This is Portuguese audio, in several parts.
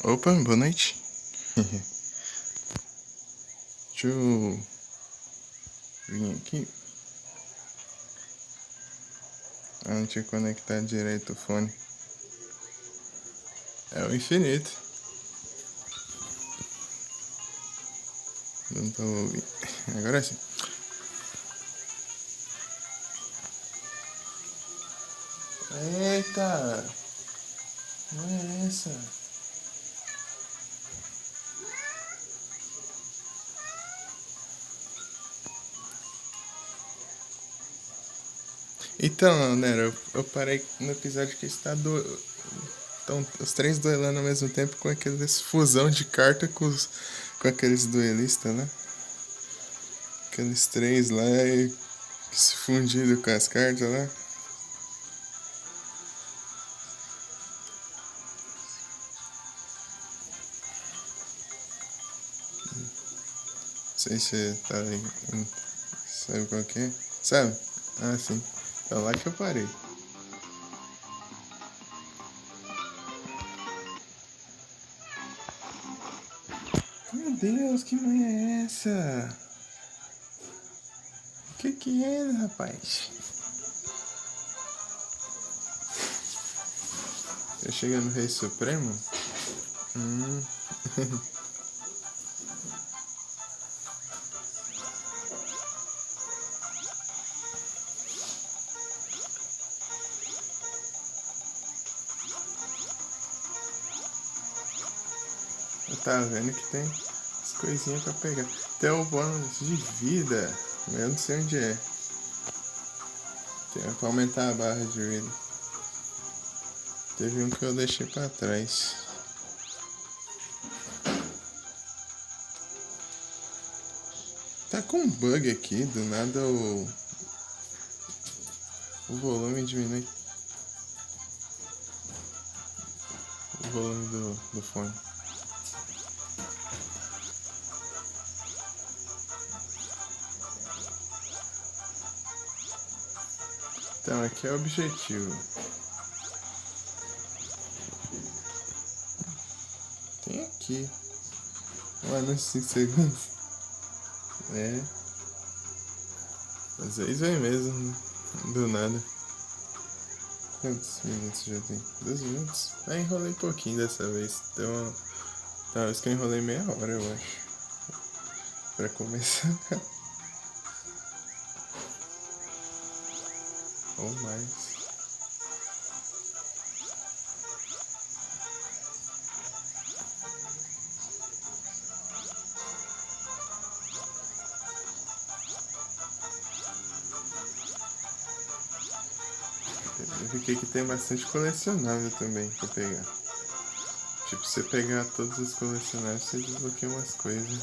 Opa, boa noite. Deixa eu vir aqui. Não tinha conectado direito o fone. É o infinito. Não tô ouvindo. Agora sim. Eita! Não é essa. Então, Nero, eu parei no episódio que está Então, os três duelando ao mesmo tempo com aqueles fusão de carta com aqueles duelistas, né? Aqueles três lá que se fundiram com as cartas lá. Não sei se você tá aí. Sabe qual que é? Sabe? Ah, sim. É lá que eu parei. Meu Deus, que mãe é essa? Que é, rapaz? Eu cheguei no Rei Supremo? Eu tava vendo que tem as coisinhas pra pegar. Tem o bônus de vida. Eu não sei onde é. Tem pra aumentar a barra de vida. Teve um que eu deixei pra trás. Tá com um bug aqui, do nada o volume diminui. O volume do fone. Então, aqui é o objetivo. Tem aqui. Mano, 5 segundos. É. Às vezes vem mesmo, do nada. Quantos minutos já tem? 2 minutos? Ah, enrolei um pouquinho dessa vez. Então, talvez que eu enrolei meia hora, eu acho. Pra começar. Ou mais. Eu fiquei que tem bastante colecionável também pra pegar. Tipo, você pegar todos os colecionáveis, você desbloqueia umas coisas.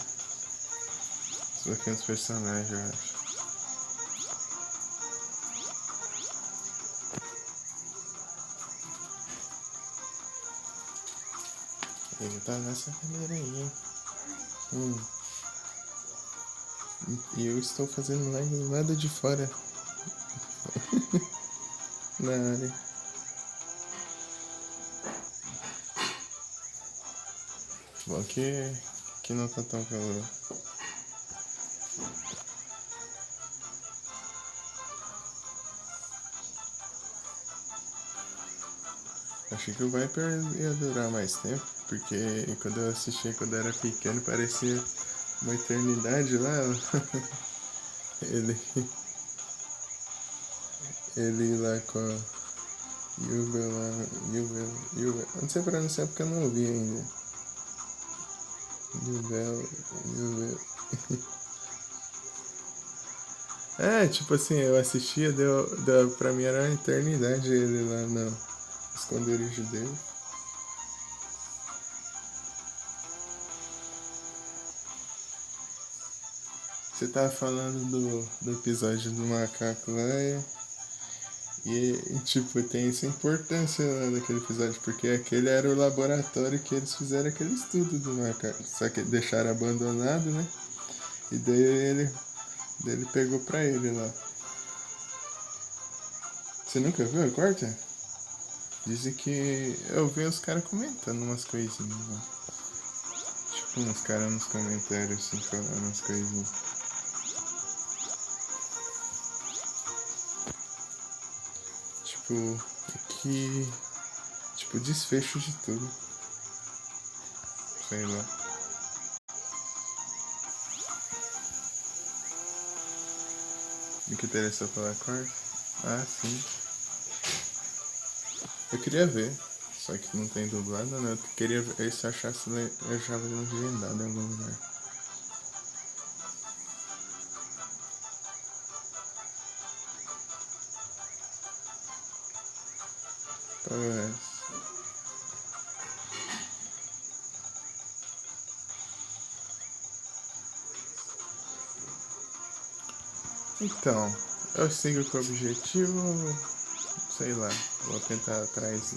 Desbloqueia uns personagens, eu acho. Ele tá nessa cadeira aí, hein? E eu estou fazendo live nada de fora na área. Bom que não tá tão calor. Achei que o Viper ia durar mais tempo, porque quando eu assistia quando eu era pequeno parecia uma eternidade lá. ele, ele lá com a Yubel lá. Yubel. Não sei pronunciar porque eu não ouvi ainda. Yubel. É, tipo assim, eu assistia, pra mim era uma eternidade ele lá no esconderijo dele. Você tava falando do episódio do macaco lá tipo, tem essa importância lá daquele episódio, porque aquele era o laboratório que eles fizeram aquele estudo do macaco. Só que deixaram abandonado, né? E daí ele pegou pra ele lá. Você nunca viu a quarta? Dizem que eu vi os caras comentando umas coisinhas, né? Tipo, uns caras nos comentários assim falando umas coisinhas. Tipo, que. Tipo, desfecho de tudo. Sei lá. O que interessou pela quarta? Ah, sim. Eu queria ver. Só que não tem dublado, né? Eu queria ver se eu achasse eu já vi legendado em algum lugar. Pra ver o resto. Então, eu sigo com o objetivo, sei lá, vou tentar atrás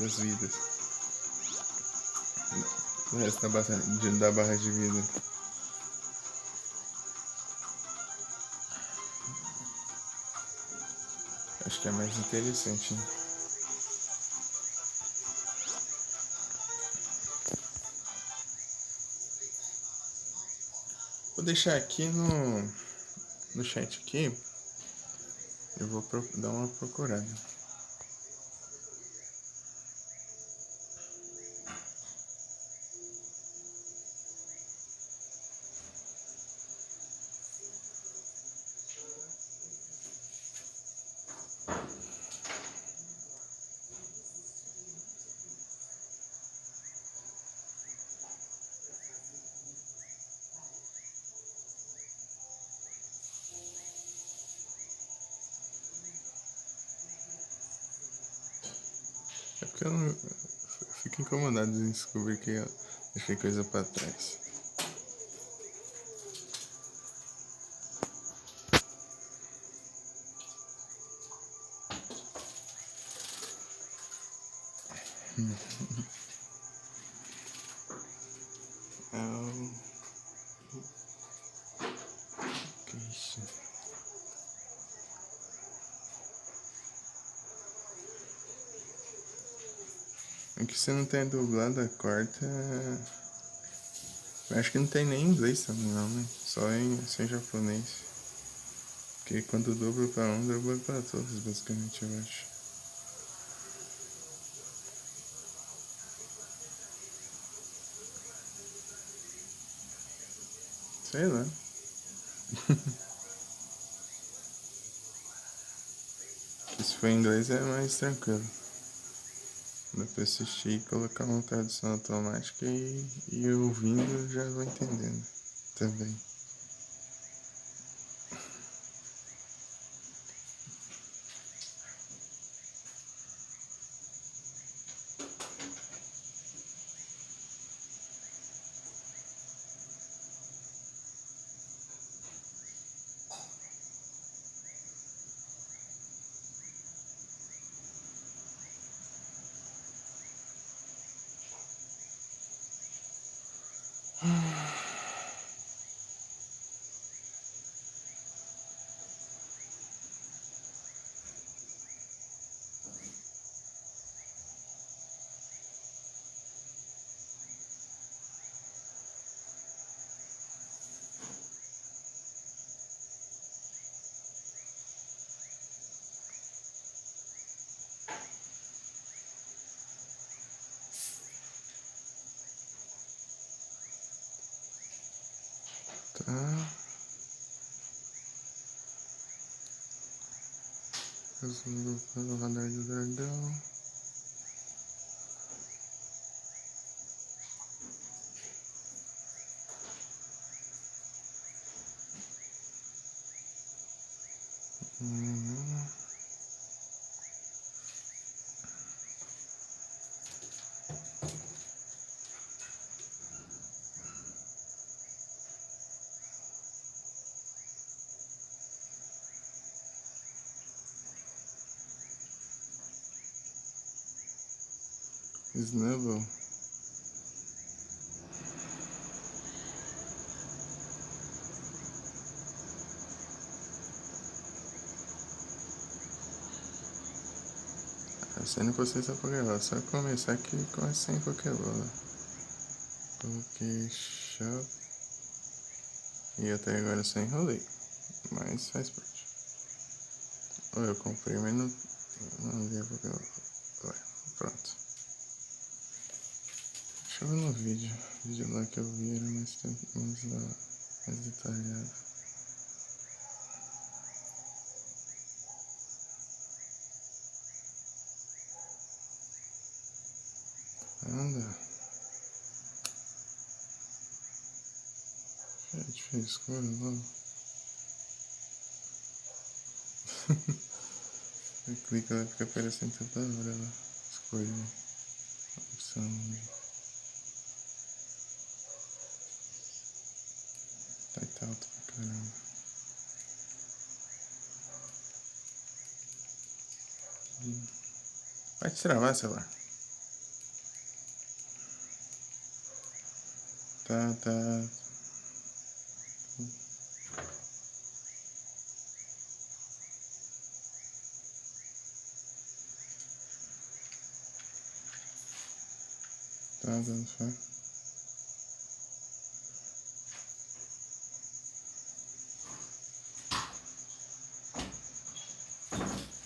das vidas. O resto da barra de vida. Acho que é mais interessante, né? Vou deixar aqui no chat aqui. Eu vou dar uma procurada. É porque eu não. Eu fico incomodado em descobrir que eu deixei coisa pra trás. Que isso? É que você não tem dublado a quarta. Eu acho que não tem nem em inglês também, não, né? Só em japonês. Porque quando dubla pra um, dubla pra todos, basicamente, eu acho. Sei lá. Que se for em inglês é mais tranquilo. Dá pra assistir e colocar uma tradução automática e ouvindo já vou entendendo também. Tá. Passando pelo radar do dragão. Snubble. Torcendo pra vocês a Pokébola. Só começar aqui e começar sem Pokébola. Pokéshop. E até agora eu só enrolei. Mas faz parte. Ou eu comprei, mas não vi a Pokébola. Pronto. Deixa eu ver no vídeo. O vídeo lá que eu vi era mais detalhado. Anda. É difícil, escuro logo. Eu clico lá, fica aparecendo tanta hora lá. Escolha. Opção. Tá alto pra caramba. Vai te travar, celular. Tá. Tá dando fé.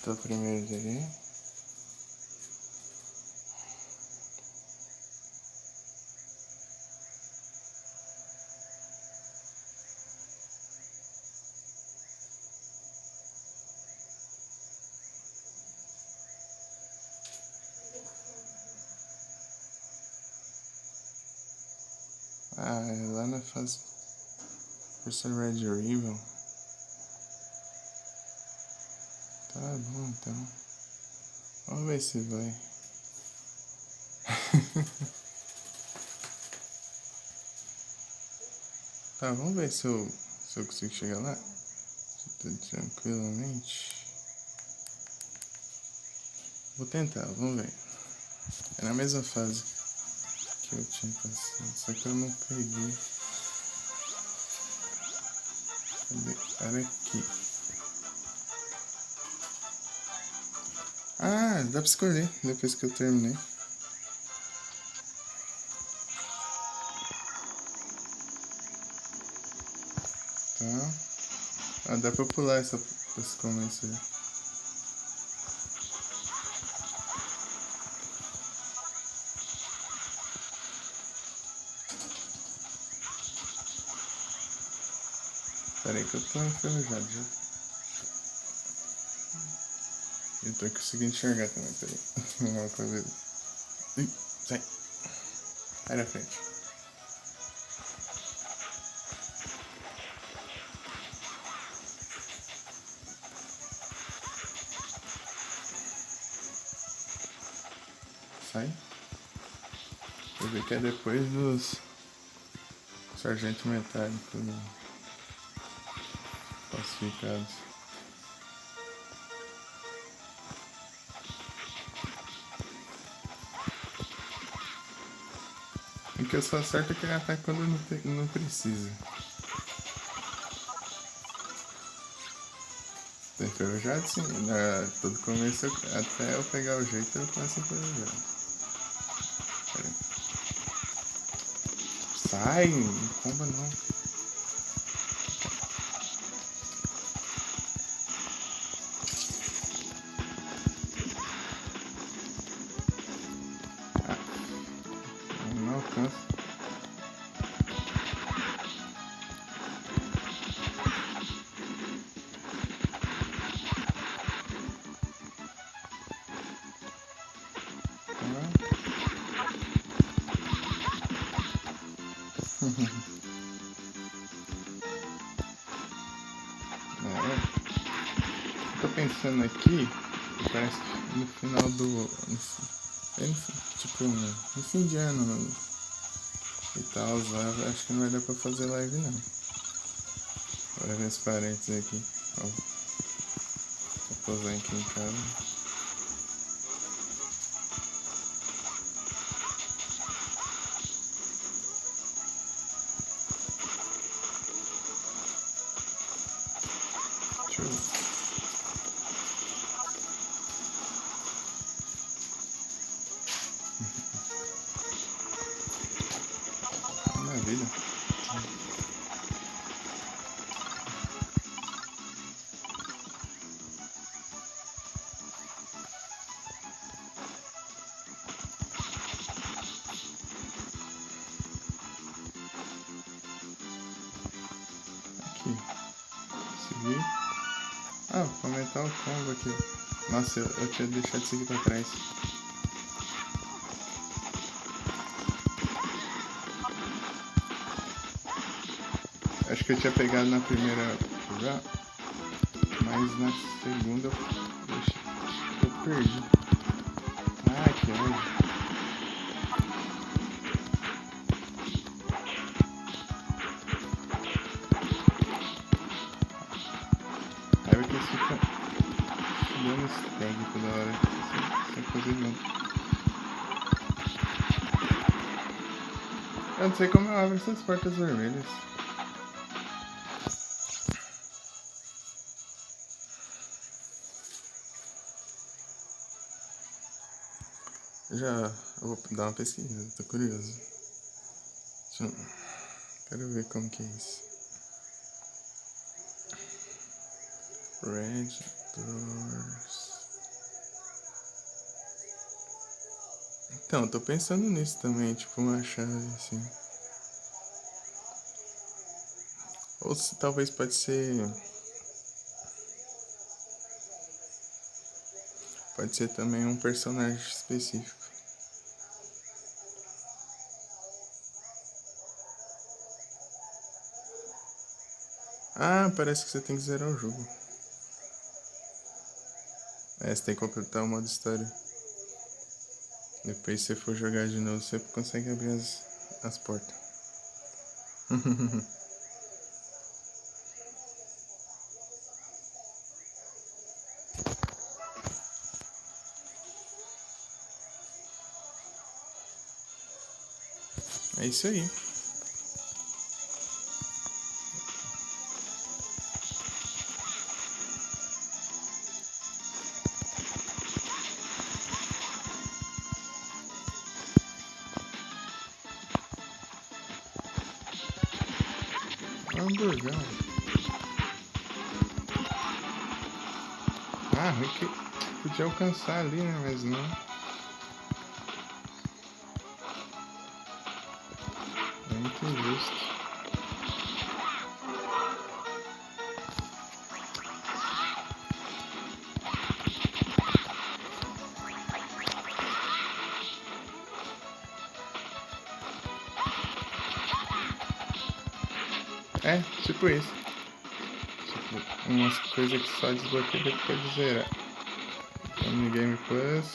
Tô primeiro ali. Ah, é lá na fase. Por ser Red Ribbon. Tá bom então. Vamos ver se vai. Tá, vamos ver se eu consigo chegar lá. Tranquilamente. Vou tentar, vamos ver. É na mesma fase que eu tinha passado, só que eu não peguei. Era aqui. Ah, dá pra escolher depois que eu terminei. Tá. Ah, dá pra pular esse começo aí. Pera aí que eu tô enferrujado já. Eu tô conseguindo enxergar também, peraí. Não, pra ver. Ih, sai. Sai da frente. Sai. Eu vi que é depois dos sargento metálico classificados. O que eu só acerto é que ele ataca quando não precisa. Tô enferrujado sim. Todo começo, até eu pegar o jeito, eu começo enferrujado. Sai, não comba não. Não alcança. Tô pensando aqui, parece que no final tipo, no fim de ano e tal, acho que não vai dar pra fazer live não. Bora ver os parênteses aqui. Ó, vou posar aqui em casa. aqui. Seguir. Ah, vou aumentar o combo aqui. Nossa, eu tinha deixado isso aqui pra trás. Acho que eu tinha pegado na primeira já, mas na segunda eu perdi. Ah, que ódio. Raiva que eles ficam dando stag toda hora, sem fazer nada. Eu não sei como eu abro essas portas vermelhas. Eu vou dar uma pesquisa, tô curioso. Quero ver como que é isso. Red Doors. Então, tô pensando nisso também, tipo uma chave assim. Ou se talvez pode ser. Pode ser também um personagem específico. Ah, parece que você tem que zerar o jogo. É, você tem que completar o modo história. Depois se você for jogar de novo, você consegue abrir as portas. É isso aí. Hamburgão. Ah, ruim que podia alcançar ali, né? Mas não. É muito injusto. É, tipo isso. Tipo, umas coisas que só desbloqueia depois de zerar. Unigame Plus.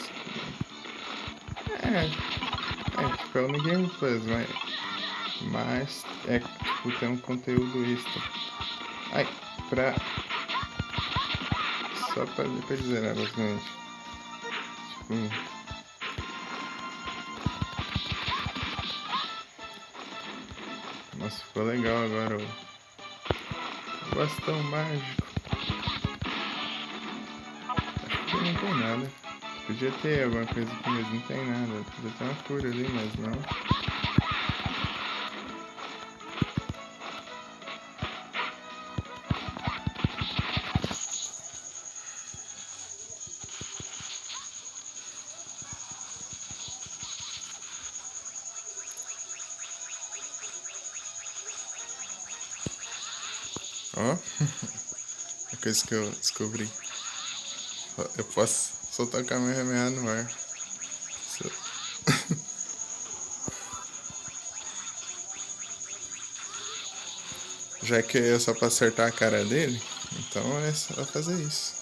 Tipo, é Unigame Plus, mas é tipo, tem um conteúdo extra. Ai, só pra depois de zerar, basicamente. Tipo. Nossa, ficou legal agora o bastão mágico. Acho que não tem nada. Podia ter alguma coisa aqui, mas não tem nada. Podia ter uma cura ali, mas não. Ó, a coisa que eu descobri. Eu posso soltar o Kamehameha no ar. Já que é só pra acertar a cara dele, então é só fazer isso.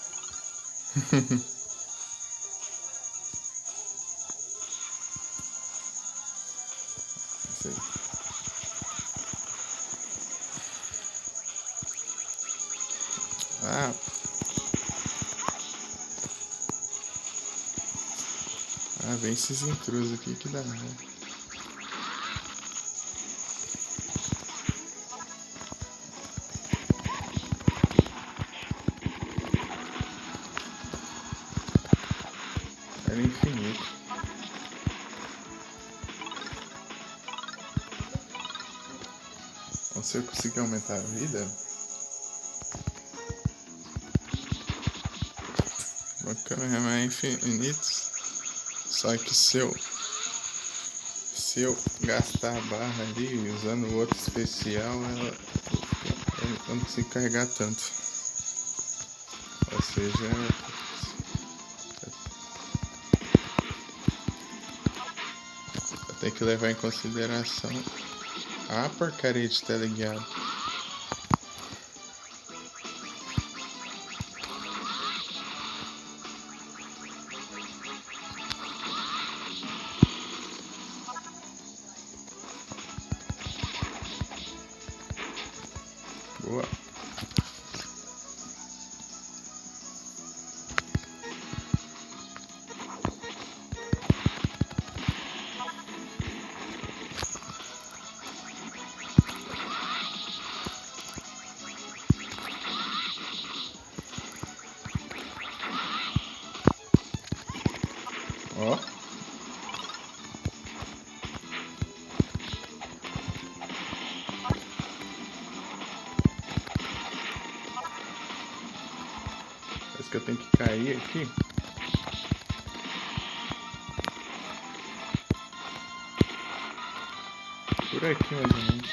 Isso aí. Vem esses intrusos aqui que dá, né? Era infinito. Então, se eu conseguir aumentar a vida, o Kamehameha é infinito. Só que se eu gastar a barra ali usando o outro especial, eu não consigo carregar tanto. Ou seja, eu tenho que levar em consideração a porcaria de teleguiado. Boa. Ó. Parece que eu tenho que cair aqui. Por aqui mais ou menos.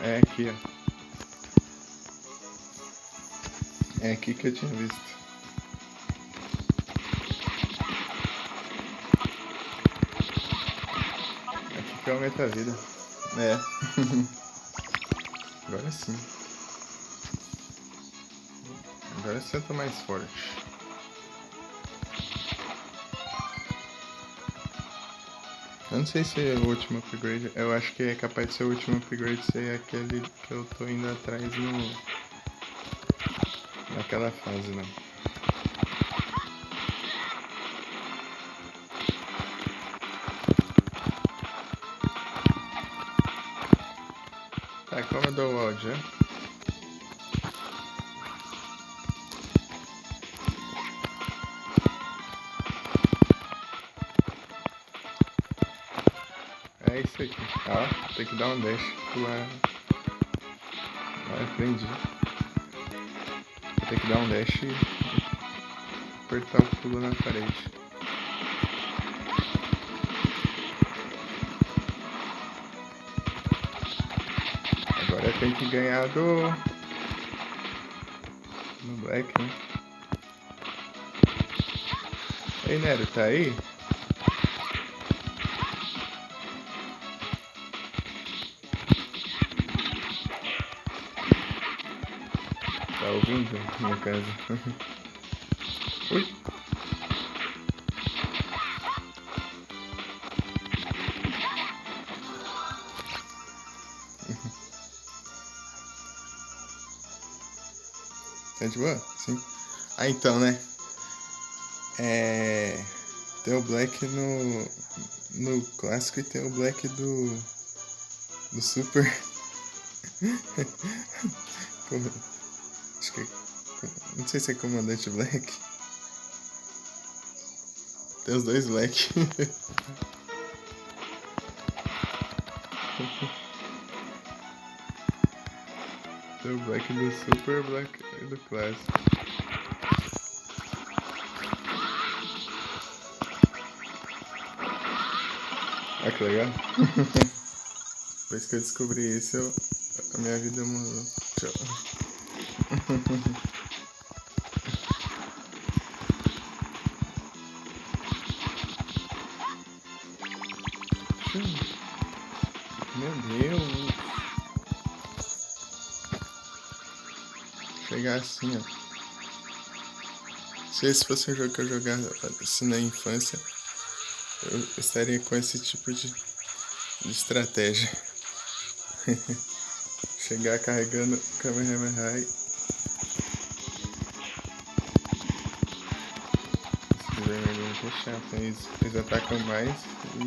É aqui, ó. É aqui que eu tinha visto. Aqui que aumenta a vida. É. Agora sim. Agora eu sinto mais forte. Eu não sei se é o último upgrade. Eu acho que é capaz de ser o último upgrade ser aquele que eu tô indo atrás naquela fase, não. Tá, como eu dou o áudio, né? É isso aqui. Ó, tem que dar um dash pular. Ah, aprendi. Tem que dar um dash e apertar o pulo na parede. Agora eu tenho que ganhar do Black, né? Ei, Nero, tá aí? Tá ouvindo, no caso? Ui! Tá de boa? Sim. Ah, então, né? Tem o Black no clássico e tem o Black do Super. Acho que... Não sei se é Comandante Black. Tem os dois Black. Tem o Black do Super e o Black do clássico. Ah, que legal. Depois que eu descobri isso, a minha vida mudou. Tchau. Meu Deus. Chegar assim, ó. Se esse fosse um jogo que eu jogava assim na infância, eu estaria com esse tipo de estratégia. Chegar carregando Kamehameha. Esses vermelhos aqui é chato, hein? Eles atacam mais e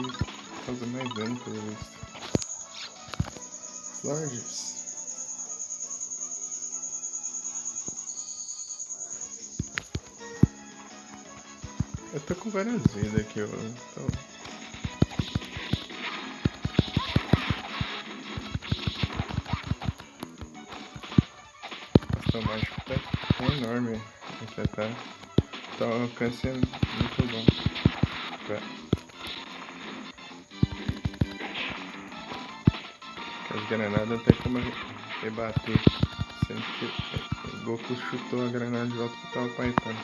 causam mais dano, pelo visto. Lords. Eu tô com várias vidas aqui, eu tô... O mágico tá enorme. Você tá um alcance muito bom. As granadas não tem como rebater. Sendo que o Goku chutou a granada de volta pro tal Paitão.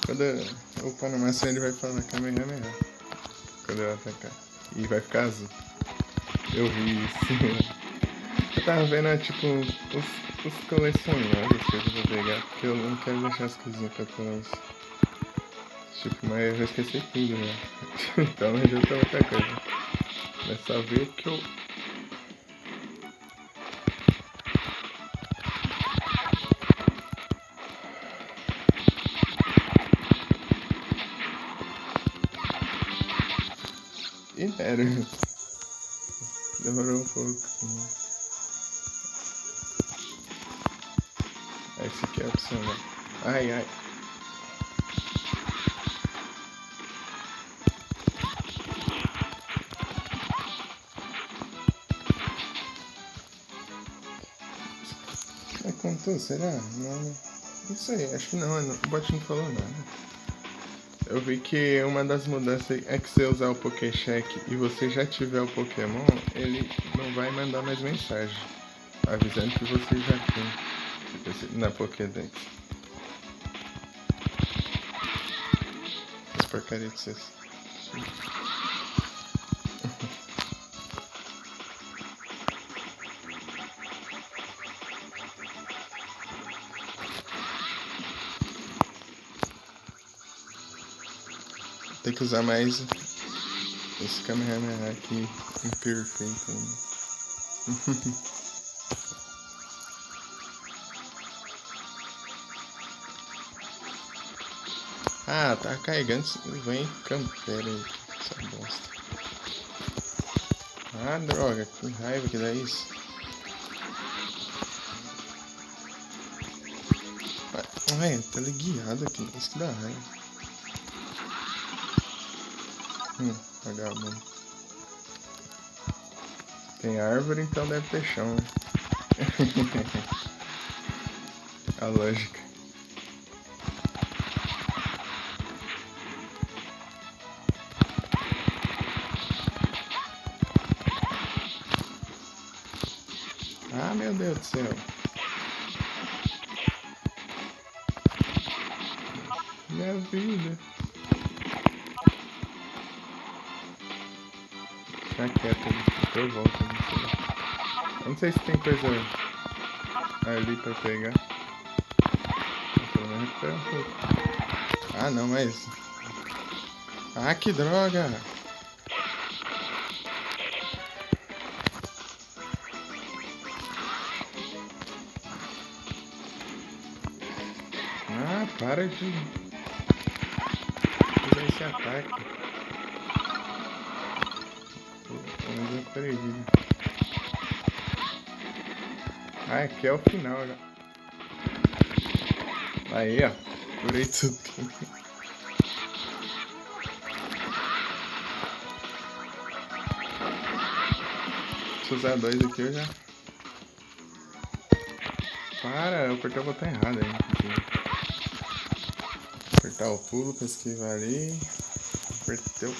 Quando o Panamaçã ele vai falar Kamehameha quando eu atacar. E vai ficar azul. Eu vi isso. Eu tava vendo, tipo, os colecionáveis, as coisas pra pegar, porque eu não quero deixar as coisinhas pra trás. Tipo, mas eu já esqueci tudo, né? Então já tá outra coisa. É só ver que eu... E era. Demorou um pouco. Esse aqui é opcional. Ai, ai. Mas contou, será? Não sei, acho que não, o bot não falou nada. Eu vi que uma das mudanças é que se você usar o Pokécheck e você já tiver o Pokémon, ele não vai mandar mais mensagem, avisando que você já tem na Pokédex. As porcarias de vocês. Tem que usar mais esse Kamehameha aqui, imperfeito ainda. Ah, tá carregando, vem campera aí, essa bosta. Ah, droga, que raiva que dá isso. Ué, tá guiado aqui, isso que dá raiva. Vagabundo. Tem árvore, então deve ter chão, né? A lógica. Ah, meu Deus do céu. Minha vida. Fica quieto ali, depois eu volto. Não sei se tem coisa ali pra pegar. Pelo menos recuperar um pouco. Ah, não, mas... Ah, que droga! Ah, para de usar esse ataque. Eu perdi. Ah, aqui é o final já. Aí, ó. Curei tudo. Se usar dois aqui eu já... Para, eu apertei o botão errado aí. Apertar o pulo pra esquivar ali. Apertei.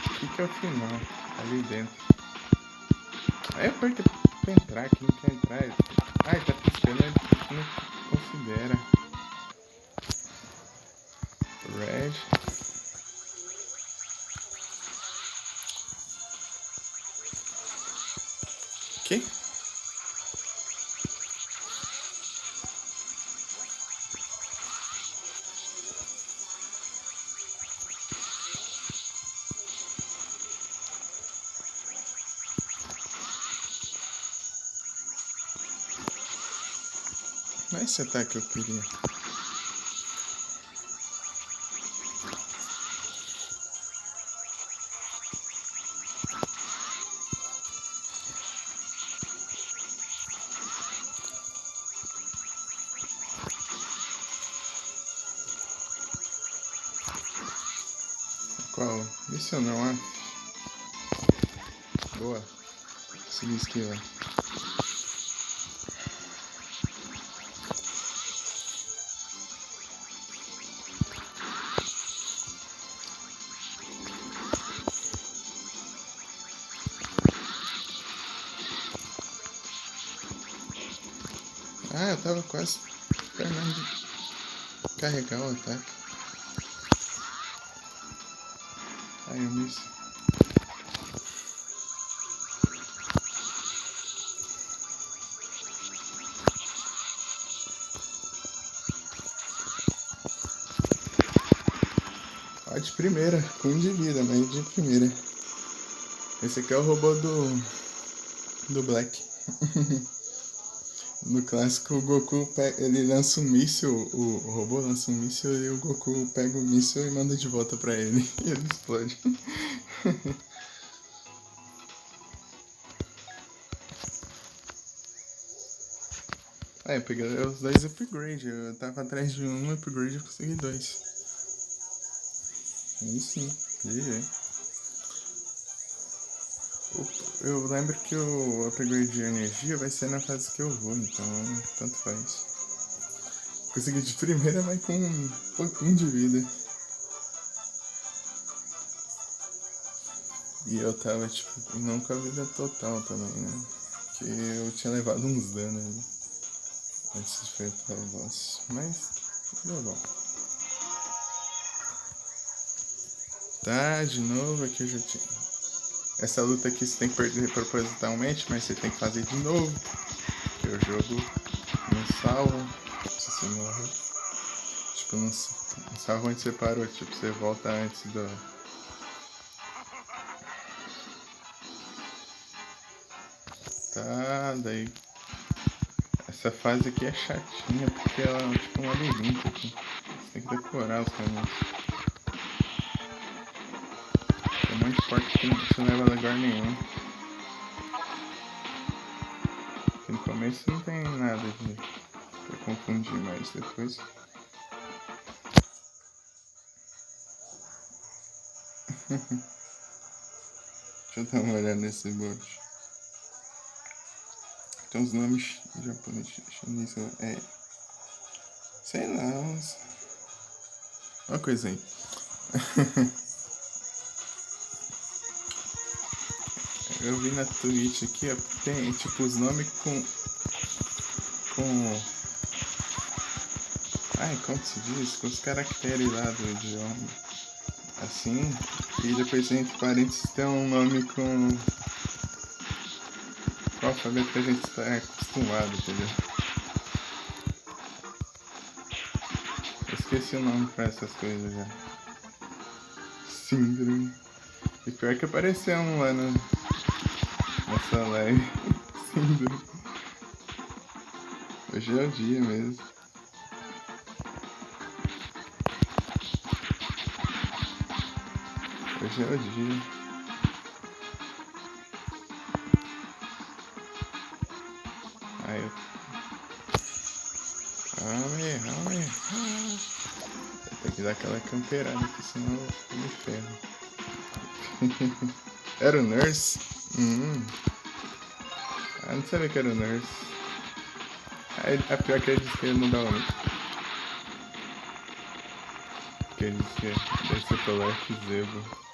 Aqui que é o final. Ali dentro. Aí aperta pra entrar, que não quer entrar. Ai, tá piscando, não considera. Red. Que? Não é esse ataque que eu queria. Qual? Esse ou não, ah? Boa. Consegui esquivar. Ah, eu tava quase terminando de carregar o ataque. Ai, eu miss. Ó, de primeira, com 1 de vida, mas de primeira. Esse aqui é o robô do Black. No clássico, o Goku ele lança um míssil, o robô lança um míssil e o Goku pega o míssil e manda de volta pra ele. E ele explode. Eu peguei os 2 upgrades. Eu tava atrás de um upgrade e consegui 2. Aí sim, GG. Eu lembro que o upgrade de energia vai ser na fase que eu vou, então tanto faz. Consegui de primeira, mas com um pouquinho de vida. E eu tava, tipo, não com a vida total também, né? Que eu tinha levado uns danos ali. Antes de enfrentar o boss. Mas, deu bom. Tá, de novo, aqui eu já tinha... Essa luta aqui você tem que perder propositalmente, mas você tem que fazer de novo. Porque o jogo não salva se você morrer. Tipo, não salva onde você parou. Tipo, você volta antes do... Tá, daí... Essa fase aqui é chatinha, porque ela é tipo um labirinto aqui. Você tem que decorar os caminhos. Tem um monte de porta que não leva a lugar nenhum. Aqui no começo não tem nada pra confundir, mas depois... Deixa eu dar uma olhada nesse bot. Tem uns nomes japonês, chinês, sei lá, uma coisa aí. Eu vi na Twitch aqui, ó, tem tipo os nomes com... Ai, como se diz? Com os caracteres lá do idioma. Assim, e depois entre parênteses tem um nome com o alfabeto que a gente está acostumado, entendeu? Eu esqueci o nome pra essas coisas já. Síndrome. E pior que apareceu um lá nessa live. Síndrome. Hoje é o dia mesmo. Hoje é o dia. Aí eu... Calma. Tem que dar aquela camperada aqui, senão eu me ferro. Era o Nurse? Ah, não sabia que era o Nurse. A pior que ele disse que ele não dá o nome. Que ele disse que deve ser pelo F-Zebo.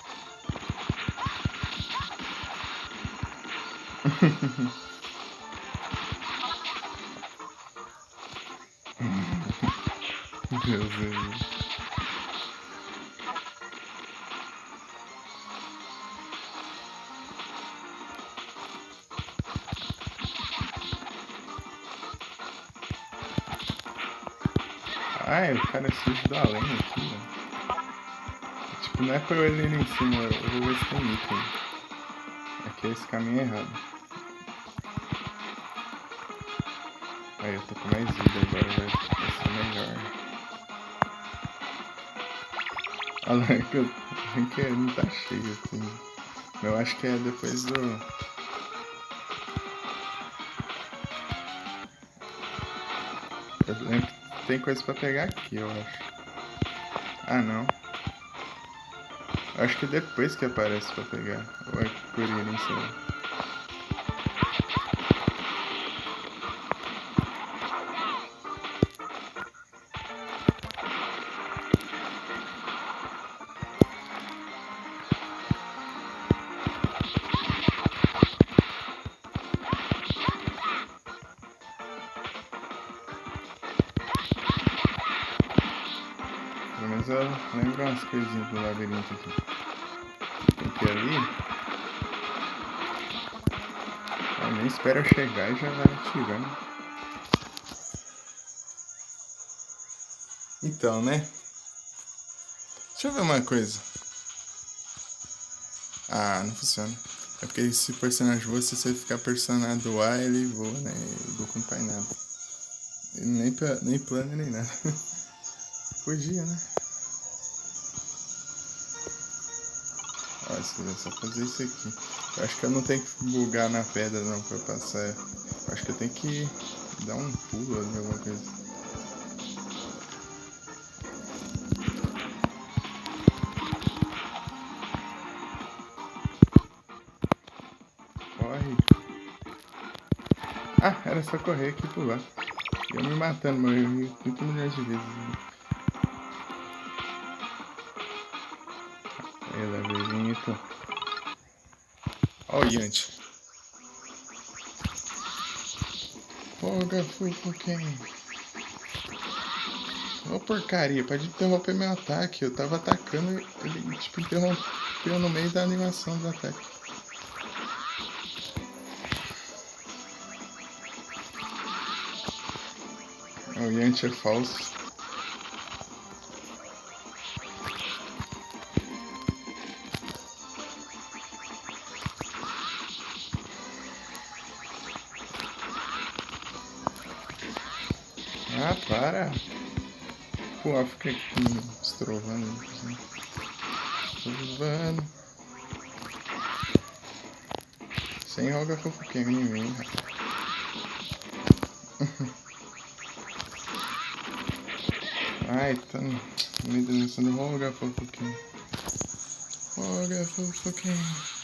Meu Deus. Ai, o cara é sujo do além aqui, ó. Tipo, não é pra eu ir ali em cima, eu vou ver se tem item. Aqui é esse caminho errado. Aí eu tô com mais vida agora, vai ser melhor. Olha lá, que não tá cheio assim. Eu acho que é depois do... Eu lembro que tem coisa pra pegar aqui, eu acho. Ah, não. Acho que depois que aparece pra pegar. Ou é por início, né? Pelo menos eu lembro umas coisinhas do labirinto aqui. Tem que ir ali. Eu nem espera eu chegar e já vai atirando. Então, né? Deixa eu ver uma coisa. Ah, não funciona. É porque esse personagem voa, se você ficar pressionado A, ele voa, né? E o Goku não faz nada. Ele nem plano, nem nada. Podia, né? Ó, se quiser só fazer isso aqui. Eu acho que eu não tenho que bugar na pedra não pra passar. Eu acho que eu tenho que dar um pulo ali, alguma coisa. Corre. Ah, era só correr aqui e pular. Eu me matando, mas eu morri 30 milhões de vezes. Aí, labirinto. Ó o Yanti. Folga, fui quem? Ô porcaria, pode interromper meu ataque. Eu tava atacando e ele tipo interrompeu no meio da animação do ataque. O Yanti é falso. Ah, para! Pô, fica aqui estrovando. Estrovando. Sem roga fofoquinha em mim, rapaz. Ai, tá no meio da missão do roga fofoquinha. Roga fofoquinha.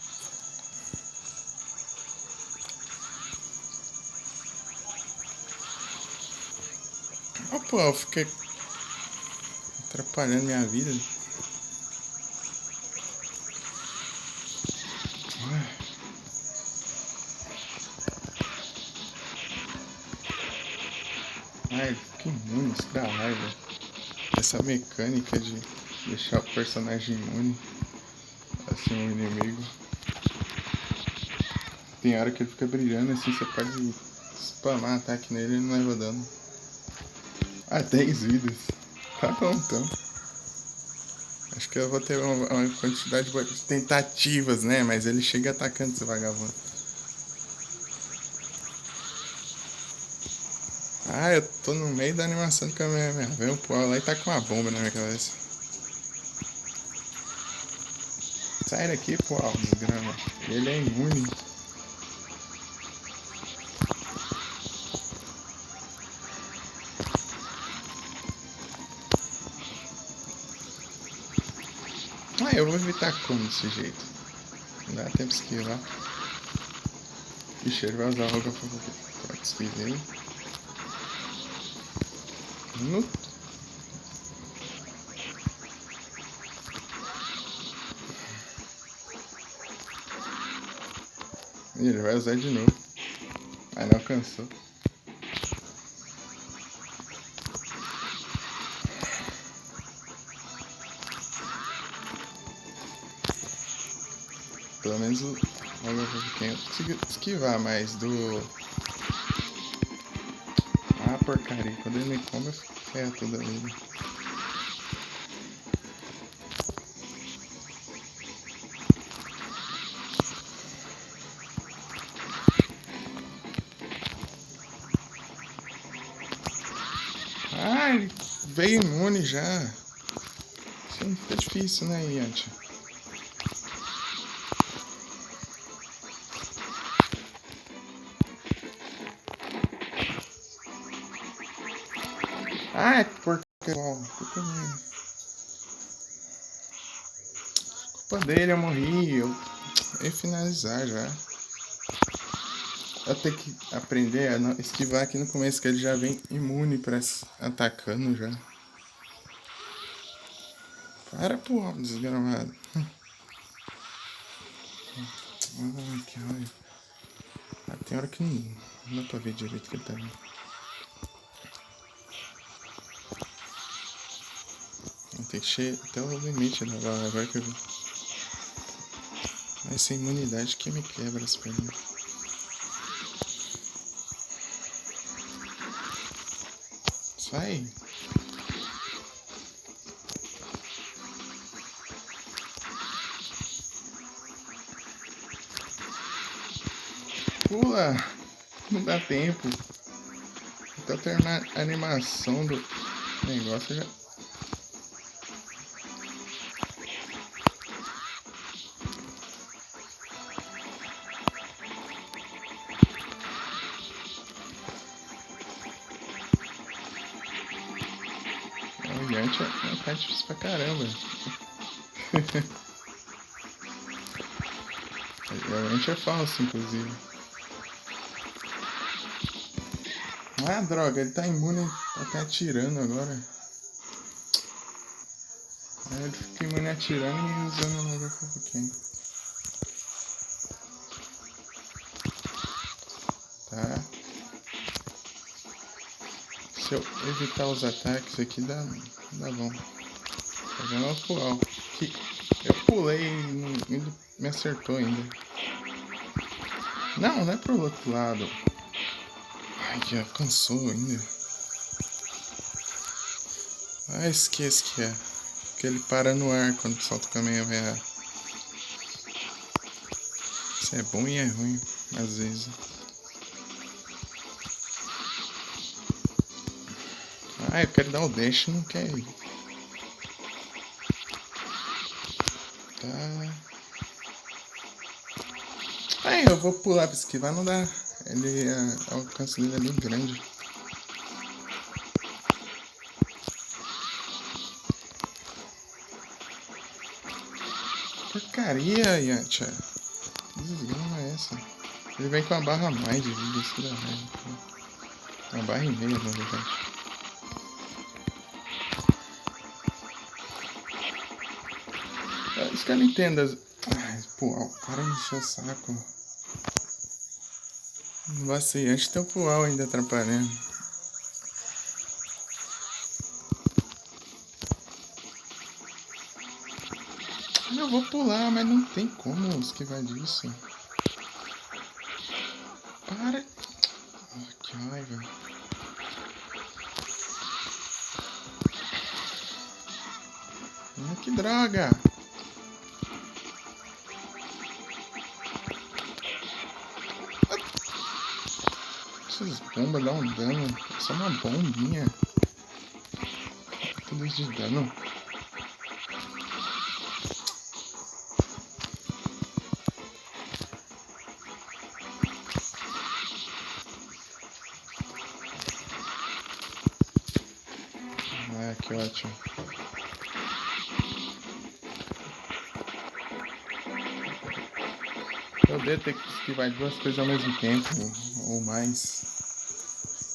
Oh, pô, eu fiquei atrapalhando minha vida. Ai, que imune, isso dá raiva. Essa mecânica de deixar o personagem imune, assim, o inimigo. Tem hora que ele fica brilhando, assim, você pode spamar ataque nele e ele não leva dano. Ah, 10 vidas. Tá bom, então. Acho que eu vou ter uma quantidade boa de tentativas, né? Mas ele chega atacando esse vagabundo. Ah, eu tô no meio da animação do Kamehameha. Vem um pau lá e tá com uma bomba na minha cabeça. Sai daqui, pau, desgrama. Ele é imune. Ah, eu vou evitar como desse jeito. Não dá tempo de esquivar. Ixi, ele vai usar a roga pra esquivar. No... Ele vai usar de novo. Ah, não alcançou. Pelo menos o roga fofoquinha eu consegui esquivar, mas do... Ah, porcaria. Quando ele me come, eu fico ferro toda vida. Ah, ele veio imune já. Isso não fica difícil, né, Yanti? Ah, é porque... Culpa minha. Culpa dele, eu morri. Eu ia finalizar já. Eu tenho que aprender a não esquivar aqui no começo, que ele já vem imune pra atacando já. Para, pô, desgramado. Ai, que raiva. Tem hora que não dá pra ver direito que ele tá vindo. Tem que chegar até o limite da bala. Agora que eu vi. Essa imunidade que me quebra as pernas. Sai! Pula! Não dá tempo. Até terminar a animação do negócio já. O Yantia tá difícil pra caramba. O Yantia é falso, inclusive. Ah, droga, ele tá imune, tá atirando agora. Aí ele fica imune atirando e usando o Mega Fofoquinho. Tá. Se eu evitar os ataques aqui, dá bom. Tá vendo o pular. Eu pulei e ele me acertou ainda. Não é pro outro lado. Ai, já cansou ainda. Ah, esquece que é. Porque ele para no ar quando solta o Kamehameha. Isso é bom e é ruim, às vezes. Ah, eu quero dar o dash, não quer ir. Tá. Aí, eu vou pular pra esquivar, não dá. Ele, o alcance dele é bem grande. Porcaria, Yantia. Desgrama é essa. Ele vem com a barra a mais de vida, isso dá raiva. Uma barra e meia, na verdade. Isso que eu não entendo. Ai, pô, o cara me encheu o saco. O vaciante tem o pual ainda atrapalhando. Eu vou pular, mas não tem como esquivar disso. Para. Oh, que raiva. Que droga. Essas bombas dão um dano. Só uma bombinha. Tudo isso de dano. Ah, que ótimo. Eu devo ter que esquivar duas coisas ao mesmo tempo, ou mais.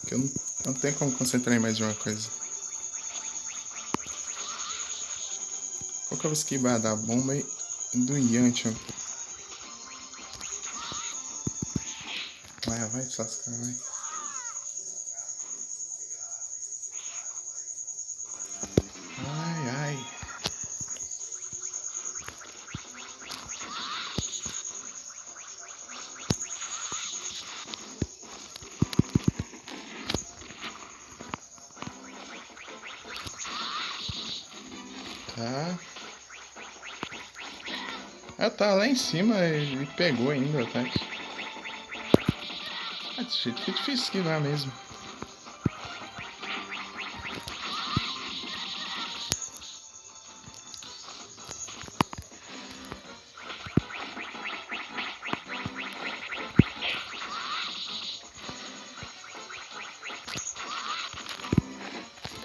Que eu não tenho como concentrar em mais de uma coisa. Qual que eu vou esquivar? Da bomba e do Yantia. Vai se lascar, vai. Ai. Tá. Tá lá em cima, ele pegou ainda o ataque. Desse jeito fica difícil esquivar mesmo.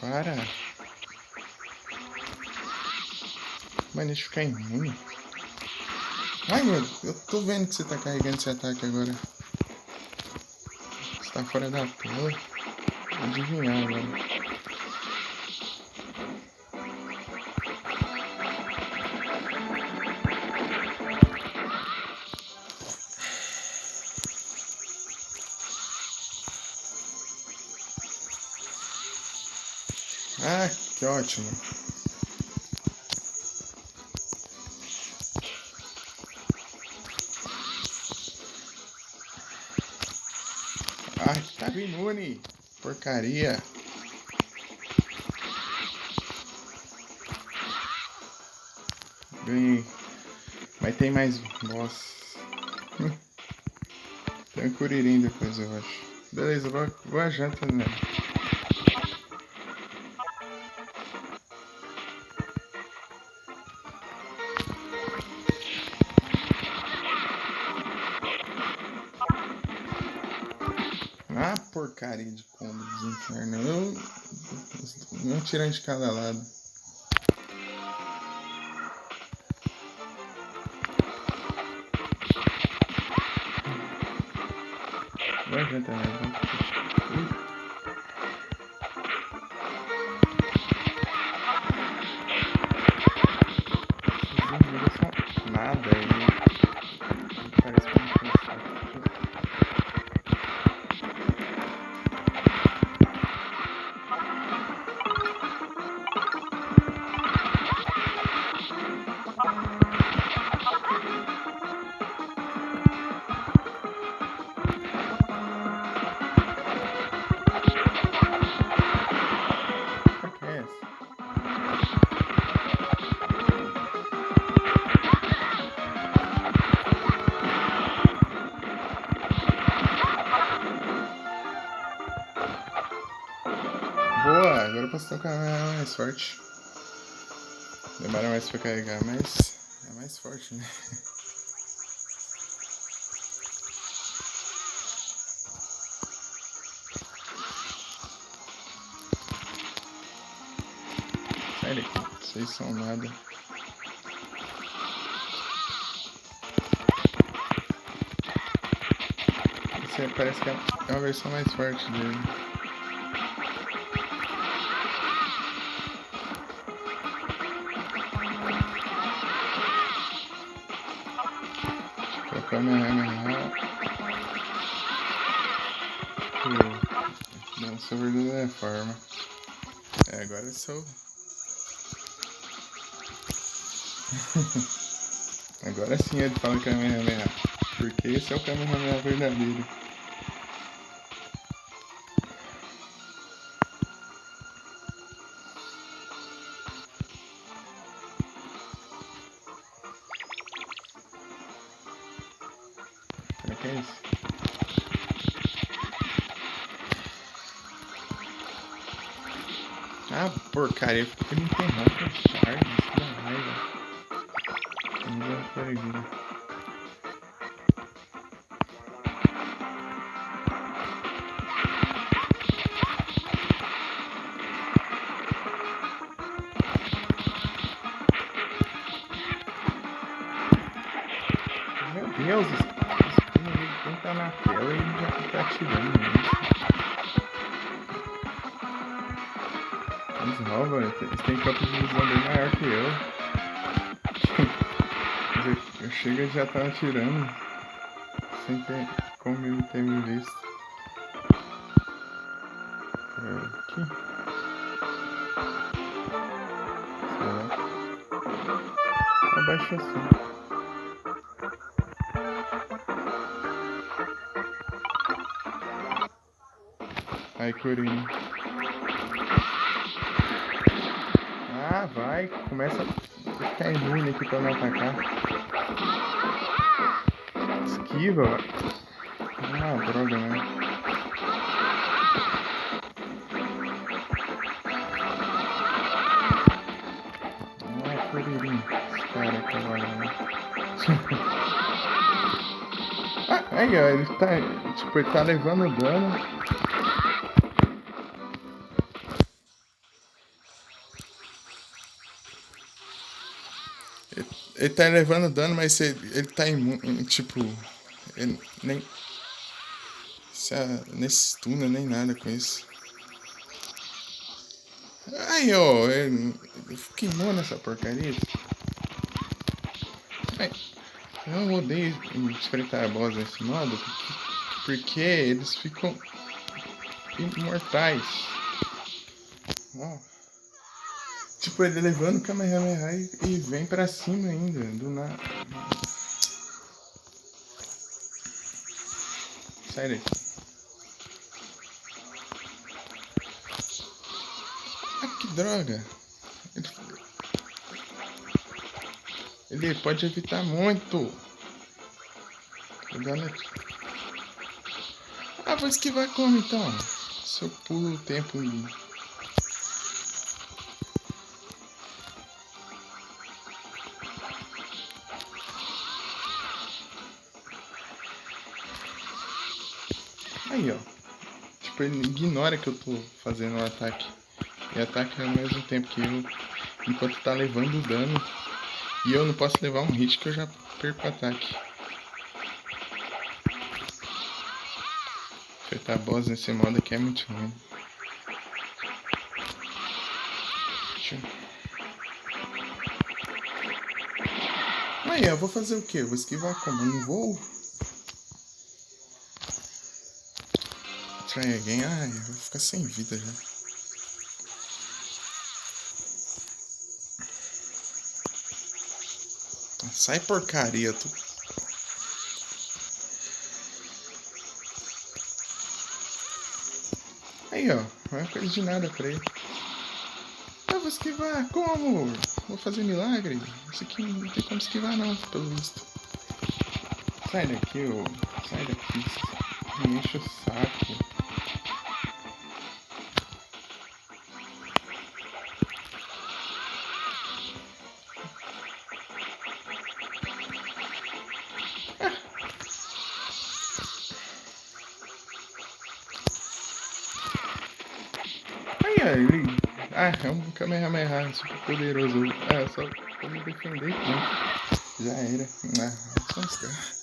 Para. Mas deixa eu ficar imune. Ai, eu tô vendo que você tá carregando esse ataque agora. Você tá fora da tela. Vou adivinhar agora. Ah, que ótimo. Ai, tava imune. Porcaria. Ganhei. Mas tem mais boss. Tem um Kuririn depois, eu acho. Beleza, vou a janta, né? Ah, porcaria de combo dos infernos. Um tirando de cada lado. Vai adianta, né? Esses inimigos são nada aí. Parece que não tem sorte. Que é essa? Boa! Agora eu posso tocar mais forte. Demora mais pra carregar, mas é mais forte, né? Sai daqui, vocês são nada. Esse parece que é uma versão mais forte dele. Kamehameha. Não, sua verdadeira forma. É, agora eu sou. Agora sim ele fala Kamehameha. Porque esse é o Kamehameha verdadeiro. Será que é isso? Ah, porcaria, porque ele interrompe as charges, isso dá raiva. Me deu uma perdida. Meu Deus, esse inimigo nem tá na tela e ele já tá atirando nisso. Eles roubam, eles têm campo de visão bem maior que eu. Eu chego e já tá atirando. Sem ter como ele ter me visto. Aqui. Será? Abaixa assim. Aí, Kuririn. Ah, vai. Começa a ficar imune aqui pra me atacar. Esquiva. Ah, droga, né? Ah, Kuririn. Esse cara aqui agora, né? Ah, aí, ó. Ele tá, tipo, ele tá levando dano. Ele tá levando dano, mas ele tá imune. Tipo. Ele nem. Nesse stun, nem nada com isso. Aí, ó. Ele queimou nessa porcaria. Ai, eu odeio enfrentar boss nesse modo. Porque eles ficam imortais. Ó. Tipo, ele levando o Kamehameha e vem pra cima ainda, do nada. Sai daqui. Ah, que droga. Ele pode evitar muito. Ah, vou esquivar como então? Se eu pulo o tempo e... Aí, ó. Tipo, ele ignora que eu tô fazendo o ataque. E ataca ao mesmo tempo que eu. Enquanto tá levando dano. E eu não posso levar um hit que eu já perco o ataque. Enfrentar boss nesse modo aqui é muito ruim. Aí, eu vou fazer o quê? Eu vou esquivar como? Eu não vou? Try again. Ai, eu vou ficar sem vida já. Sai porcaria, tu. Aí, ó. Não é coisa de nada pra ele. Eu vou esquivar. Como? Vou fazer milagre? Isso aqui não tem como esquivar não, pelo visto. Sai daqui, ô. Sai daqui. Me enche o saco. Ele... Ah, é um Kamehameha super poderoso. Ah, só pra me defender aqui. Já era. Ah, só os caras.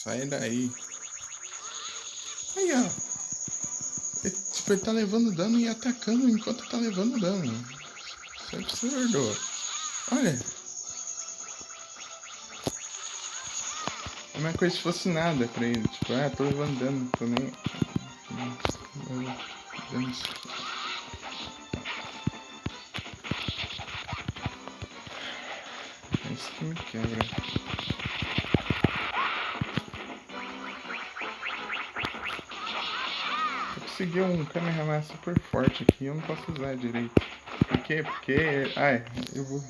Sai daí. Aí, ó. Tipo, ele tá levando dano e atacando enquanto tá levando dano. Isso é absurdo. Olha. É uma coisa se fosse nada pra ele. Tipo, tô levando dano. Tô nem... É isso que me quebra. Eu consegui um Kamehameha super forte aqui. Eu não posso usar direito. Por quê? Porque... Ai, eu vou...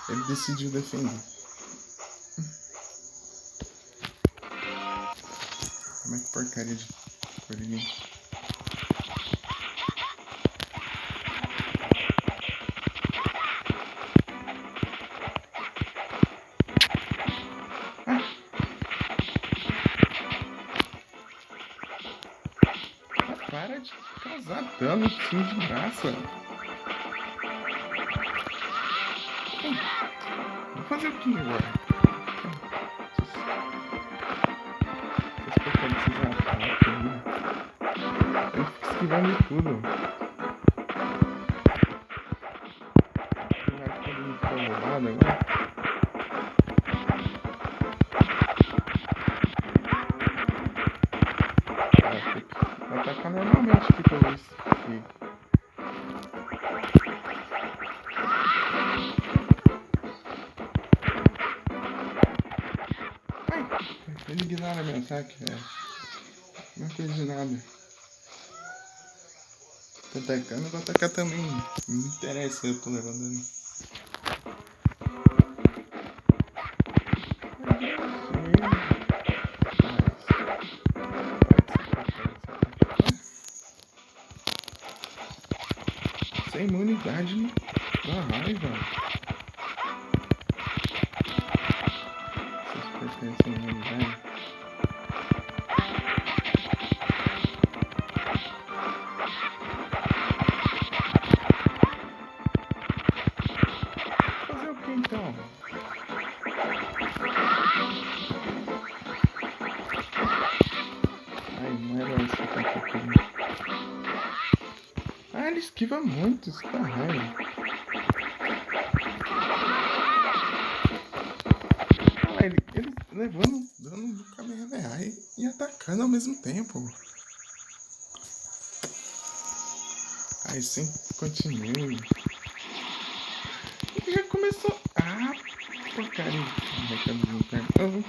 Ele decidiu defender. Como é que porcaria de corinha. Para de causar dano assim de graça. Vou fazer o que agora? Vocês preferem esses ataques aí? Eu fico esquivando de tudo. Vai ficar me incomodado agora. Vou atacar normalmente aqui pelo visto. Ele ignora meu ataque, velho. Não é coisa de nada. Tô atacando, vou atacar também. Não me interessa se eu tô levando dano. Sem imunidade na raiva. Essas pertences cara. Ai, não era esse que eu queria. Ah, ele esquiva muito, isso dá raiva. Ah, ele levando dano do Kamehameha e atacando ao mesmo tempo. Aí sim, continue. Já começou. Ah, porcaria. Oh.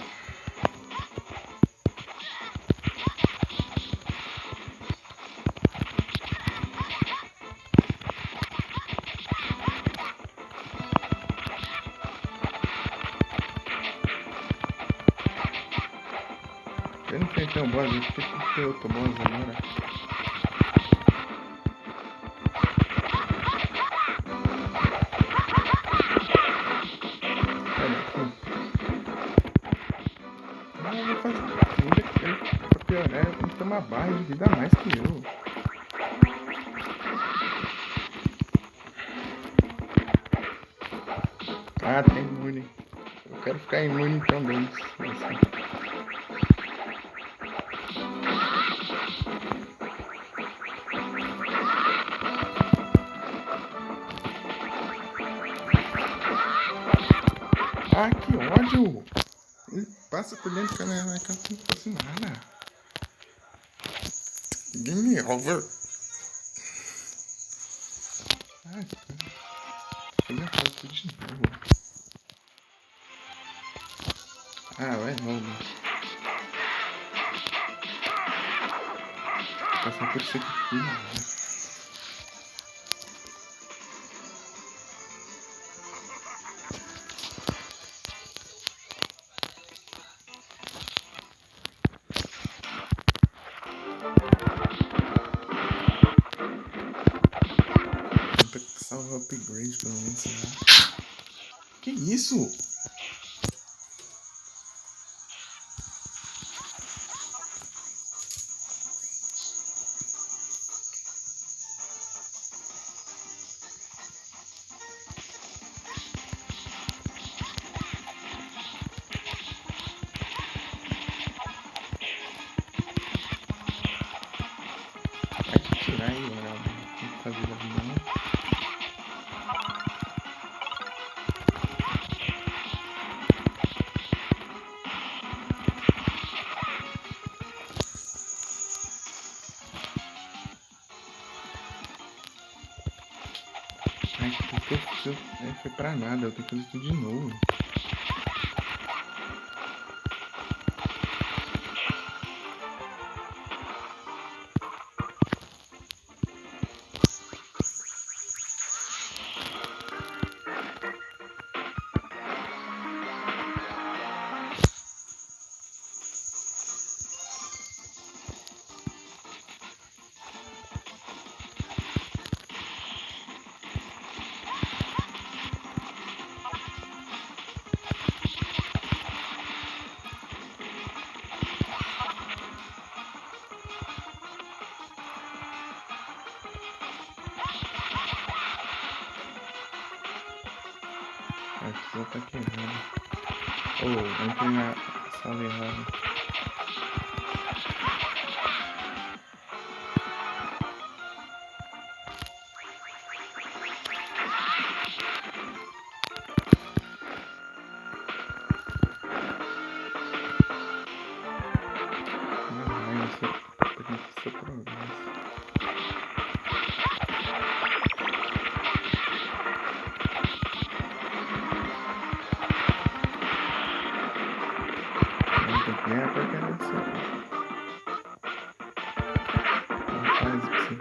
Eu não enfrentei um boss, eu fiquei com ter outro boss agora. Olha aqui. Não, eu vou fazer. Pra piorar, eu tenho que tomar barra de vida a mais que eu. Ah, tá imune. Eu quero ficar imune também. Assim. Ah, que ódio! Ele passa por dentro do Kamehameha como se não fosse nada. Game over. Ai, cara. Fazer a foto de novo. Ah, vai logo. Passar por isso aqui, né? Salva upgrade pelo menos, sei lá. Que isso? Vai te tirar aí, olha. Tem que fazer da vida, não. Ai, que eu fiz? Foi pra nada, eu tenho que fazer tudo de novo. Aqui já tá quebrando. Oh, entrei na sala errada. Ai, isso tem que ser progresso. Não tem que nem a porcaria do céu. Não faz isso.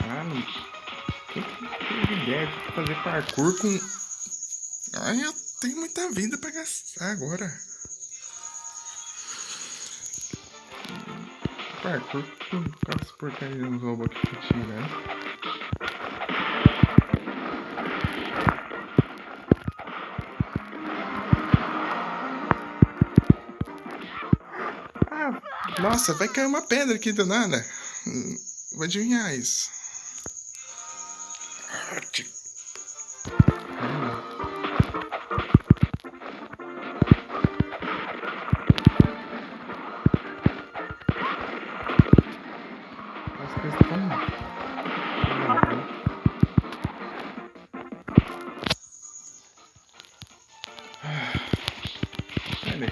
Ah, não. Quem teve ideia de fazer parkour com. Ai, eu tenho muita vida pra gastar agora. Parkour com as porcarias nos robôs que tu tira, né? Ah, nossa, vai cair uma pedra aqui do nada. Vou adivinhar isso. As coisas tão... Cadê?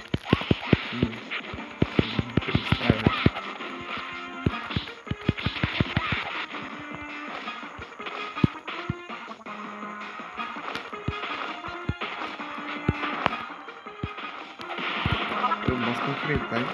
Eu posso enfrentar, hein?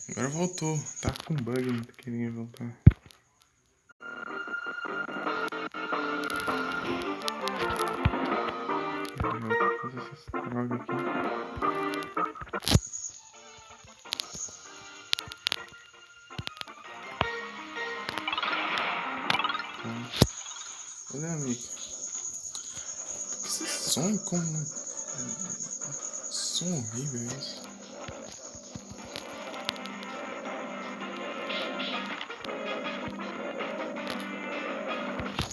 Agora voltou. Tá com bug, não queria voltar. Vou fazer essas drogas aqui. Olha, amigo. Por que você sonha com... Som horrível isso.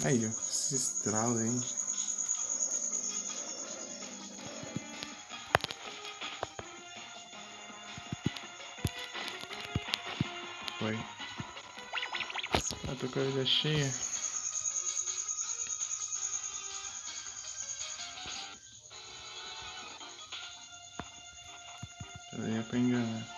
Aí, ó. Esse estralo aí. Foi. Ah, tô com a vida cheia. Aí é pra enganar.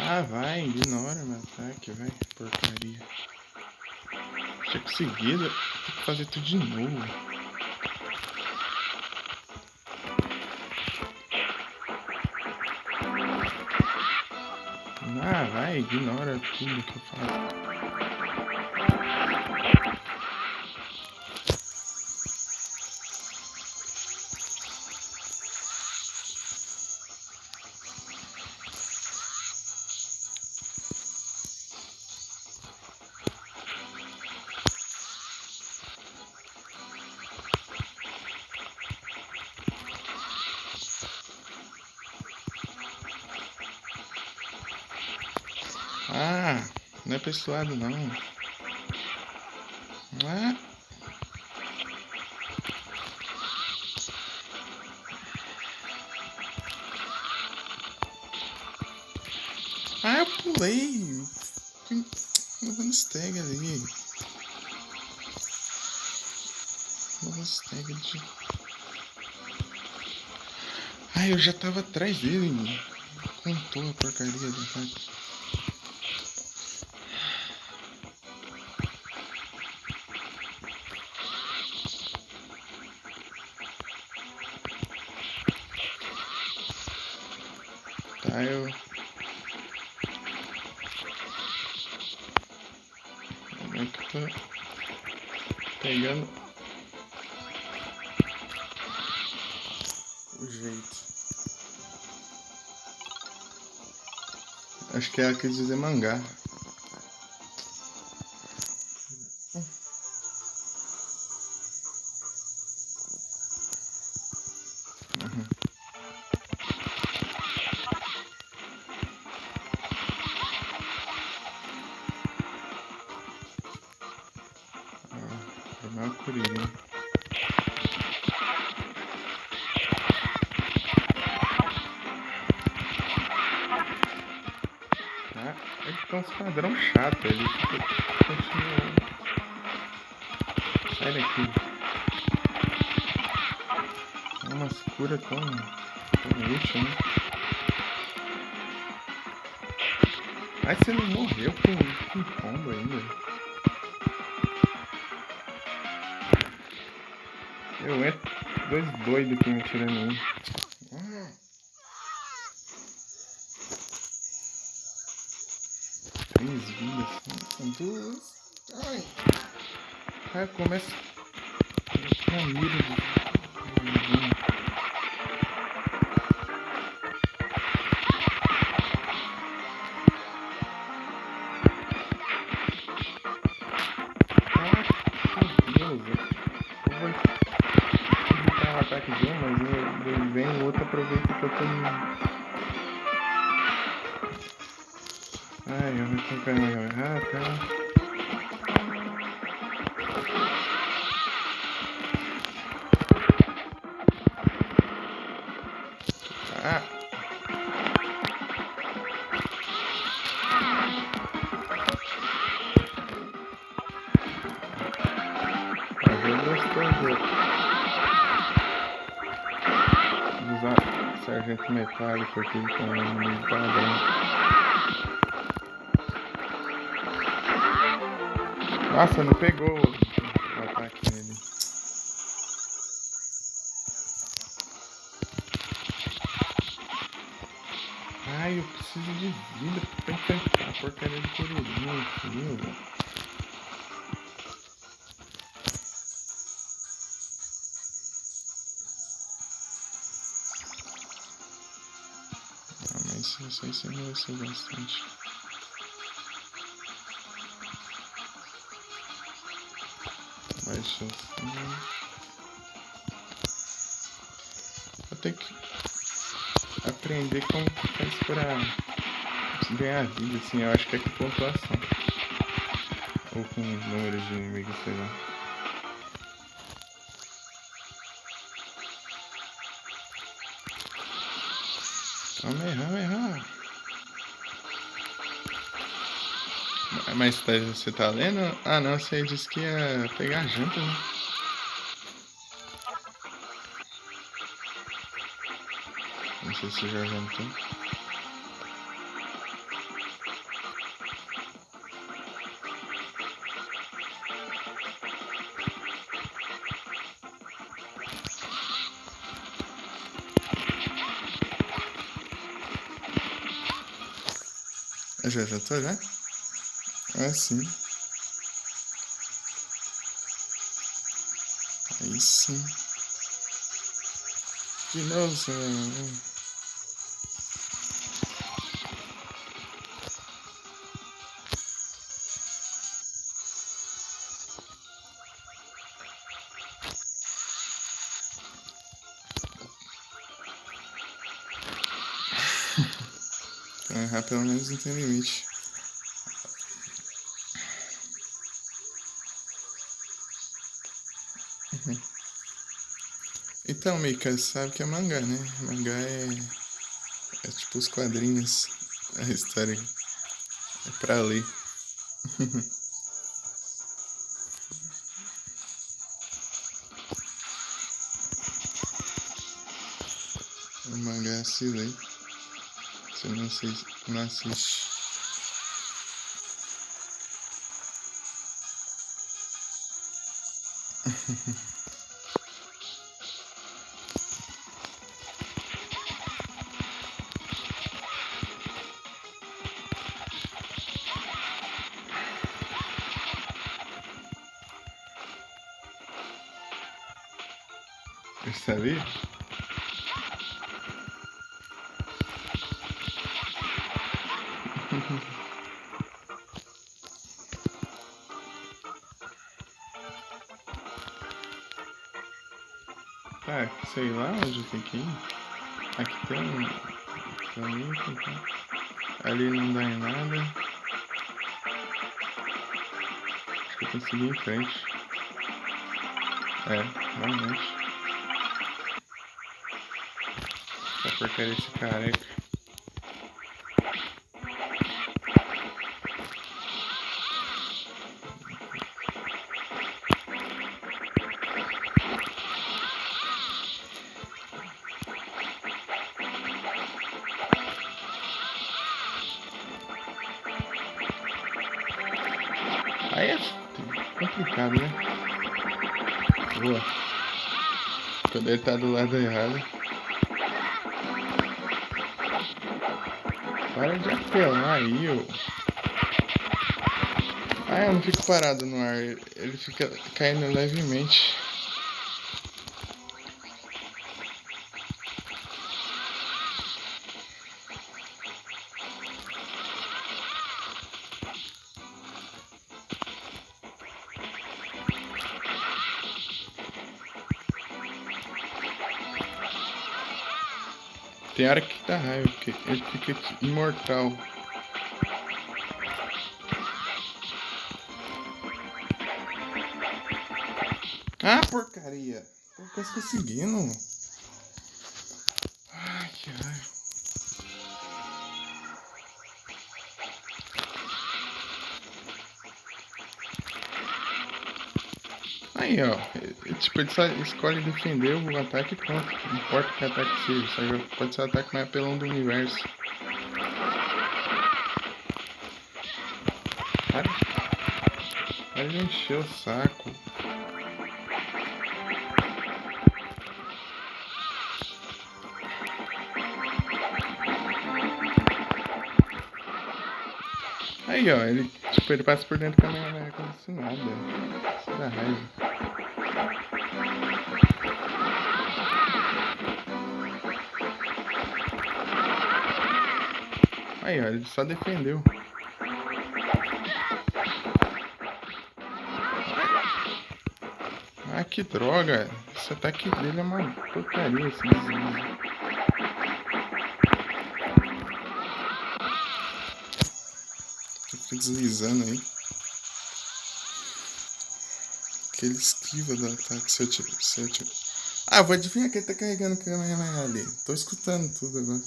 Ah, vai, ignora meu ataque, vai, porcaria. Tinha conseguido, tem que fazer tudo de novo. Ah, vai, ignora tudo que eu faço. Ah, não é pra esse lado não. Ah. Ah, eu pulei. Fui levando stag ali. Levando stag de... Ah, eu já tava atrás dele, mano. Contou a porcaria do ataque. Tá, como é que eu tô pegando o jeito. Acho que ela quis dizer mangá. Uma Kuririn. Ah, ele tá uns padrão chato, ele continua. Sai daqui. É umas curas tão útil, né? Mas você não morreu com combo ainda. Eu entro dois doidos aqui me tirando um. 3 vidas. São 2. Ai. Aí começa com mira de. Ataque de um, mas vem o outro, aproveita que eu tô. Ai, eu vou tentar. Ah, tá. Ah! Eu gostei de usar sargento metálico aqui com o inimigo padrão. Nossa, não pegou o ataque nele. Ai, eu preciso de vida pra enfrentar a porcaria de Kuririn, filho. Ah, mas isso aí sempre vai ser bastante. Baixa assim. Eu tenho que aprender como que faz pra ganhar vida, assim. Eu acho que é com pontuação. Ou com números de inimigos, sei lá. Vamos errar. Mas você tá lendo? Ah, não, você disse que ia pegar a janta, né? Não sei se já jantou. Já jantou, já? Ah, sim. Aí sim. De novo, senhor. Errar pelo menos não tem limite. Então, Mika, sabe que é mangá, né? Mangá é tipo os quadrinhos. A história é pra ler. O mangá se lê. Você não assiste. sabia? Tá, sei lá onde tem que ir. Aqui tem um caminho. Ali não dá em nada. Acho que eu tenho que seguir em frente. É, realmente. Essa porcaria desse careca. Aí é complicado, né? Boa. Quando ele tá do lado errado. Para de apelar aí, ô. Ah, eu não fico parado no ar. Ele fica caindo levemente. Tem hora que dá raiva, porque ele fica imortal. Ah, porcaria! Tô quase conseguindo. Ai, que raiva. Aí, ó. Tipo, ele só escolhe defender o ataque e pronto. Não importa que ataque seja. Só pode ser o ataque mais apelão do universo. Para de encher o saco. Aí, ó. Ele passa por dentro do caminhão como se nada. Isso dá raiva. Aí, ó, ele só defendeu. Ah, que droga. Esse ataque dele é uma porcaria, esse deslize. Fica deslizando aí. Que ele esquiva do ataque se eu tiver. Ah, vou adivinhar que ele tá carregando o câmera ali. Tô escutando tudo agora.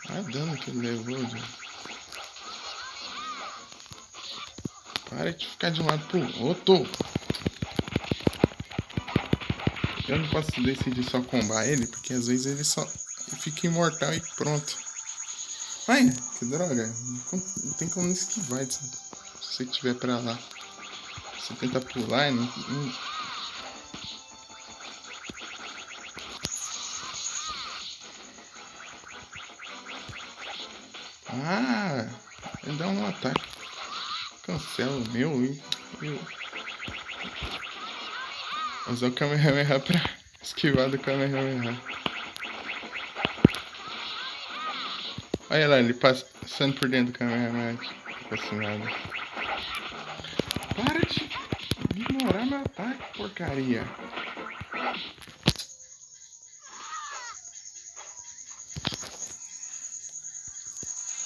Ah, dano que ele levou, já. Para de ficar de um lado pro outro. Eu não posso decidir só combar ele, porque às vezes ele só fica imortal e pronto. Ai, que droga. Não tem como esquivar se você estiver pra lá. Você tenta pular e não... Ah, ele dá um ataque. Cancela o meu e... Usar o Kamehameha pra esquivar do Kamehameha. Olha lá, ele passando por dentro do Kamehameha. Fascinado. Para de ignorar meu ataque, porcaria.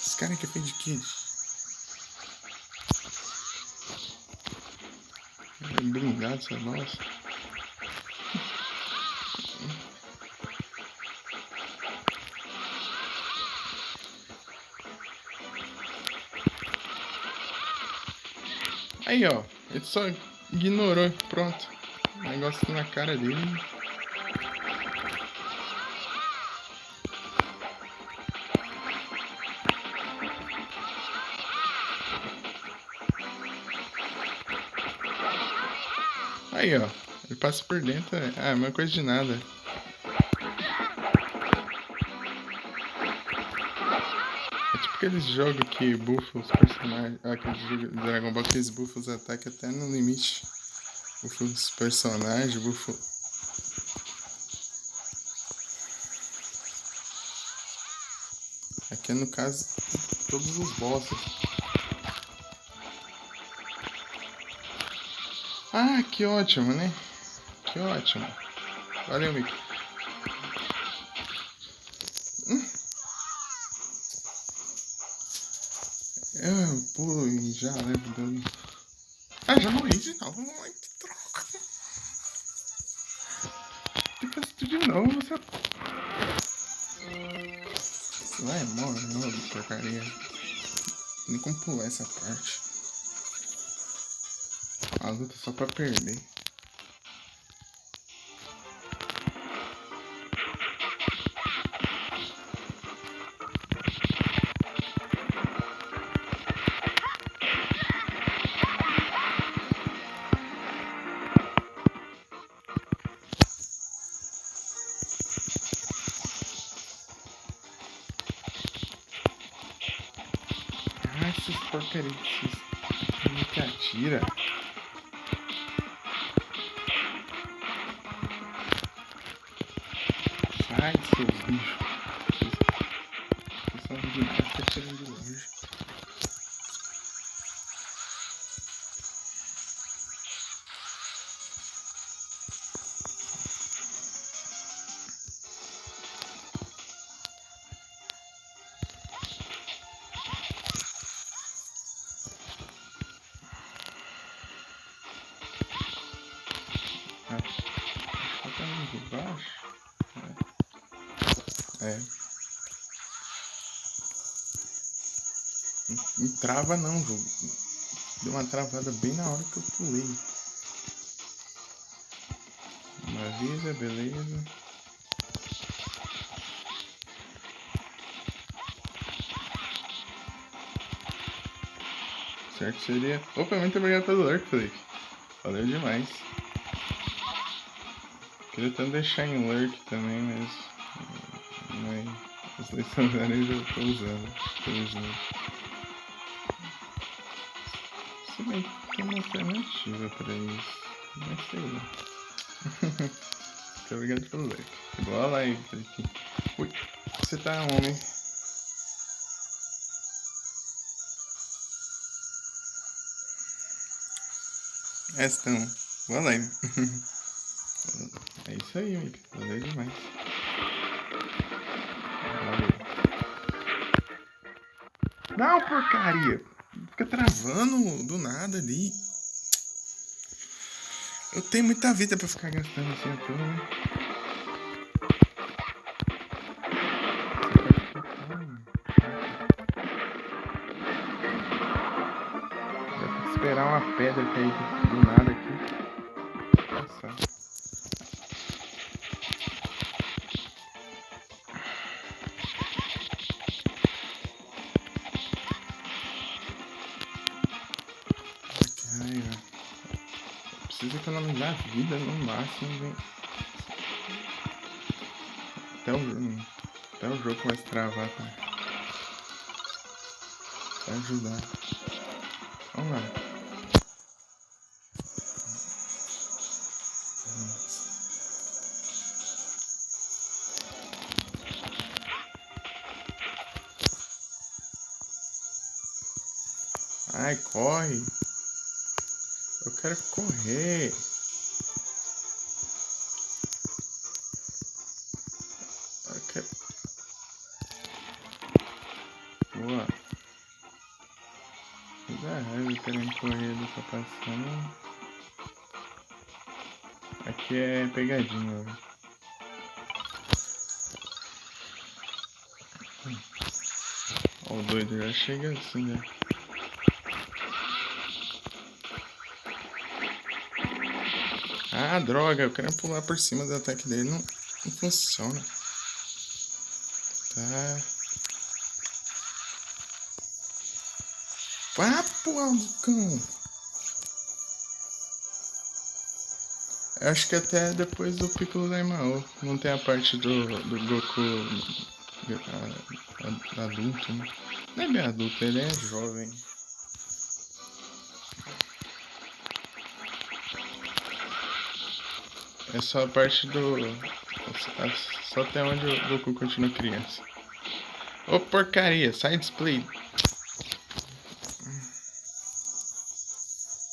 Esse cara aqui é feio de kid. É blindado essa nossa. Aí, ó. Ele só ignorou. Pronto. O negócio na cara dele. Aí, ó. Ele passa por dentro. Ah, é uma coisa de nada. É tipo aqueles jogos que bufa os personagens. Aqueles jogos de Dragon Ball que eles bufam os ataques até no limite. Bufa os personagens, bufa. Aqui é no caso todos os bosses. Ah, que ótimo, né? Que ótimo. Valeu, Mickey. Eu pulo e já levo dano. Ah, já morri de novo. Ai, que droga. Depois de novo, você... Vai, morre, porcaria. Nem como pular essa parte. A luta só pra perder. Ah, esses porcaria de X. Me que atira. Sai, seus bichos. Vocês são demais, tá tirando de longe. Tá de baixo? É. Não trava não, jogo. Deu uma travada bem na hora que eu pulei. Maravilha, beleza. Certo seria... Opa, muito obrigado pelo lurk, Felipe. Valeu demais. Queria até deixar em lurk também, mas os lecionários eu já tô usando, felizmente. Se bem que tem uma alternativa pra isso, mas sei lá. Muito obrigado pelo like. Boa live, Felipe. Ui, você tá homem. Estão. Boa live. É isso aí, amigo. Valeu demais. Valeu. Não, porcaria. Fica travando do nada ali. Eu tenho muita vida pra ficar gastando assim à toa, né? Vai ter que esperar uma pedra cair do nada aqui. Passar. Preciso economizar vida no máximo, velho. Até o jogo vai se travar pra ajudar. Vamos lá. Ai, corre. Eu quero correr. Eu quero... Boa. Dá raiva querendo correr do tá passando. Aqui é pegadinha, velho. Ó, o doido já chega assim, né? Ah, droga, eu quero pular por cima do ataque dele, não funciona. Tá. Ah, porra do cão. Eu acho que até depois do Piccolo Daimao não tem a parte do Goku Adulto, né? Não é bem adulto, ele é jovem. É só a parte do. Só até onde o Goku continua criança. Ô porcaria, sai display.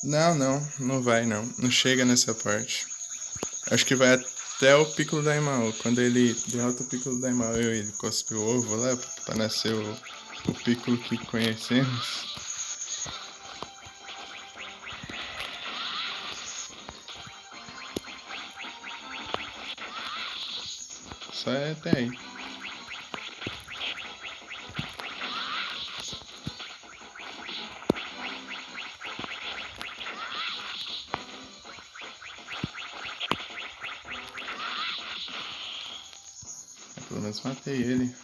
Não vai não. Não chega nessa parte. Acho que vai até o Piccolo Daimao. Quando ele derrota o Piccolo Daimao e ele cospe o ovo lá pra nascer o Piccolo que conhecemos. Só é até aí. Pelo menos matei ele.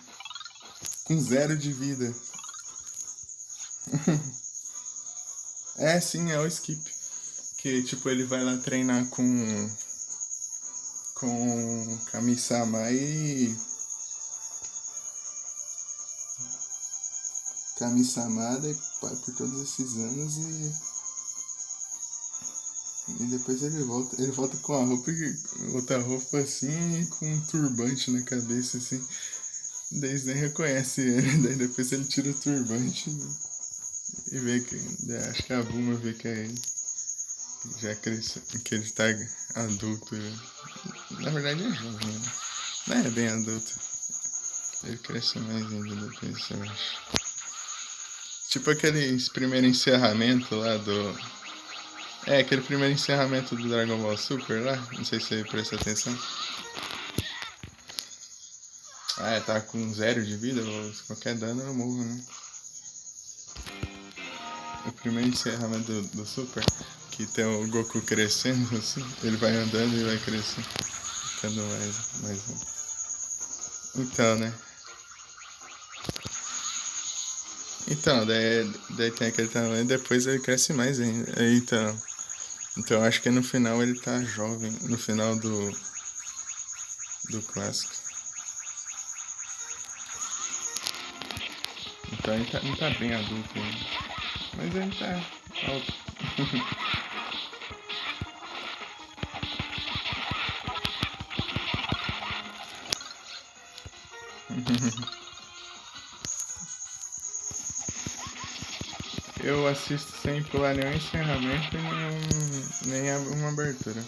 Com 0 de vida. É, sim, é o Skip. Que, tipo, ele vai lá treinar com Kami-sama e... Kami-sama por todos esses anos e depois ele volta com a roupa, outra roupa assim, e com um turbante na cabeça, assim. Daí eles nem reconhece ele, daí depois ele tira o turbante e vê que. Acho que a Bulma vê que é ele. Já que ele tá adulto. Na verdade é jovem, né? Não é bem adulto. Ele cresce mais ainda depois, eu acho. Tipo aquele primeiro encerramento lá do. É, aquele primeiro encerramento do Dragon Ball Super lá. Não sei se você presta atenção. Ah, é, tá com 0 de vida, se qualquer dano eu morro, né? O primeiro encerramento do Super, que tem o Goku crescendo, assim, ele vai andando e vai crescendo, ficando mais. Então, né? Então, daí tem aquele tamanho e depois ele cresce mais ainda. Então acho que no final ele tá jovem, no final do clássico. Então ele não tá bem adulto ainda. Mas ele tá alto. Eu assisto sem pular nenhum encerramento e nem uma abertura.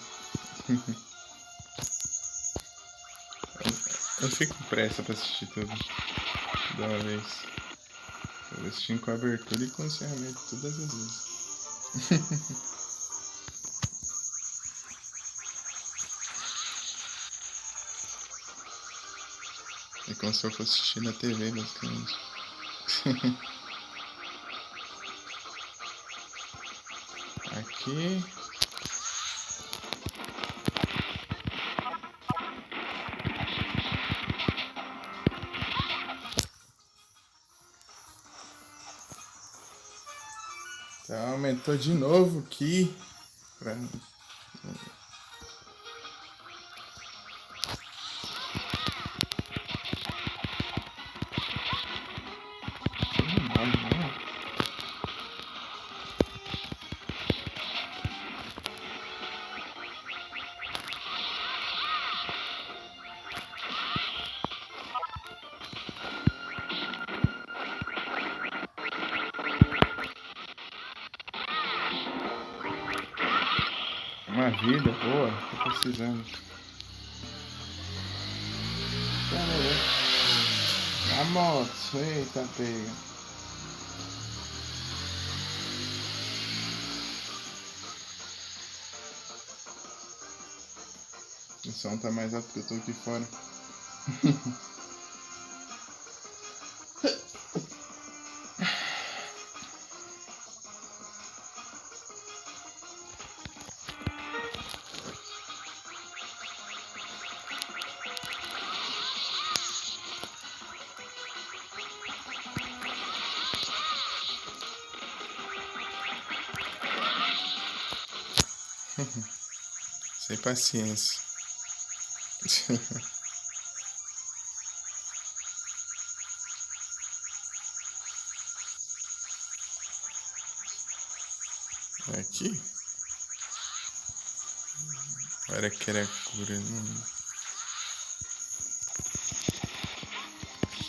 Eu fico com pressa pra assistir tudo de uma vez. Eu vou assistindo com a abertura e com o encerramento todas as vezes. É como se eu fosse assistir na TV, basicamente. Aqui. Então aumentou de novo aqui. Pra... Uma vida boa, tô precisando. A moto, eita pega. O som tá mais alto que eu tô aqui fora. Sem paciência. Aqui? Olha que era cura, não.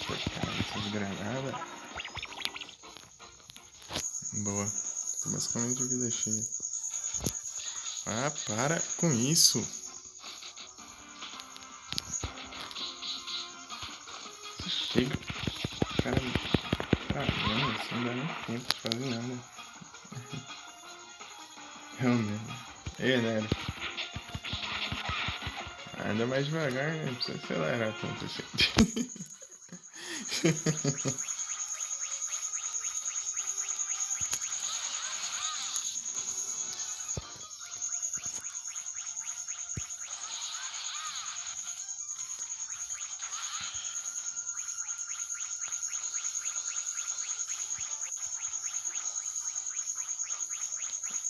Cortar essas granadas. Boa. Tô basicamente de vida cheia. Ah, para com isso. Chega. Cara, caramba, isso não dá nem tempo de fazer nada. Realmente. Ei, né? Anda mais devagar, né? Não precisa acelerar tanto assim.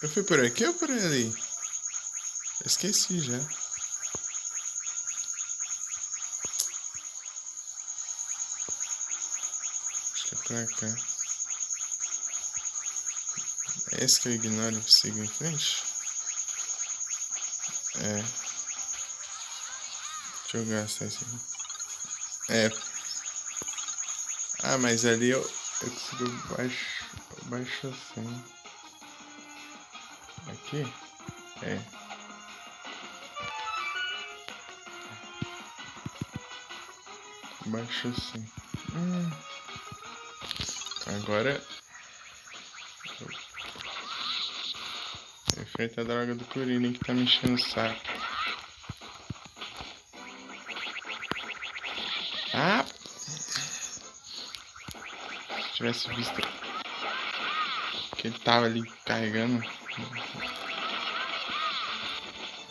Eu fui por aqui ou por ali? Eu esqueci já. Acho que é pra cá. É esse que eu ignoro e sigo em frente? É. Deixa eu gastar isso aqui. É. Ah, mas ali eu consigo baixo assim. Aqui? É. Baixo assim. Agora. Efeito a droga do Kuririn que tá me enchendo o saco. Ah! Se tivesse visto que ele tava ali carregando.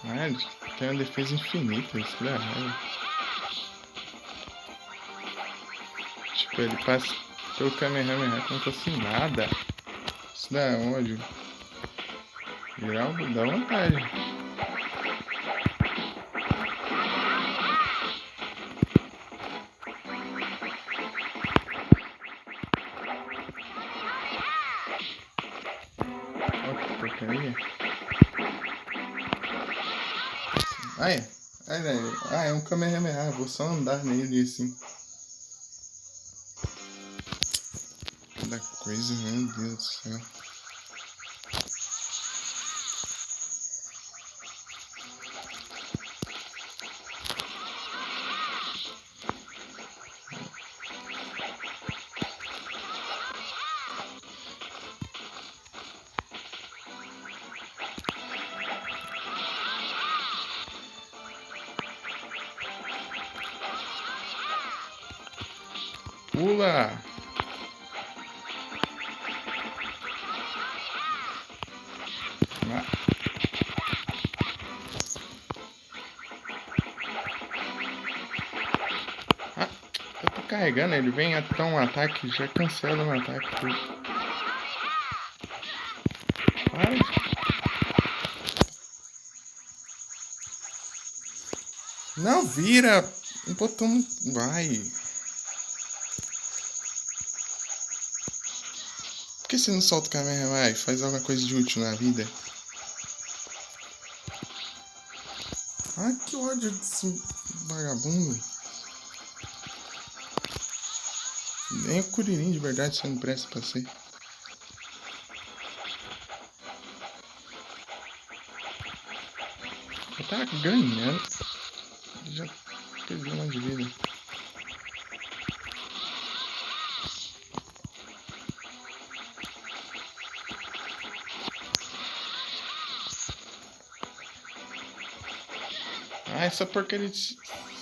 Ah, ele tem uma defesa infinita, isso dá raiva. Tipo, ele passa pelo Kamehameha como se fosse nada. Isso dá ódio. Geral, dá vontade. Olha que porcaria. Ah, é. Ah, é um Kamehameha. Vou só andar nele assim. Cada coisa, meu Deus do céu. Pula! Ah, eu tô carregando, ele vem até um ataque, já cancela um ataque. Ai. Não vira! O botão vai. Por que você não solta o Kamehameha e faz alguma coisa de útil na vida? Ai, que ódio desse vagabundo. Nem o Kuririn de verdade você não presta pra ser. Eu tava ganhando. Já perdi uma de vida. Ah, essa porcaria de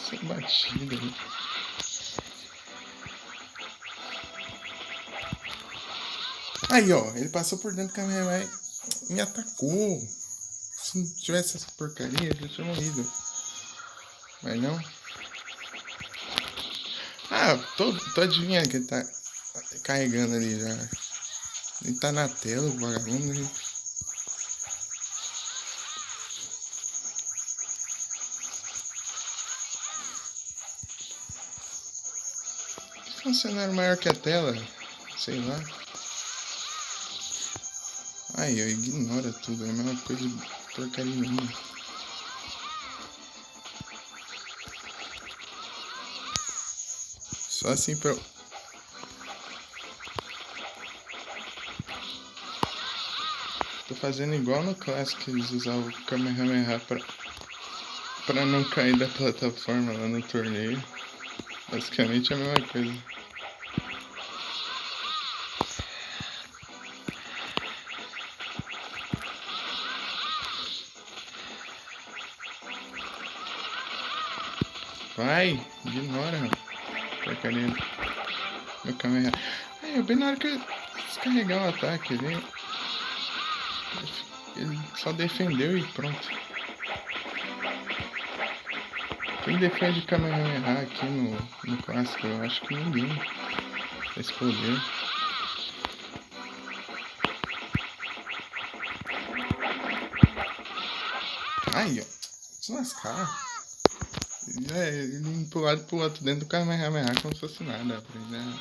ser batida. Né? Aí, ó, ele passou por dentro do Kamehameha e me atacou. Se não tivesse essa porcaria, eu já tinha morrido. Mas não. Ah, tô adivinhando que ele tá carregando ali já. Ele tá na tela, o vagabundo. Ele... Funcionário maior que a tela. Sei lá. Aí, ó, ignora tudo, é a mesma coisa de porcaria nenhuma. Só assim pra... Tô fazendo igual no clássico, eles usavam o Kamehameha pra não cair da plataforma lá no torneio. Basicamente é a mesma coisa. Vai, ignora, porcaria. Meu Kamehameha. Aí, bem na hora que eu descarregar o ataque, ele só defendeu e pronto. Quem defende Kamehameha aqui no clássico? Eu acho que ninguém. Esse poder. Aí, ó. Se lascar. Ele indo pro lado e pro outro dentro do Kamehameha como se fosse nada. Né?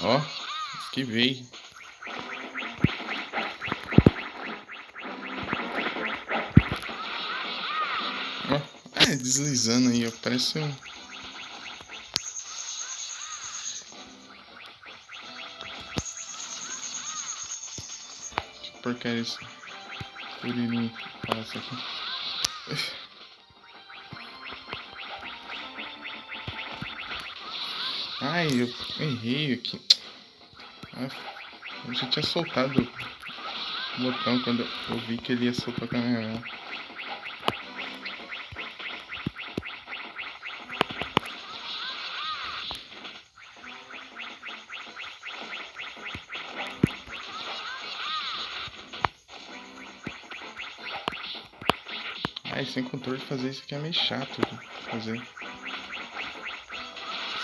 Ó, esquivei. Ó, deslizando aí, ó. Parece um... Que porcaria isso. Urilinho passa aqui. Ai, eu errei aqui. Eu já tinha soltado o botão quando eu vi que ele ia soltar o Kamehameha. Ai, sem controle fazer isso aqui é meio chato de fazer.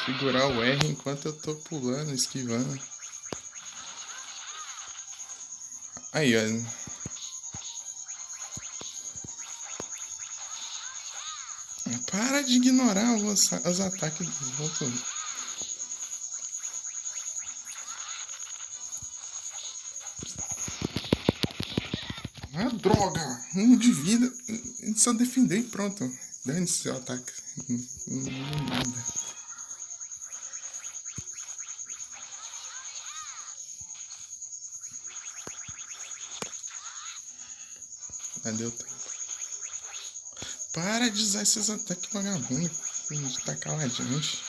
Segurar o R enquanto eu tô pulando, esquivando. Aí, ó. Para de ignorar os ataques dos outros. Ah, droga! Um de vida. Ele só defendeu e pronto. Dane-se seu ataque. Não nada. Já deu tempo. Para de usar esses ataques vagabundos. De tacar a gente.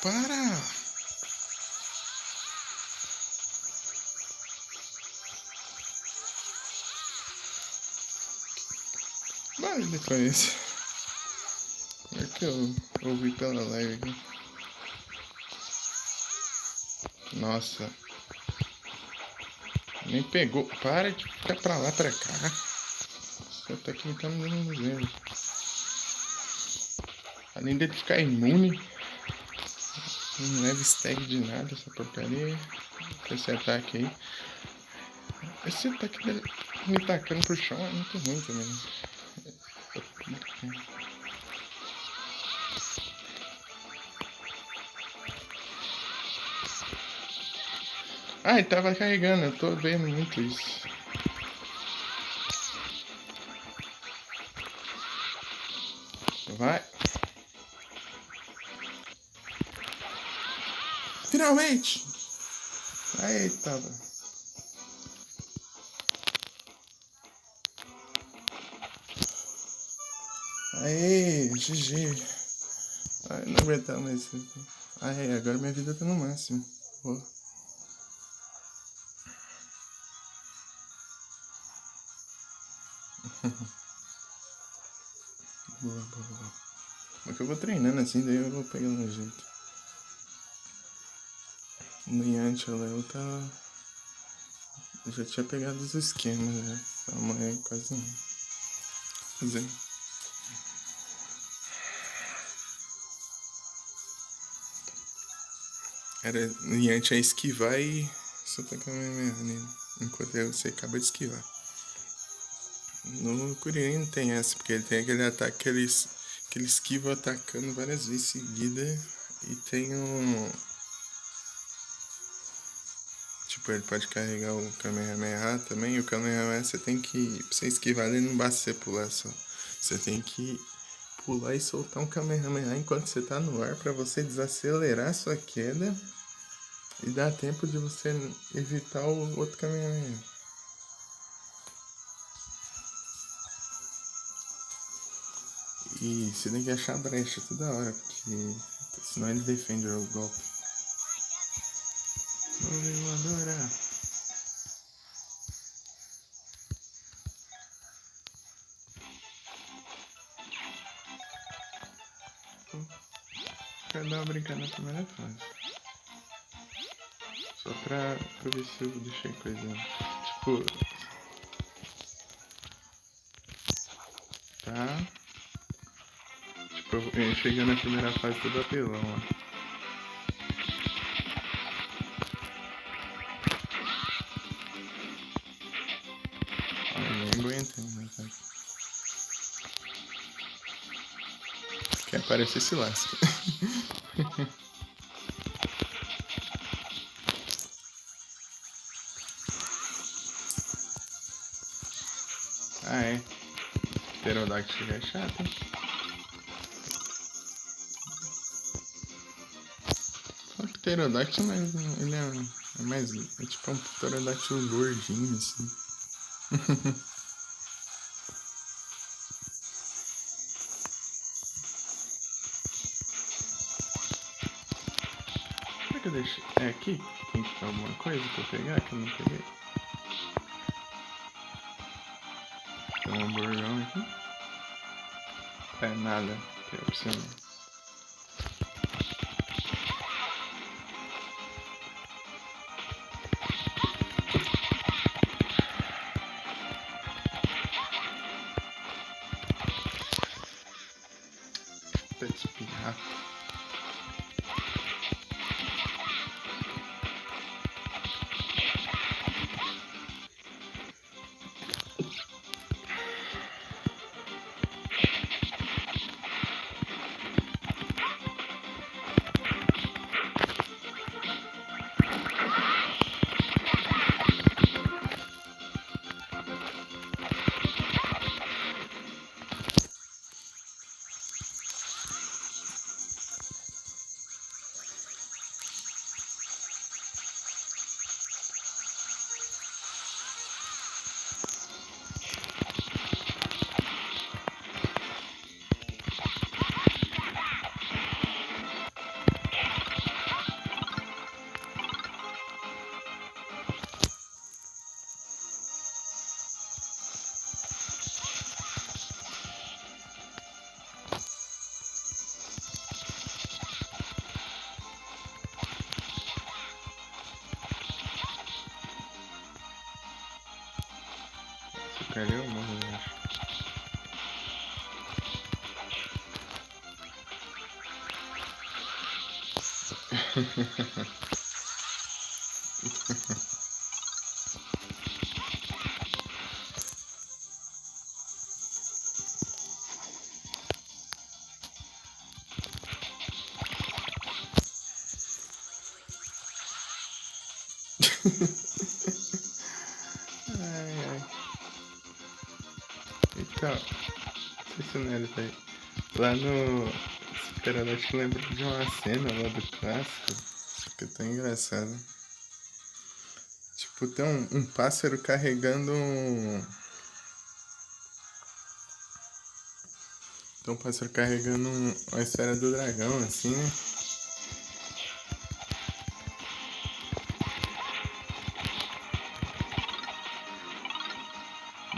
Para! Barulho foi esse? É que eu ouvi pela live aqui. Nossa. Nem pegou. Para de ficar pra lá, pra cá. Você tá aqui então me dando zero. Além de ficar imune. Não leva stag de nada essa porcaria. Esse ataque aí. Esse ataque dele me tacando pro chão é muito ruim também. Ai, tava carregando, eu tô vendo muito isso. Vai. Finalmente! Aí, tava. Aê, GG. Ai, não aguentar mais isso. Ai, agora minha vida tá no máximo. Boa. Boa. Mas que eu vou treinando assim, daí eu vou pegando o jeito. No Yantia lá eu tava... Eu já tinha pegado os esquemas, né? Amanhã quase não. Fazer. Era no Yantia esquivar e soltar a Kamehameha nele. Enquanto você acaba de esquivar. No Kuririn não tem essa, porque ele tem aquele ataque que ele esquiva atacando várias vezes seguida. E tem um... Tipo, ele pode carregar o Kamehameha também. E o Kamehameha você tem que... Pra você esquivar ele não basta você pular só. Você tem que pular e soltar um Kamehameha enquanto você tá no ar pra você desacelerar a sua queda e dar tempo de você evitar o outro Kamehameha. E você tem que achar brecha toda hora, porque senão ele defende o golpe. Voadora. Quero dar uma brincada na primeira fase. Só pra ver se eu deixei coisa. Tipo. Tá. Tipo, eu cheguei na primeira fase todo apelão, ó. Nem aguentei, né, cara? Quer aparecer, se lasca. Ah, é. Pterodactyl é chato. Só que Pterodactyl, mas ele é mais. É tipo um Pterodactyl gordinho, assim. Será que eu deixei? É aqui? Tem que ter alguma coisa pra eu pegar que eu não peguei? Tem um hamburgão aqui? É nada, que é opcional. Até espirrar. Cadê o morro, eu acho? Ai, ai. Então, não sei se não era daí. Lá no Pterodactyl lembra de uma cena lá do clássico que é tão engraçado. Tipo, tem um pássaro carregando um. Tem um pássaro carregando uma esfera do dragão, assim, né?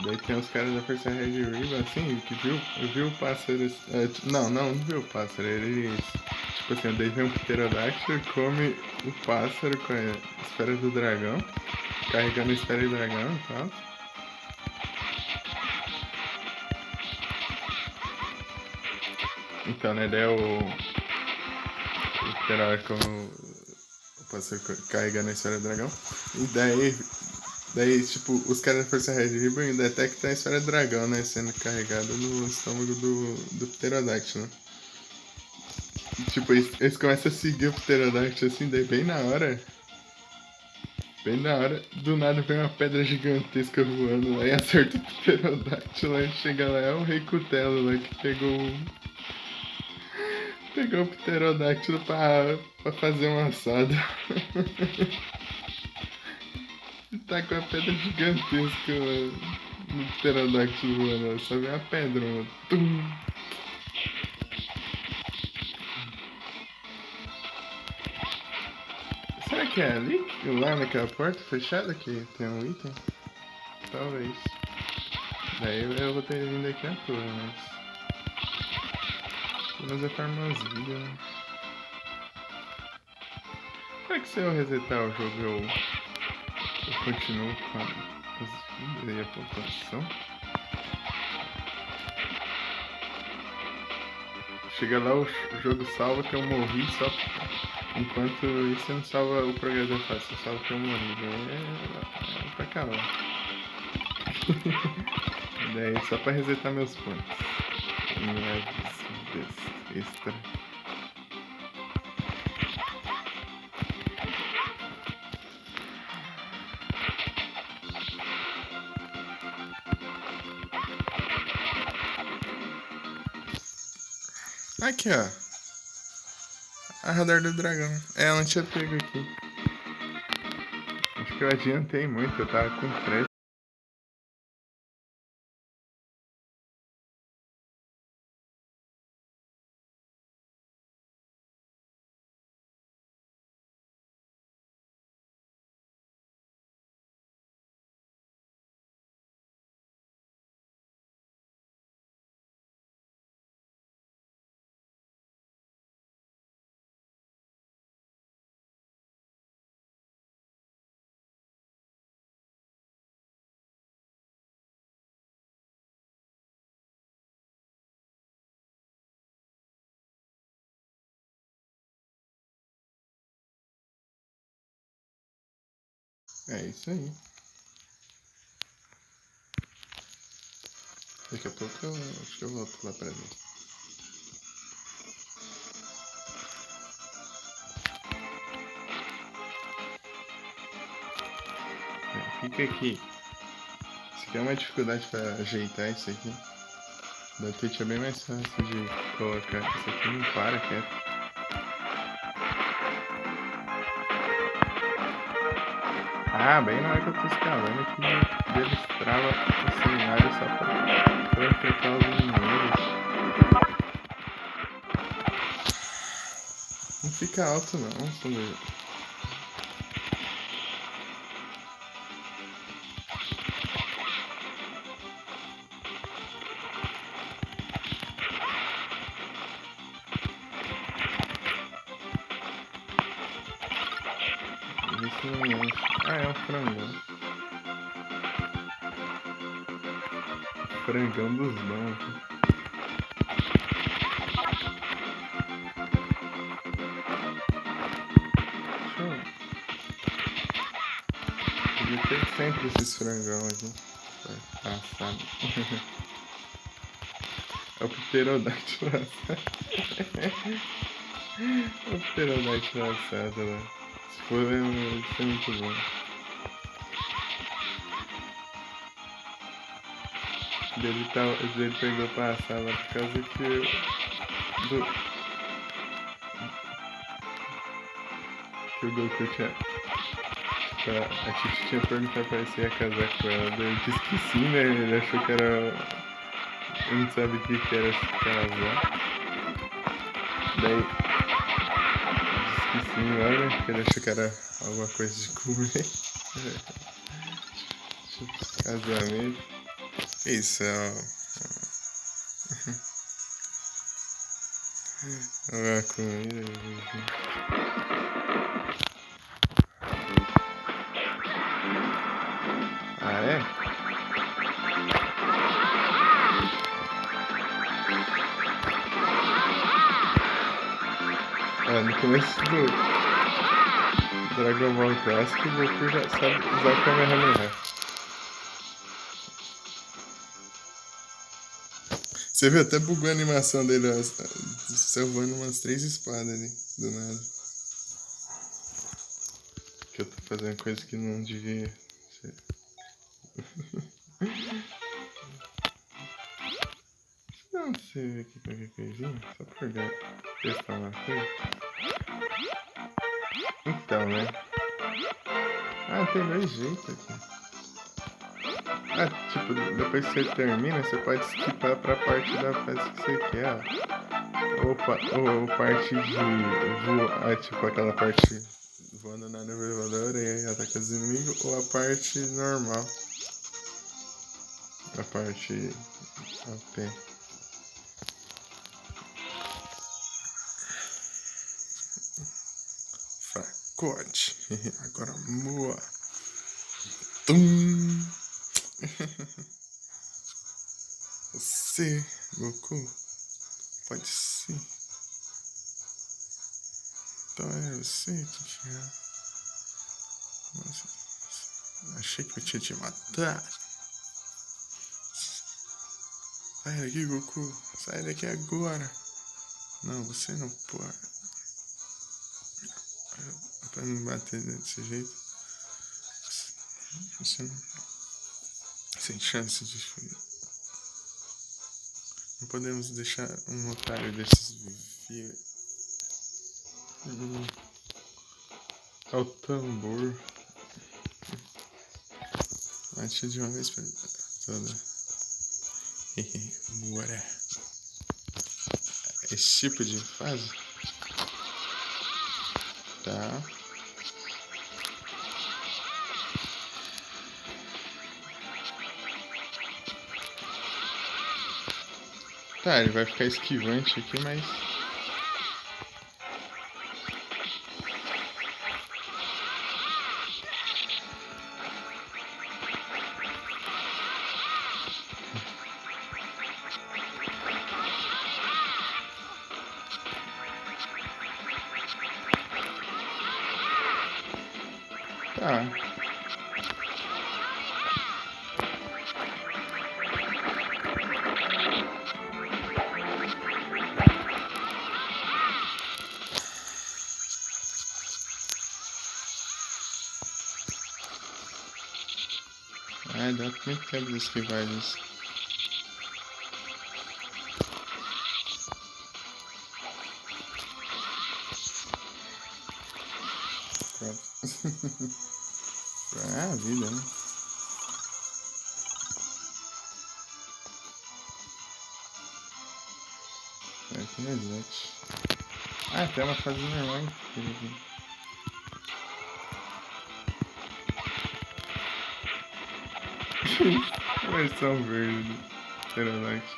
Daí tem os caras da Força Red Ribbon, assim, que viu o pássaro. Não viu o pássaro. Eles. Tipo assim, daí vem um pterodáctilo e come o pássaro com a esfera do dragão, carregando a esfera do dragão e tal. Então, né, daí o pterodáctilo, o pássaro carregando a esfera do dragão. E daí, tipo, os caras da Força Red Ribbon detectam a esfera do dragão, né, sendo carregada no estômago do pterodáctilo, né? Tipo, eles começam a seguir o pterodáctilo assim, daí bem na hora. Bem na hora, do nada vem uma pedra gigantesca voando lá e acerta o pterodáctilo. Aí chega lá, é o Rei Cutelo lá que pegou o pterodáctilo pra fazer um assado. E tá com a pedra gigantesca no pterodáctilo voando. Só vem a pedra, mano. Tum. Será que é ali? Lá naquela porta fechada que tem um item? Talvez. Daí eu vou ter vindo aqui à toa, mas é farmazilha, né? Será que se eu resetar o jogo eu continuo com as vidas e a pontuação? Chega lá, o jogo salva que eu morri só. Enquanto isso não salva o progresso da fase, salva que eu morri. É pra calar. Daí só pra resetar meus pontos. Minhas vidas extra. Aqui, ó. A radar do dragão. É, eu não tinha pego aqui. Acho que eu adiantei muito, eu tava com pressa. É isso aí. Daqui a pouco eu acho que eu volto lá pra ver. Fica aqui. Se quer uma dificuldade pra ajeitar isso aqui, da Twitch é bem mais fácil de colocar. Isso aqui não para quieto. Ah, bem na hora que eu tô escalando que deles trava o cenário só pra enfrentar os inimigos. Não fica alto não, Sandro. Isso não enche. Ah, é um frangão. Frangão dos bons. Podia ter sempre esses frangão aqui. Assado. É o pterodáctilo assado. É o pterodáctilo assado lá. Se for, isso é muito bom. Ele pegou pra assar lá por causa que o Goku tinha. A Titi tinha perguntado pra ele se ia casar com ela, daí ele disse que sim, né? Ele achou que era. Eu não sabia o que era se casar. Daí. Disse que sim lá, né? Porque ele achou que era alguma coisa de comer. Tipo, casamento. Isso é. Uma comida. Ah, é? No começo do Dragon Ball Classic, o Goku já sabe usar o Kamehameha. Você viu? Até bugou a animação dele, salvando umas 3 espadas ali, do nada. Que eu tô fazendo coisa que não devia ser. Não, você vê aqui qualquer coisinha, só por testar uma coisa. Então, né? Ah, tem dois jeitos aqui. Ah, tipo, depois que você termina, você pode skipar pra parte da fase que você quer, ó. Ou parte de voar, tipo aquela parte voando na elevadora e ataca os inimigos, ou a parte normal. A parte a pé. Fracote. Agora moa. Tum. Você, Goku, pode ser. Então é você, Titiana. Nossa, achei que eu tinha te matado. Sai daqui, Goku. Sai daqui agora. Não, você não pode. Pra me bater desse jeito. Você não. Sem chance de fugir. Não podemos deixar um otário desses viver. É o tambor. Bate de uma vez pra toda. Bora. Esse tipo de fase. Tá. Tá, ele vai ficar esquivante aqui, mas... Tá. Ai, dá muito tempo de esquivar isso. Pronto. É a vida, né? Aqui no Reset. Ah, tem uma fase normal aqui. Versão verde do Pterodactyl.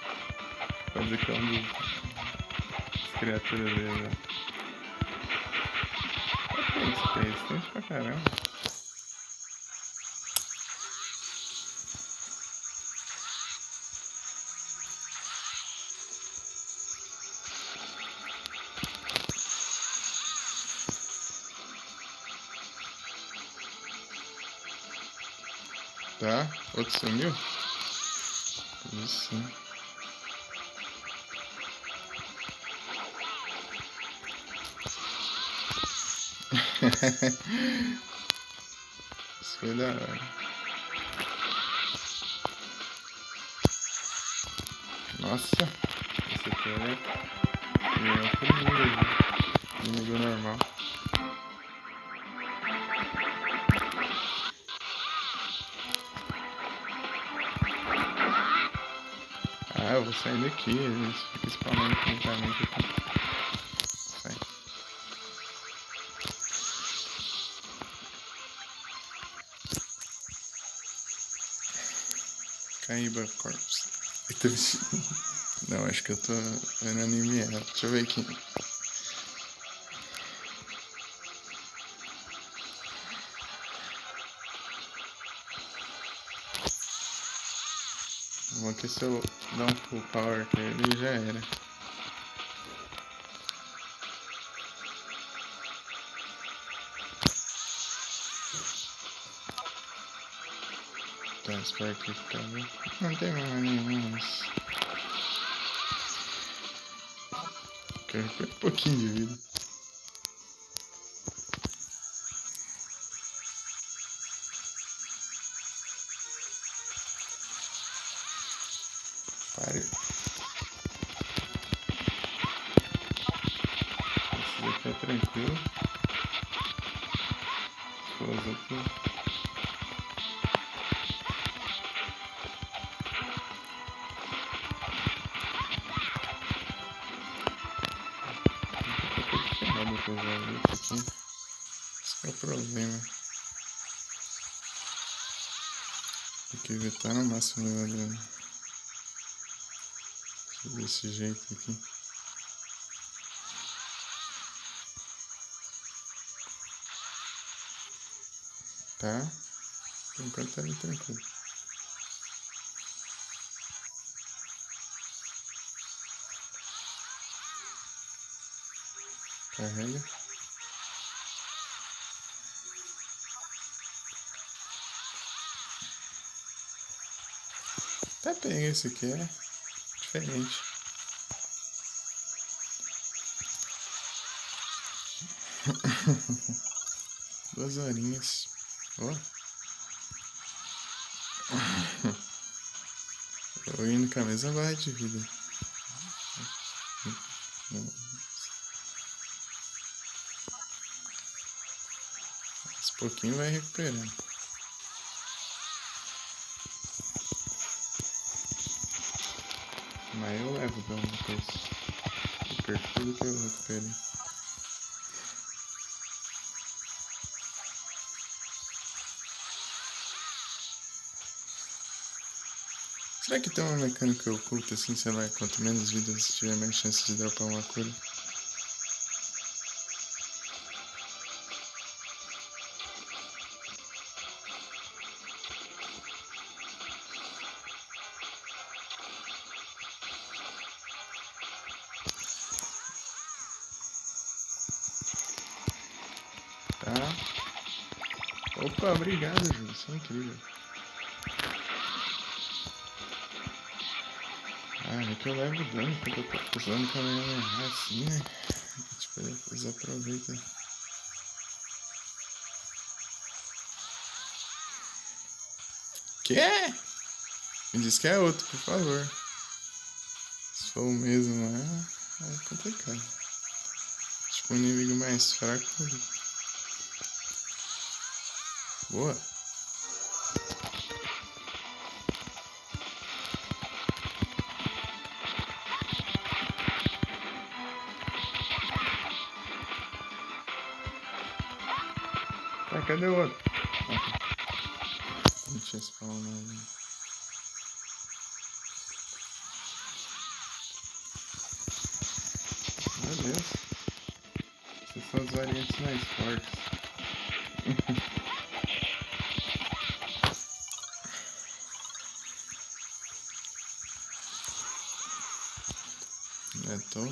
Fazer que é um das criaturas dele, né? Que é isso? Que é resistente pra caramba. Tá? Outro sumiu? Isso sim. Isso foi da hora. Nossa, esse aqui é outro mundo ali. Inimigo normal. Ah, eu vou sair daqui, eles ficam spawnando infinitamente aqui. Sai. Kaiba Corpse. Não, acho que eu tô vendo anime errado. Deixa eu ver aqui. Vamos aqui, se eu dar um full power pra ele, já era. Tá, espero que ficar bem. Não tem mais nenhum, mas... Quero um pouquinho de vida. Pare. Esse daqui é tranquilo. Os aqui. Depois vai ver isso aqui. Esse é o problema. Tem que evitar no máximo o adreno. Desse jeito aqui. Tá? Por enquanto tá bem tranquilo. Carrega. Até peguei esse aqui, é diferente. Duas horinhas. Ó. Eu indo com a mesma barra de vida. Aos pouquinho vai recuperando. Mas eu levo dano depois. O perfil que eu recuperei. Será que tem uma mecânica oculta assim, sei lá, quanto menos vida você tiver, mais chance de dropar uma cura? Tá. Opa, obrigado, Júlio. Isso é incrível. É que eu levo dano quando eu tô usando Kamehameha assim, né? Tipo, eles aproveitam. Que? Me diz que é outro, por favor. Se for o mesmo lá, é complicado. Tipo, um inimigo mais fraco. Boa. Tá, cadê o outro? Não tinha spawnado. Meu Deus. Essas são as variantes mais fortes. Eu tô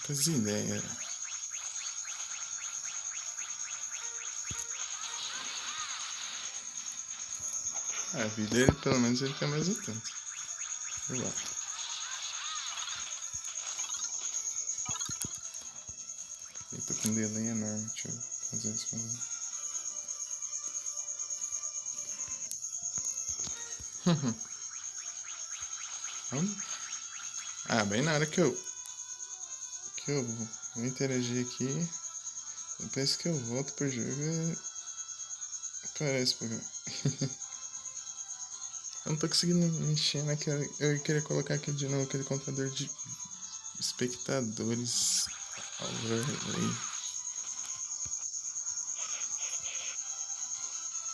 com as ideias. A vida dele, pelo menos, ele tem o mesmo tanto. Eu acho. Eu tô com um delay enorme, deixa eu fazer isso pra ver. Bem na hora que eu vou interagir aqui, depois que eu volto pro jogo, aparece por cá. Eu não tô conseguindo mexer naquela. Eu queria colocar aqui de novo aquele contador de espectadores. Overlay.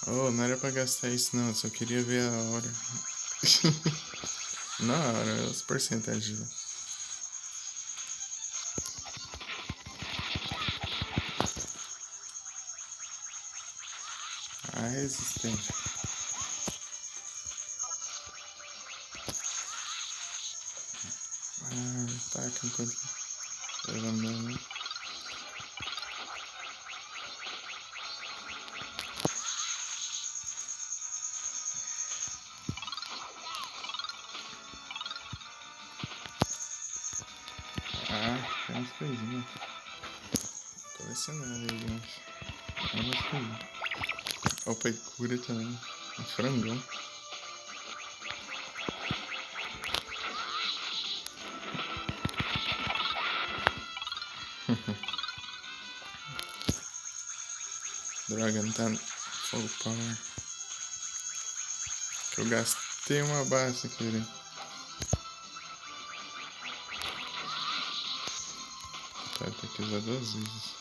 Oh, não era pra gastar isso não, eu só queria ver a hora. Na hora, as porcentagens. A resistente. Tá aqui enquanto eu andando. Tem umas coisinhas. Colecionável aí, gente. Tem umas coisinhas. Opa, e cura também. Um frangão. Droga, não tá full power. Que eu gastei uma barra sem querer. Tá, tem que usar 2 vezes.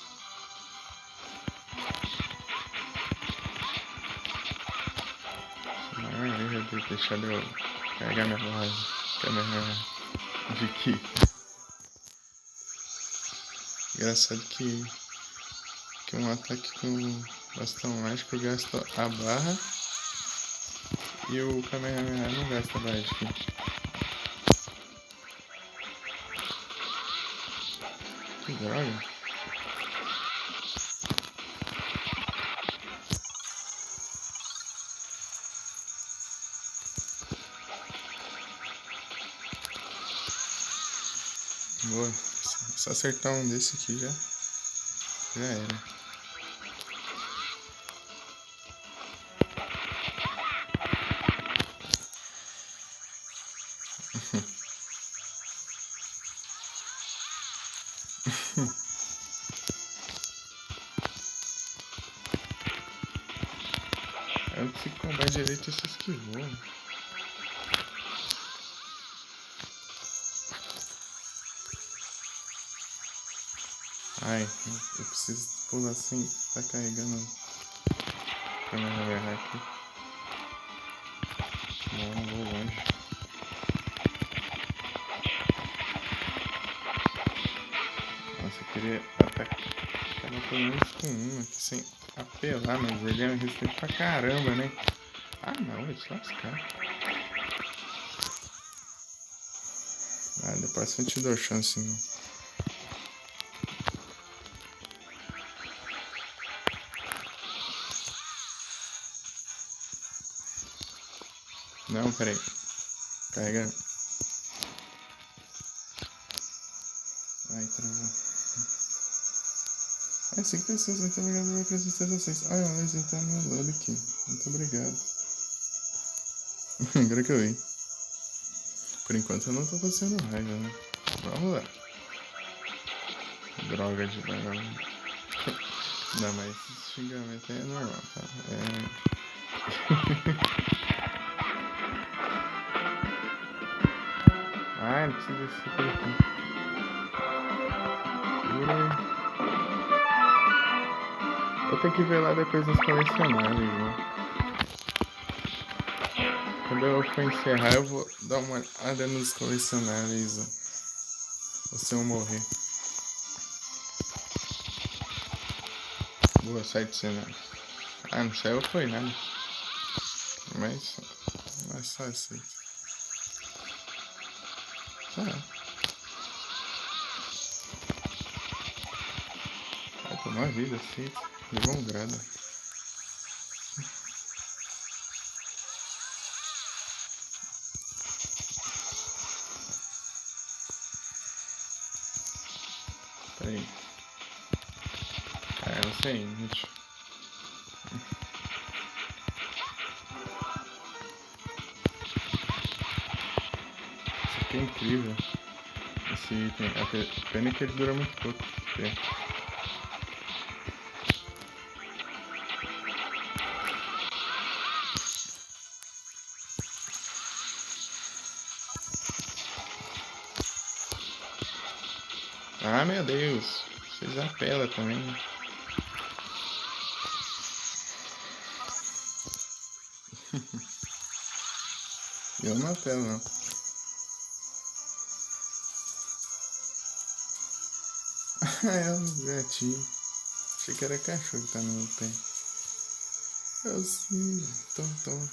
Eu já ter deixado eu carregar minha barra. Câmera de que. Engraçado que um ataque com bastão mágico gasta a barra e o Kamehameha não gasta a barra de ki. Que droga. Boa. Só acertar um desse aqui já era. Antes de combar direito, se esquivou. Ai, eu preciso pular assim, tá carregando a câmera aqui. Não vou longe. Nossa, eu queria atacar pelo menos com um aqui sem apelar, mas ele é resistente pra caramba, né? Ah não, vai te lascar. Ah, depois eu te dou chance, né? Não, peraí. Carrega. Ai, travou. 5 pessoas, muito obrigado pela presença de vocês. Ai, o Luiz tá no LOL aqui. Muito obrigado. Agora que eu vi. Por enquanto eu não tô fazendo raiva, né? Vamos lá. Droga de dragão. Não, mas esse xingamento aí é normal, tá? Ai, não precisa desse por aqui. Eu tenho que ver lá depois nos colecionáveis, né? Quando eu for encerrar, eu vou dar uma olhada nos colecionáveis, ó. Ou se eu morrer. Boa, sai do cenário. Ah, não saiu, foi nada. Mas só aceito. Tá. Vai tomar vida, aceito. De bom grado. Peraí. Ah, eu sei, inútil. Isso aqui é incrível. Esse item. A pena é que ele dura muito pouco tempo. Ah, meu Deus. Vocês apelam também, né? Eu não apelo, não. É um gatinho. Achei que era cachorro que tá no meu pé. Eu sim. Tom.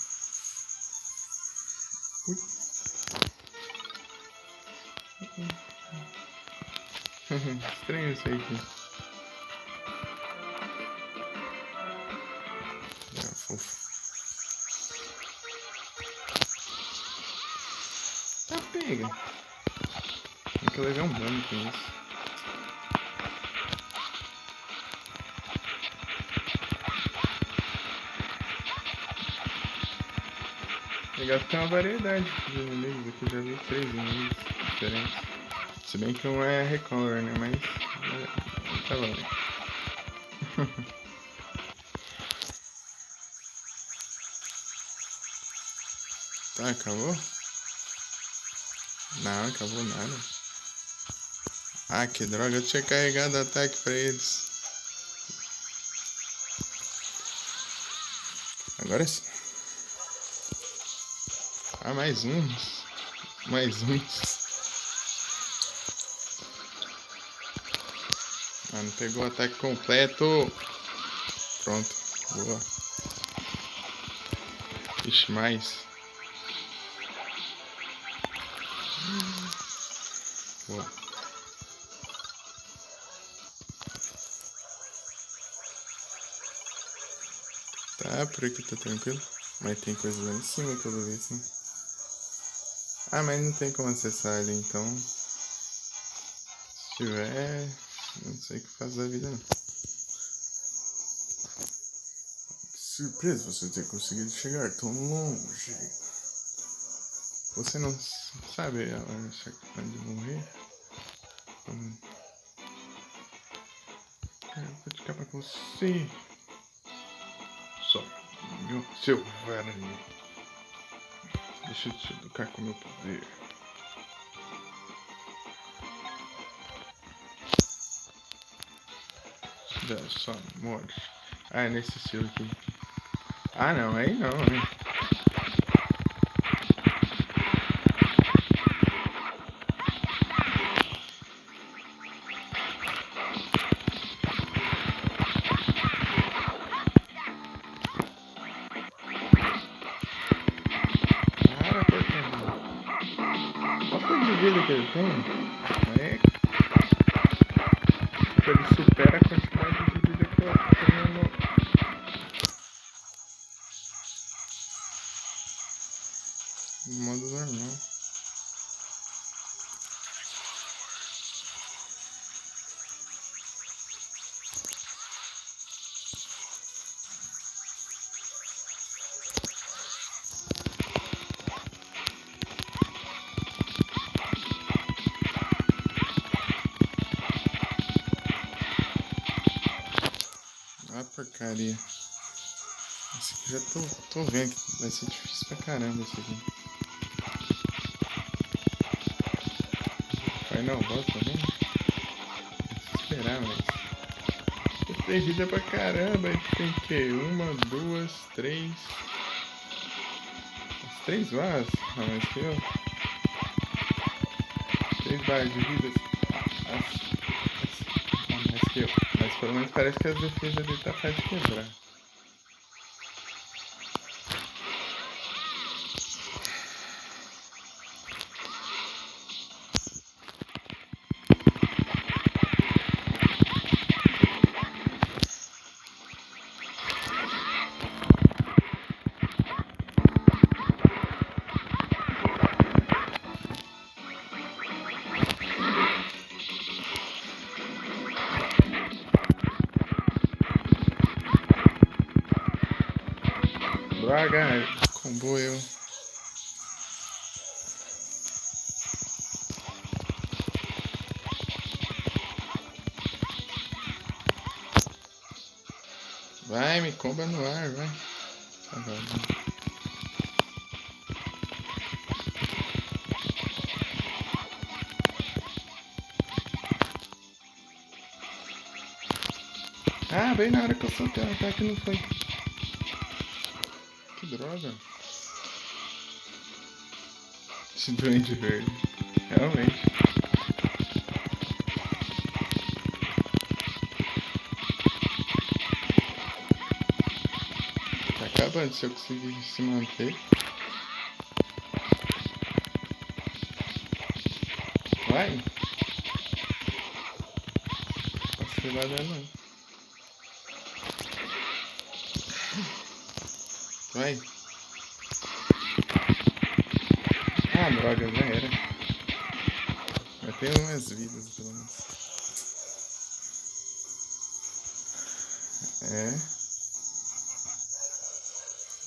Ui. Estranho isso aí aqui. É fofo. Tá, pega. Tem que levar um dano com isso. Legal que tem uma variedade de inimigos. Aqui eu já vi 3 inimigos diferentes. Se bem que um é recolor, né? Mas tá bom. Tá, acabou? Não, acabou nada. Ah, que droga, eu tinha carregado ataque pra eles. Agora sim. Ah, mais uns. Mais uns. Ah, não pegou o ataque completo. Pronto, boa. Ixi, mais. Boa. Tá, por aqui tá tranquilo. Mas tem coisa lá em cima pelo visto, né? Ah, mas não tem como acessar ali, então. Se tiver, não sei o que faz da vida, não. Que surpresa você ter conseguido chegar tão longe. Você não sabe onde morrer? Eu vou ficar pra você. Só, meu, seu velho. Deixa eu te educar com o meu poder. Dá só morte. Ah, é nesse estilo aqui. Ah, não, aí não, né? Para, porcaria. Olha o tanto de vida que ele tem. É. Tipo, ele supera a quantidade de vida que eu tenho no modo normal. Ah, porcaria. Esse aqui já tô vendo que vai ser difícil pra caramba esse aqui. Vai não, bosta, vamos esperar, mas... Tem vida pra caramba, tem que? Uma, duas, três... As três varas? Não, mais que eu. 3 barras de vida. Não, mais que eu. Mas pelo menos parece que as defesas dele tá fácil de quebrar. Droga, combou eu. Vai, me comba no ar, vai. Agora. Ah, bem na hora que eu soltei o ataque não foi. Que droga. Esse duende verde. Realmente. Tá acabando se eu conseguir se manter. Vai. Vacilada não. Vai. Ah, droga, já era. Eu tenho umas vidas, pelo menos. É.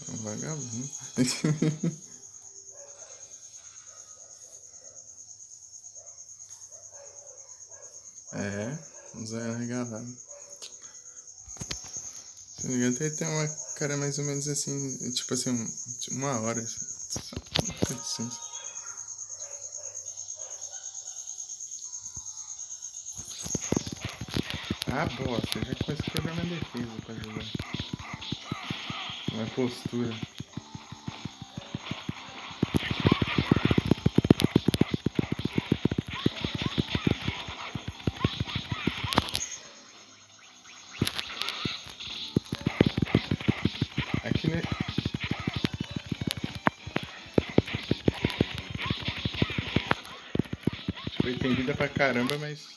Um vagabundo. É. Um zero regalado. Se não me engano, ele tem uma cara mais ou menos assim, tipo assim, uma hora. Assim. cinza. Ah, bosta, já quase quebrou minha defesa pra jogar. Não é postura. Aqui, né? Foi entendida pra caramba, mas...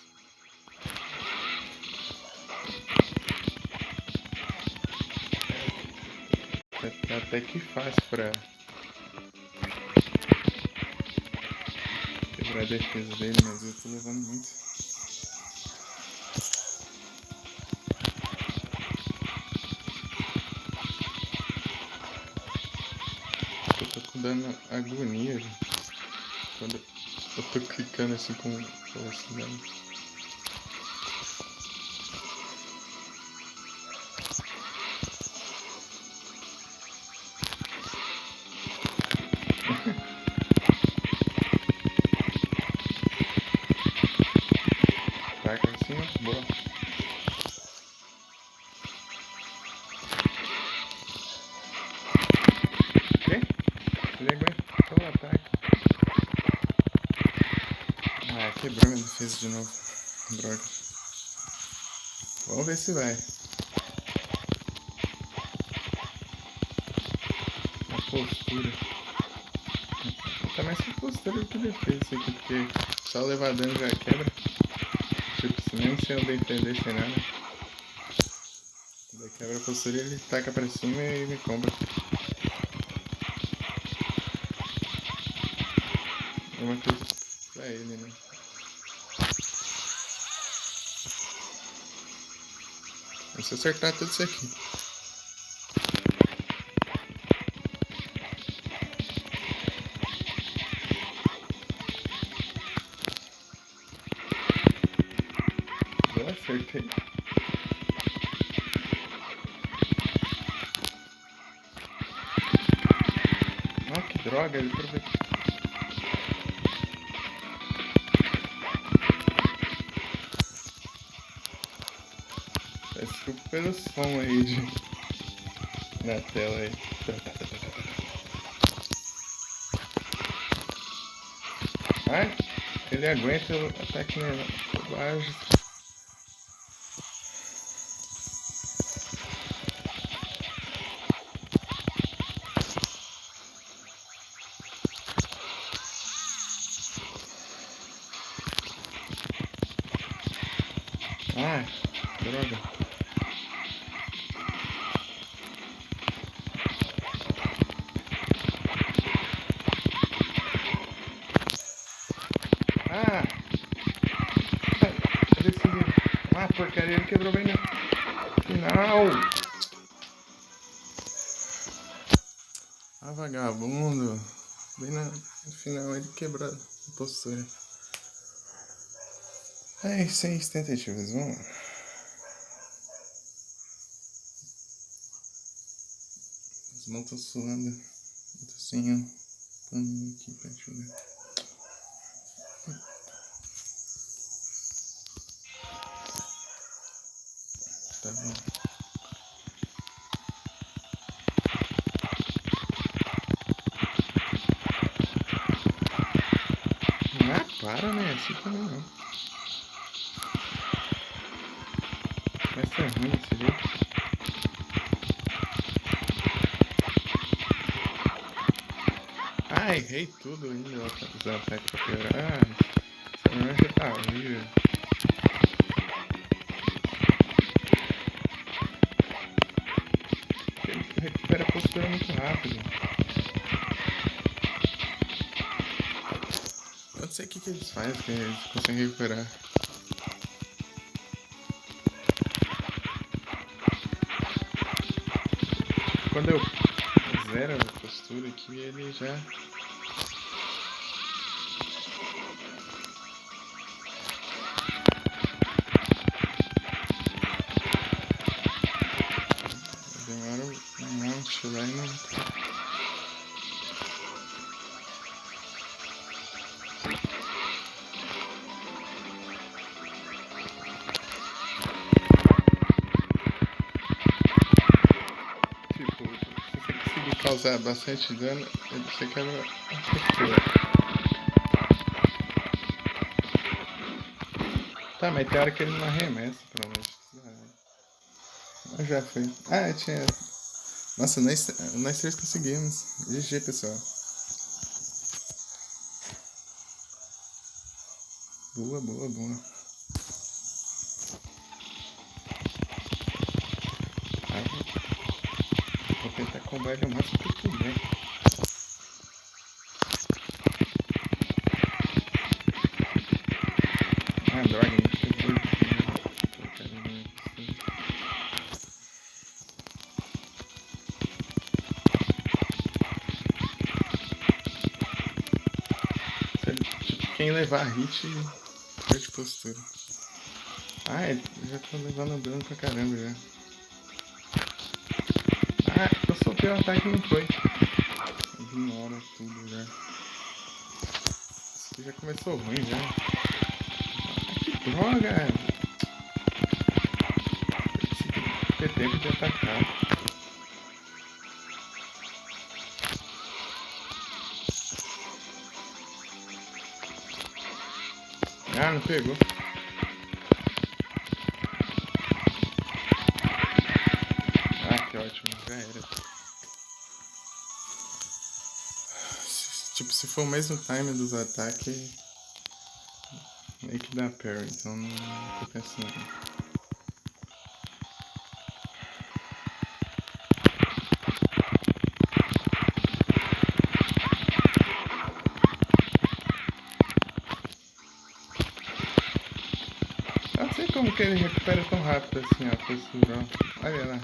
Tá até que fácil pra quebrar a defesa dele, mas eu tô levando muito. Eu tô dando agonia, gente, quando eu tô clicando assim com força, né? Taca assim, ó, boa. Quê? Ele aguentou o ataque. Ah, quebrou minha defesa de novo. Droga. Vamos ver se vai. A postura. Tá mais que postura do que defesa isso aqui, porque só levar dano já quebra. Tipo, se mesmo sem eu defender sem nada. Daí quebra a postura e ele taca pra cima e me compra. É uma coisa pra ele, né? É só acertar tudo isso aqui. Eu acertei. Ah, que droga, ele aproveitou. Desculpa pelo som aí na tela aí. Ai, ele aguenta o ataque normal. Bobagem. Ah, droga. Ah! Eu decidi. Ah, porcaria, ele quebrou bem no final. Ah, vagabundo. Bem no final ele quebrou a postura. Ai, 6 tentativas, vamos lá. As mãos estão suando. Eu tô sem um paninho aqui pra enxugar. Tá bom. Ah, para, né? Assim também não. Vai ser ruim desse jeito. Ah, errei tudo ainda. Ela tá usando ataque pra quebrar. Ah, essa mancha tá horrível. Ele recupera a postura muito rápido. Eu não sei o que eles fazem, que eles conseguem recuperar. Quando eu zero a postura aqui, ele já... Demora um monte lá e não... conseguir causar bastante dano, você quebra a textura. Tá, mas tem hora que ele não arremessa pra longe. Mas já foi. Ah, tinha. Nossa, nós três conseguimos. GG, pessoal. Boa, boa, boa. Vou tentar combar ele o máximo que eu puder. Ah, droga, hein? Quem levar hit, perde postura. Ah, eu já tô levando dano pra caramba já. Ah, eu soltei o ataque e não foi. Ignora tudo já. Isso aqui já começou ruim já. Ah, que droga! Eu preciso ter tempo de atacar. Ah, não pegou. Ah, que ótimo, já era. Tipo, se for o mesmo time dos ataques, meio que dá parry, então não acontece nada. Eu não sei como que ele recupera tão rápido assim a postura. Olha lá.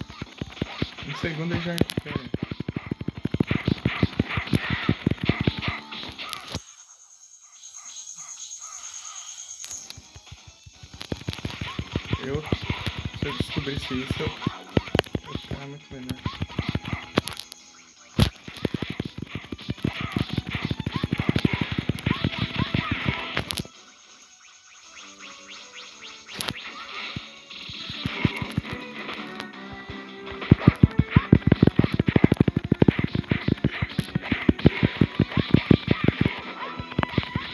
Um segundo ele já recupera. Se eu descobrisse isso, eu ficava muito melhor.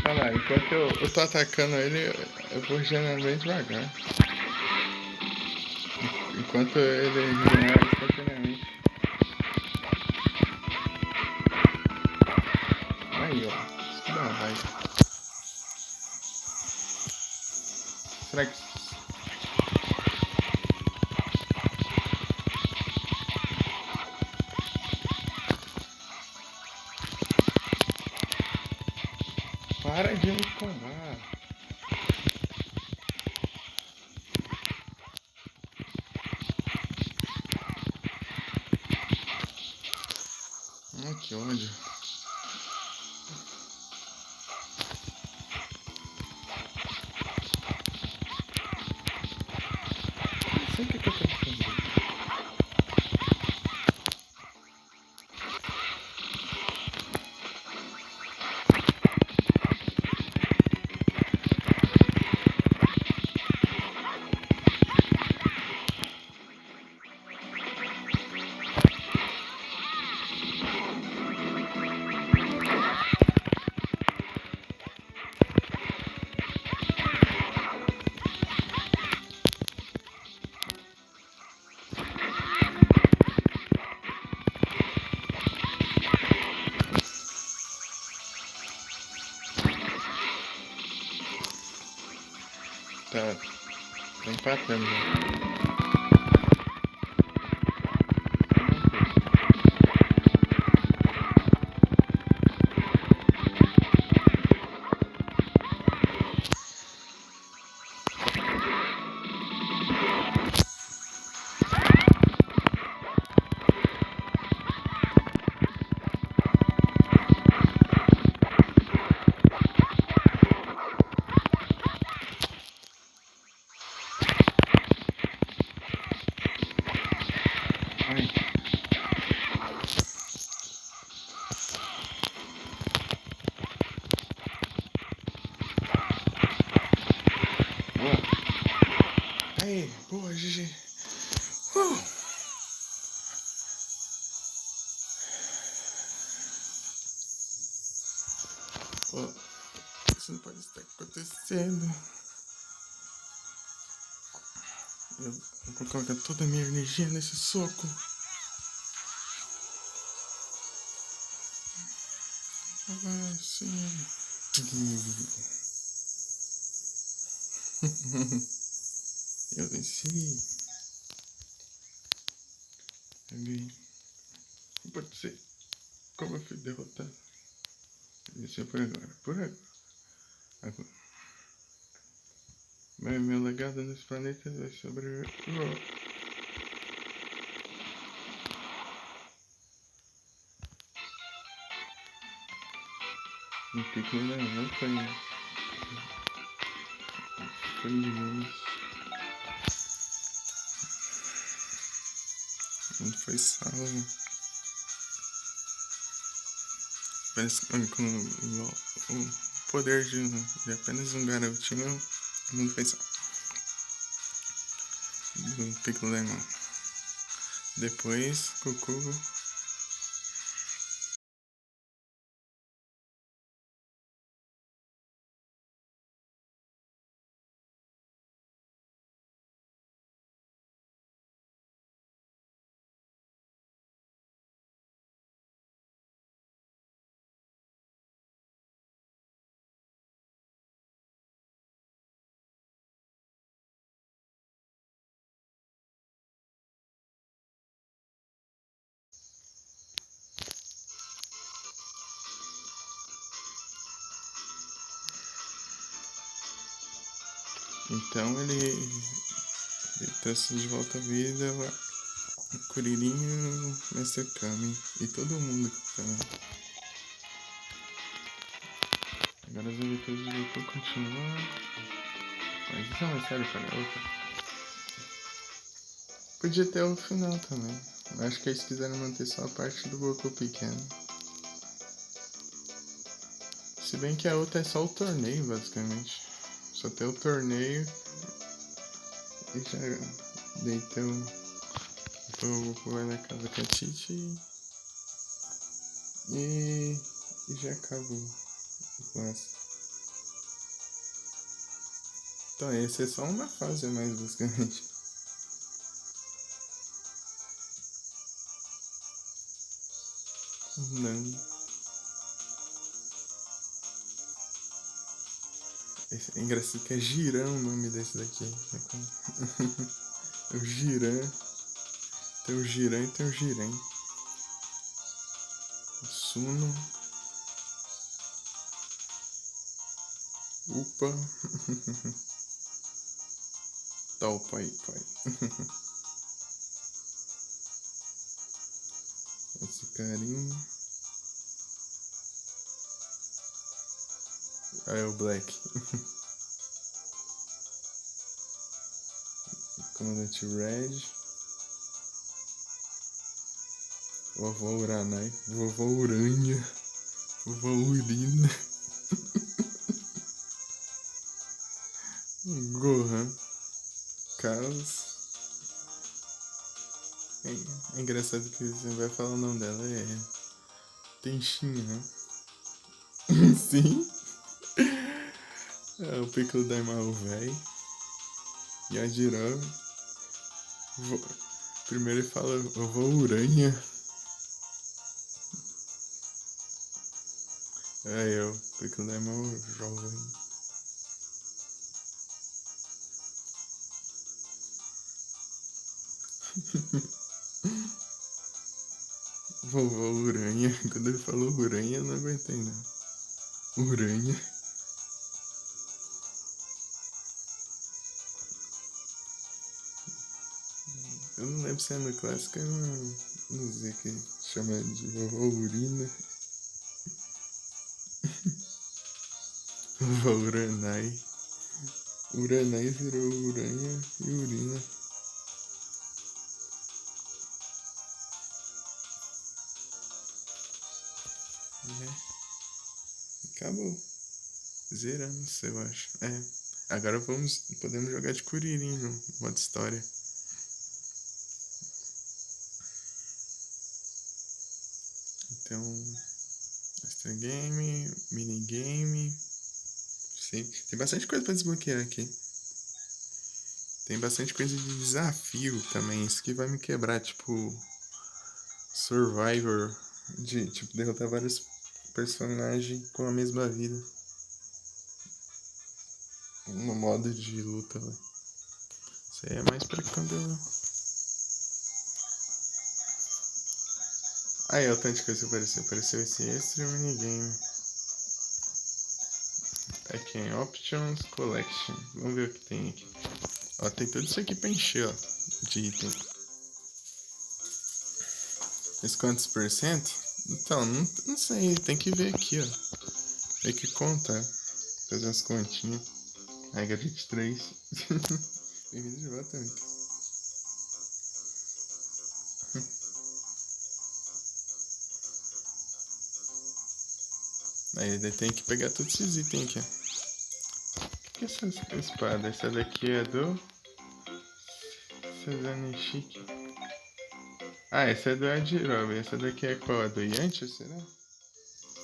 Olha lá, enquanto eu tô atacando ele, eu vou regenerando bem devagar. Enquanto ele regenera instantaneamente. Aí, ó. Isso que dá uma raiva. Será que... Para de me combar. Que ódio. Não sei o que eu tô fazendo. Tá empatando, né? Aí, boa, GG. Isso não pode estar acontecendo. Eu vou colocar toda a minha energia nesse soco. Vai sim. Eu venci. Alguém. Pode ser. Como eu fui derrotado? Isso é por agora. Por agora. Agora. Mas meu legado nesse planeta vai sobreviver. O Piccolo não foi. Foi menos. Não foi salvo. Parece que com o poder de apenas um garotinho, o mundo foi salvo. Do Piccolo Lemon. Depois, Goku. Então ele trouxe de volta à vida o Kuririn e o Mestre Kami. E todo mundo também. Agora as aventuras do Goku continuam. Mas isso é uma série para outra. Podia ter o final também. Eu acho que eles quiseram manter só a parte do Goku pequeno. Se bem que a outra é só o torneio, basicamente. Só tem o torneio e já deitou. Então o Goku vai na casa com a Titi e já acabou. Nossa. Então esse é só uma fase a mais, basicamente. Não. É engraçado que é Jiran o nome desse daqui. É o Jiran. Tem o Jiran e tem o Jiren. O Suno. Upa. Tal pai. Esse carinho. Ah, é o Black. Comandante Red. Vovó Uranai. Vovó Uranha. Vovó Urina. Gohan. Caos. É engraçado que você vai falar o nome dela. É Tenchinha, né? Sim. É o Piccolo Daimao velho. E a Jiraiya. Primeiro ele fala vovó Uranha. É eu, Piccolo Daimao jovem. Vovó Uranha. Quando ele falou Uranha, eu não aguentei não. Uranha. Eu não lembro se é no clássico ou no Z que chama de vovó Urina. Vovó Uranai. Uranai virou Uranha e Urina. Acabou. Zeramos, eu acho. É. Agora podemos jogar de Kuririn no modo história. Então, Extra game, minigame. Sim, tem bastante coisa pra desbloquear aqui. Tem bastante coisa de desafio também. Isso que vai me quebrar, tipo Survivor, de tipo derrotar vários personagens com a mesma vida no modo de luta, né? Isso aí é mais pra quando eu... Aí, ó, o tanto de coisa que apareceu. Apareceu esse extra e o minigame. Aqui em Options Collection. Vamos ver o que tem aqui. Ó, tem tudo isso aqui pra encher, ó, de item. Esse quantos por cento? Então, não sei, tem que ver aqui, ó. Tem que contar. Fazer umas continhas. Regra 23. Bem-vindo de volta, amigo. Aí tem que pegar todos esses itens aqui, ó. O que é essa espada? Essa daqui é do Sazane Chique. Ah, essa é do Adirobe. Essa daqui é qual? A do Yantia, será?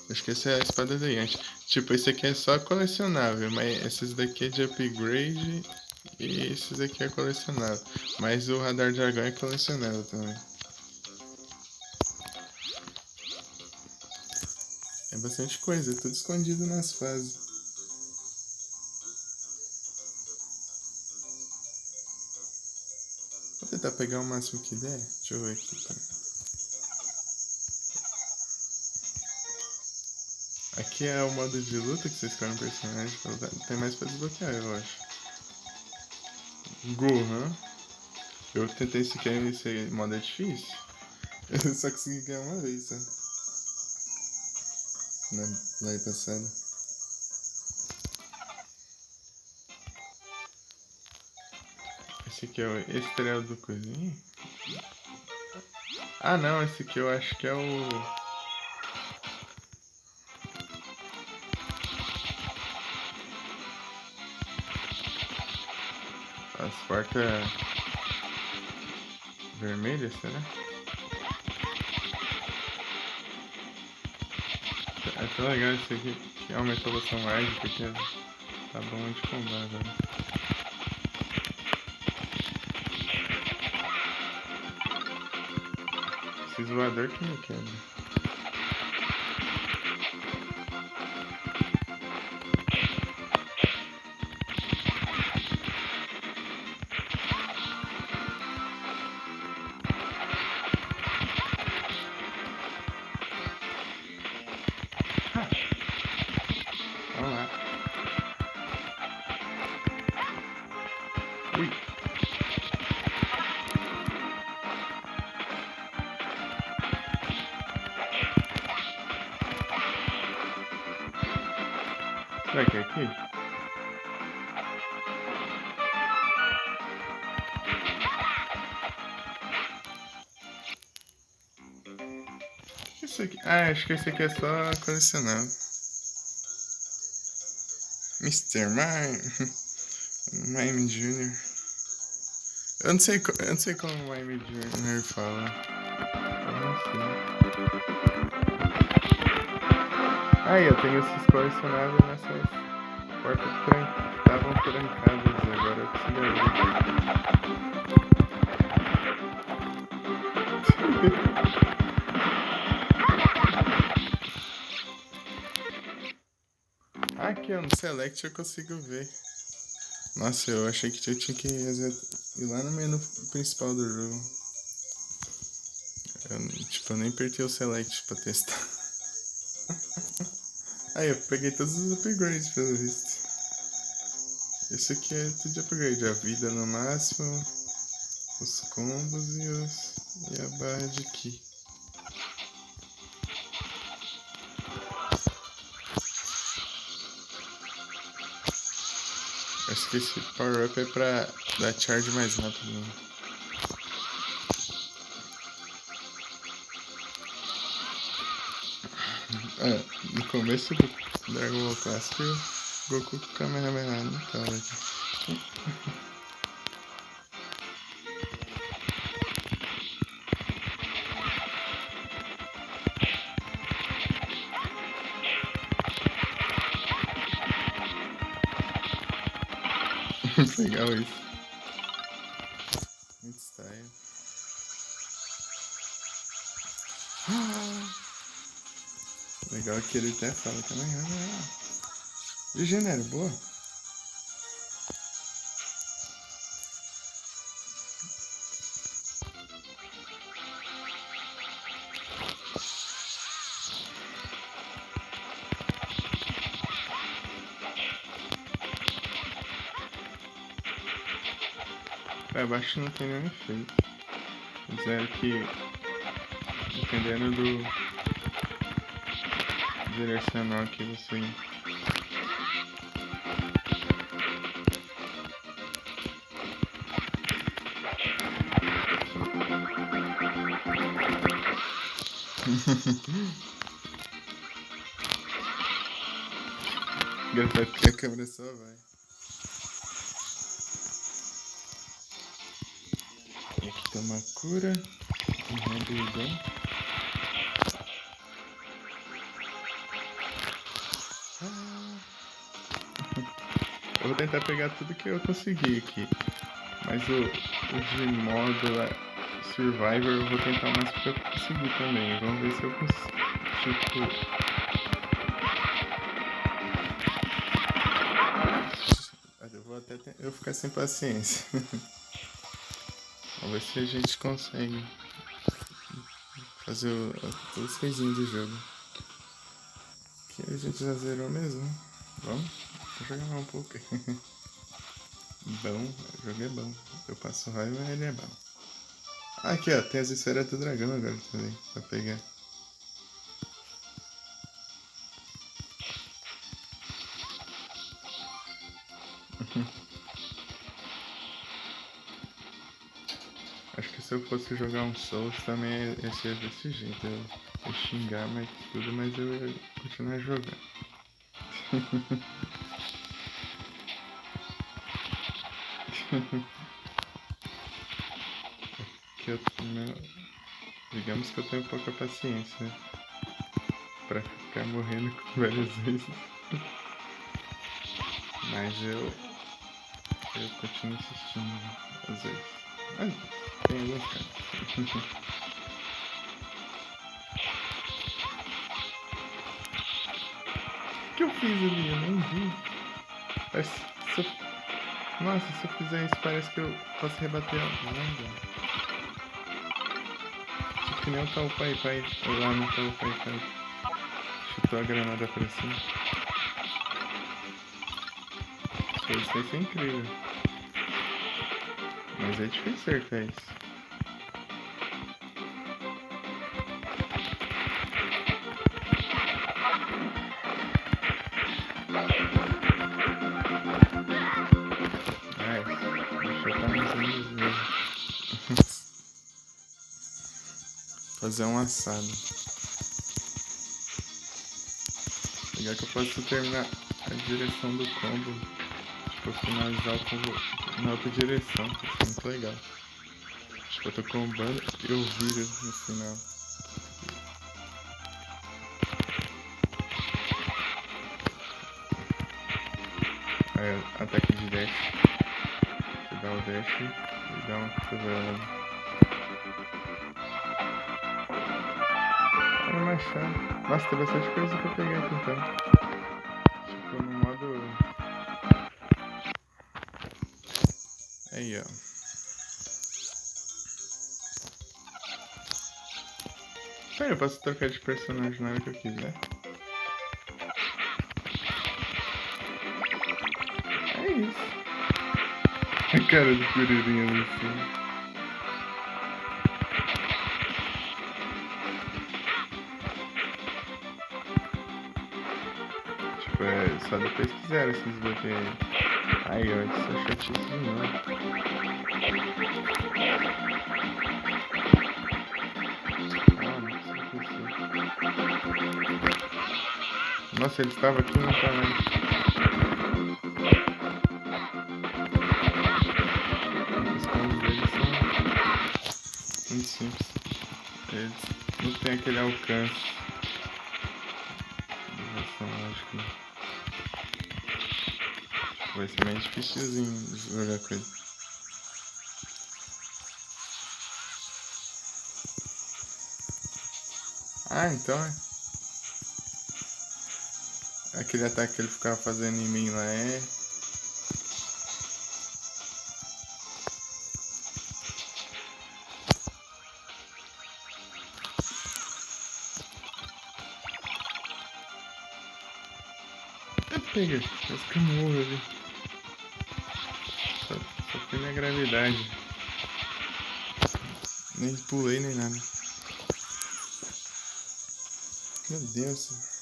Acho que essa é a espada do Yantia. Tipo, esse aqui é só colecionável, mas esses daqui é de upgrade e esses aqui é colecionável. Mas o Radar Dragão é colecionável também. É bastante coisa, tudo escondido nas fases. Vou tentar pegar o máximo que der. Deixa eu ver aqui. Tá? Aqui é o modo de luta que você escolhe um personagem. Tem mais pra desbloquear, eu acho. Gohan. Eu tentei esse modo é difícil. Eu só consegui ganhar uma vez, sabe? Na live passada. Esse aqui é o estrela do coisinho. Ah não, esse aqui eu acho que é o... As portas vermelhas, será? É tão legal esse aqui que aumentou a velocidade mágica porque tá bom de combar agora. Esse zoador que me quebra. Vamos lá. Ui. Será que é aqui? Isso aqui? Ah, acho que esse aqui é só colecionável. Mr. Mime Jr. Eu não sei como o Mime Jr. fala. Eu não sei. Aí, eu tenho esses colecionáveis nessas portas que estavam trancadas. Agora eu consigo abrir. Aqui, ó, no Select eu consigo ver. Nossa, eu achei que eu tinha que ir lá no menu principal do jogo. Eu nem apertei o Select pra testar. Aí, eu peguei todos os upgrades, pelo visto. Esse aqui é tudo de upgrade. A vida no máximo, os combos e a barra de ki. Acho que esse power up é pra dar charge mais rápido. Né? No começo do Dragon Ball Clássico, o Goku com o Kamehameha não tava aqui. Legal isso. Muito style. Legal que ele até fala também. De gênero, boa. Pra baixo não tem nenhum efeito. Zero que, dependendo do direcional que você... Engraçado que a câmera só vai. Aqui tem uma cura. Um rabidão. Eu vou tentar pegar tudo que eu consegui aqui. Mas o de modo Survivor eu vou tentar o máximo que eu conseguir também. Vamos ver se eu consigo. Tipo... Eu vou até eu ficar sem paciência. Vamos ver se a gente consegue fazer os feizinhos do jogo. Que a gente já zerou mesmo. Vamos? Vou jogar mais um pouco. Bom, o jogo é bom. Eu passo raiva, ele é bom. Aqui ó, tem as esferas do dragão agora também, pra pegar. Acho que se eu fosse jogar um Souls também ia ser desse jeito. Eu ia xingar mais tudo, mas eu ia continuar jogando. Digamos que eu tenho pouca paciência pra ficar morrendo várias vezes. Mas eu continuo insistindo às vezes. Mas tem alguns casos. O que eu fiz ali? Eu nem vi. Nossa, se eu fizer isso parece que eu posso rebater a onda. Tipo que nem o tal pai. Lá no tal pai. Chutou a granada pra cima. Isso vai ser incrível. Mas é difícil acertar isso. Fazer um assado. Legal que eu posso terminar a direção do combo. Tipo, finalizar o combo na outra direção. Isso é muito legal. Tipo, eu tô combando e eu viro no final. Aí, ataque de dash. Você dá o dash e dá uma cotovelada. Machado. Nossa, tem bastante coisa pra pegar aqui então. Tipo, no modo... Aí, ó. Pera, eu posso trocar de personagem na hora que eu quiser. É isso. A cara do Curirinha ali em cima. Só depois quiseram se desbloquear ele. Aí, ó, isso é chatice de novo. Nossa, ele estava aqui no tamanho. Os combos deles são muito simples. Eles não tem aquele alcance. Acho que Vai ser mais dificilzinho de jogar com ele. Ah, então é. Aquele ataque que ele ficava fazendo em mim lá é. Pega, quase que eu morro ali. Só foi minha gravidade. Nem pulei nem nada. Meu Deus.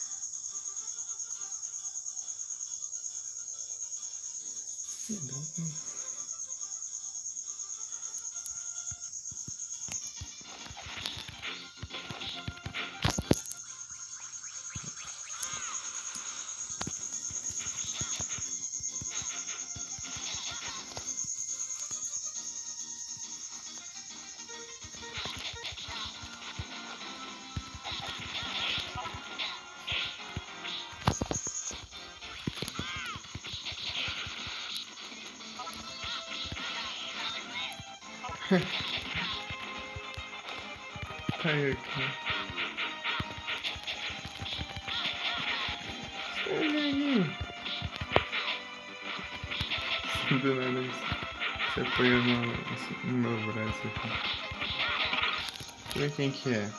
Caiu aqui. Olha aí. Do nada você apoia no meu braço aqui. Deixa eu ver quem que é.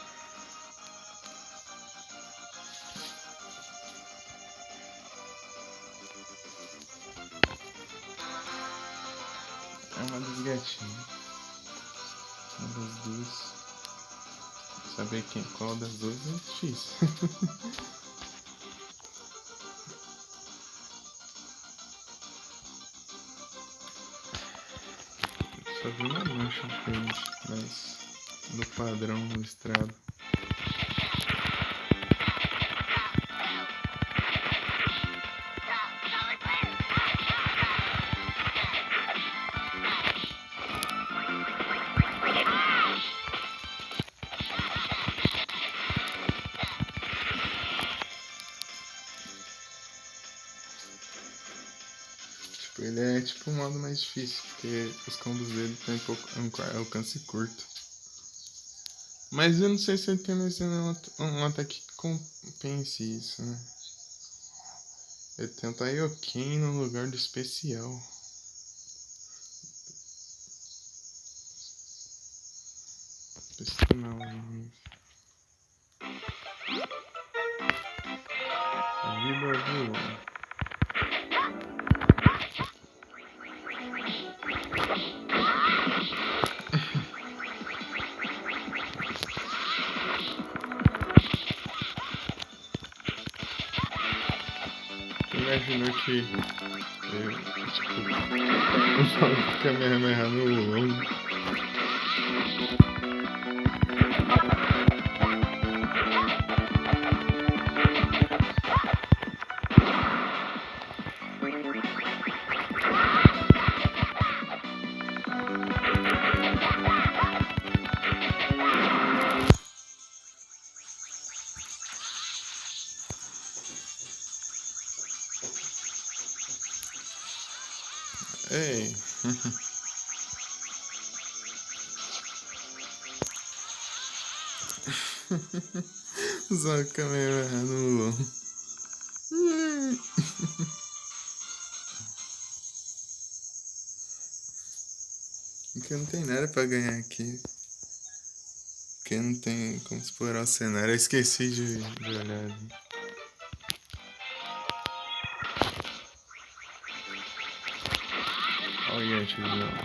É uma das gatinhas. Uma das duas. Saber qual das duas é difícil. Só vi uma mancha diferente, mas do padrão listrado. Ele é tipo o modo mais difícil, porque os combos dele tem um alcance curto. Mas eu não sei se ele tem mais um ataque que compense isso, né? Ele tem o Taioken no lugar do especial. Não, a vida voou. Imaginou que eu, tipo, o Kamehameha no longo. Ei. Só o Kamehameha no longo. Porque não tem nada pra ganhar aqui. Porque não tem como explorar o cenário. Eu esqueci de olhar ali. Olha o Yanti de novo.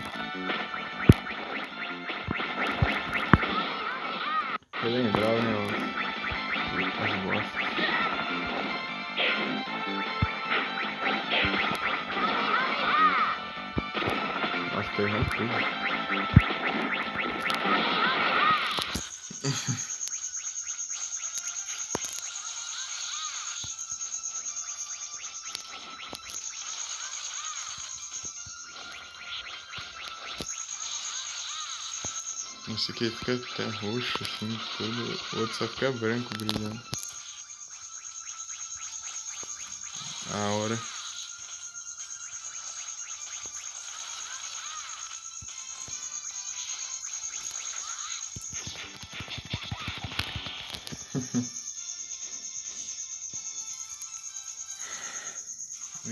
Relembrar, né? As bostas. Nossa, tô errando tudo. Esse aqui fica até roxo, assim, tudo. O outro só fica branco, brilhando. A hora.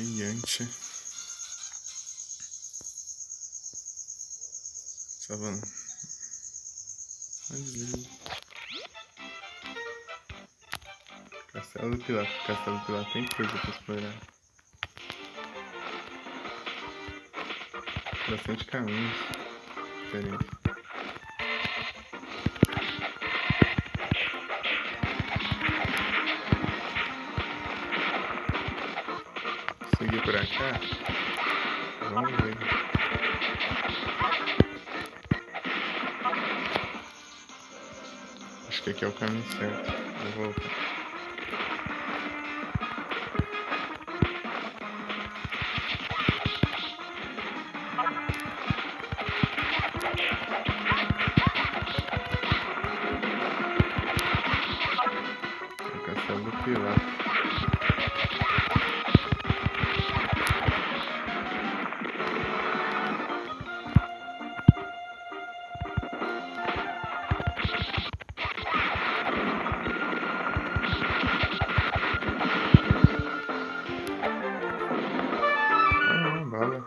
Yantia. Savana. Desliga. Castelo do Pilar. Castelo do Pilar tem coisa pra explorar. Bastante caminhos diferentes. Seguir por cá? Vamos ver. Acho que aqui é o caminho certo. Vou voltar. Castelo do Pilar. Bala.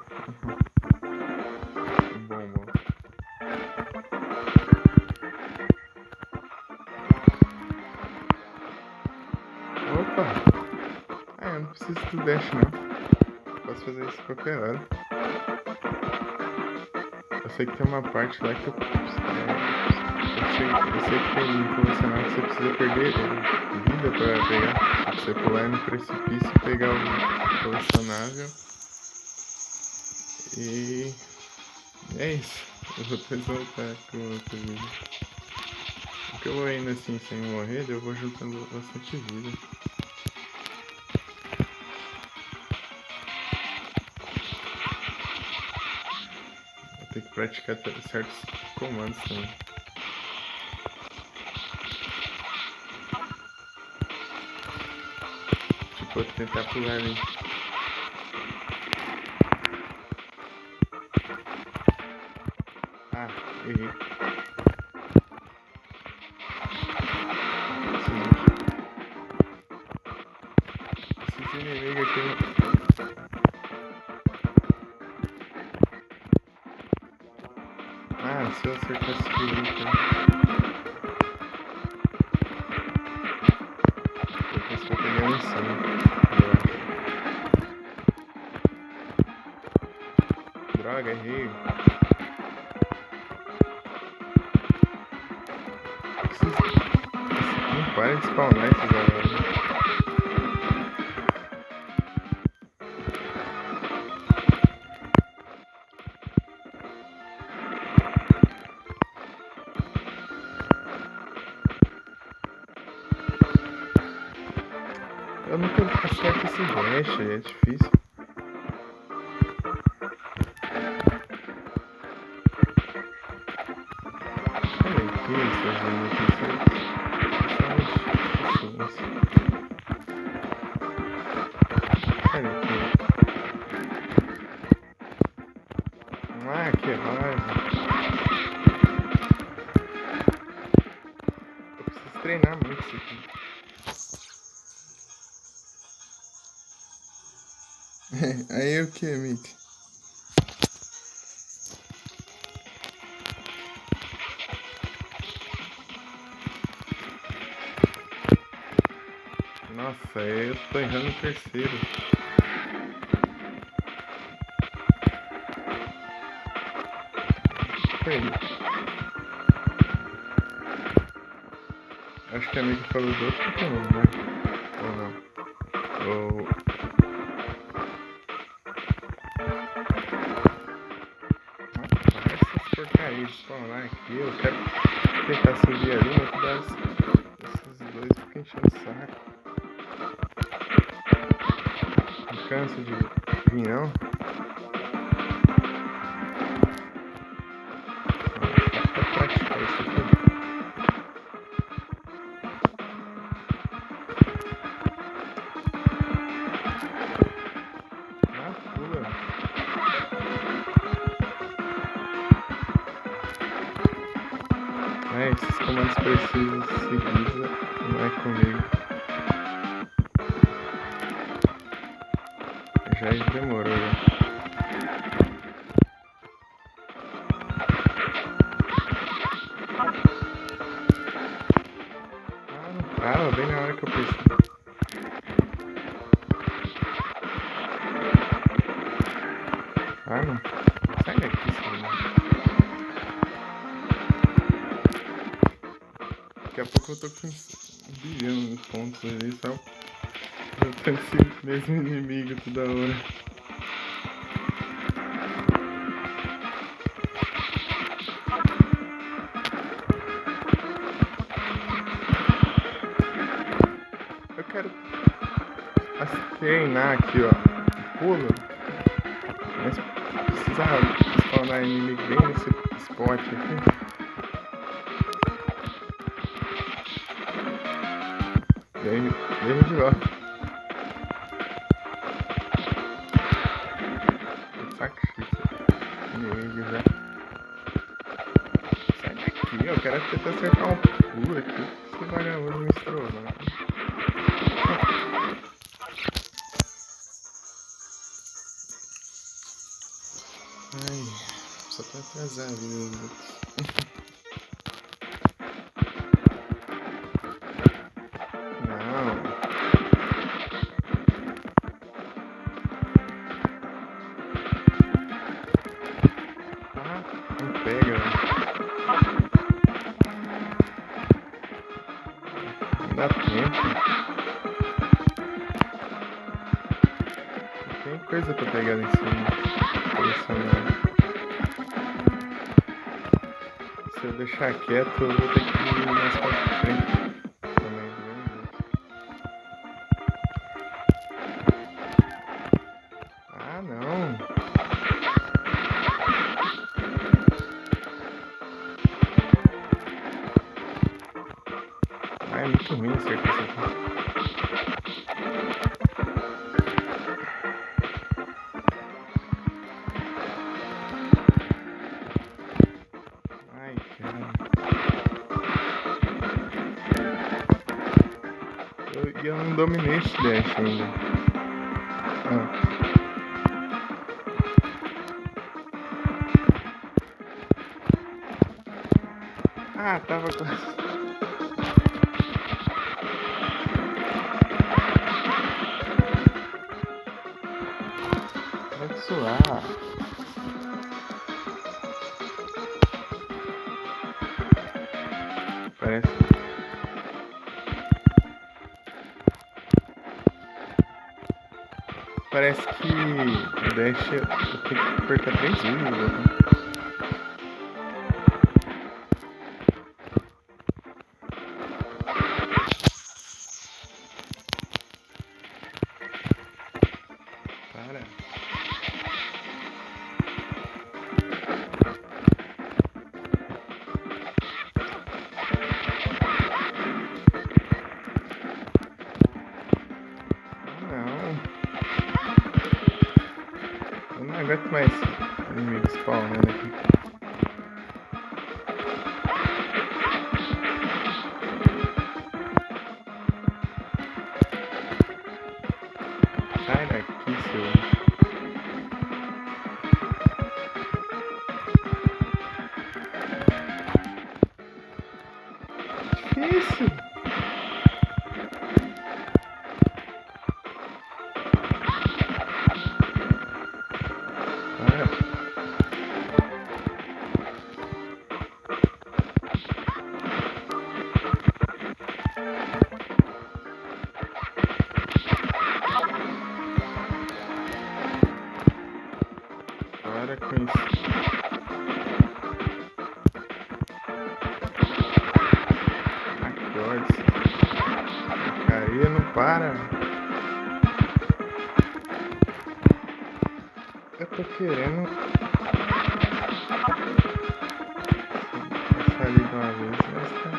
Bom. Opa! Eu não preciso do dash não. Posso fazer isso a qualquer hora. Eu sei que tem uma parte lá que eu sei que tem um colecionável que você precisa perder vida pra pegar. Se você pular no precipício e pegar o colecionável. E é isso. Eu vou depois voltar com o outro vídeo. Porque eu vou indo assim sem morrer, eu vou juntando bastante vida. Vou ter que praticar certos comandos também. Tipo, tentar pular ali. Errei. Esses inimigos aqui. Se eu acertar esse direito. Depois que eu peguei lá em cima, eu acho. Droga, errei. Não para de spawnar esses galera. Eu nunca acerto esse dash, é difícil. Olha aqui, essas limitações. Olha aqui. Que raiva. Eu preciso treinar muito isso aqui. Aí o que, Mick? Nossa, eu tô errando o terceiro. Perdi. Acho que a amiga falou do outro Pokémon, né? Ou não? Ou... essas porcarias de spawnar aqui. Eu quero tentar subir ali, mas cuidado, esses dois ficam enchendo o saco. Não canso de vir, não. Esses comandos precisam seguir, não é comigo. já demorou, já. Ah, não trava, bem na hora que eu pensei. Ah, não. Sai daqui, senhor. Daqui a pouco eu tô com 1 bilhão de pontos ali, só lutando esse mesmo inimigo toda hora. Eu quero treinar aqui, ó. Pula. Mas precisa spawnar inimigo bem nesse spot aqui. Vem de volta. Sacrifício. Inimigo já. Sai daqui, eu quero tentar acertar um pulo aqui. Esse vagabundo me estrolando. Ai, só pra atrasar a vida dos outros. Não. Ah, não pega. Não dá tempo. Não tem coisa pra pegar lá em cima. Se eu deixar quieto, eu vou ter que ir mais pra frente também, né? Ah, não! Ah, é muito ruim acertar isso aqui. Ai, cara. Eu não dominei esse dash ainda. Ah, tava quase. Vai suar. Parece. Parece que o dash eu tenho que apertar 3 vezes. Né? Para. Eu não aguento mais inimigos spawnando aqui. Sai daqui, seu... Difícil! Para com isso. Acordes. Porcaria não para. Eu tô querendo passar ali de uma vez, mas tá.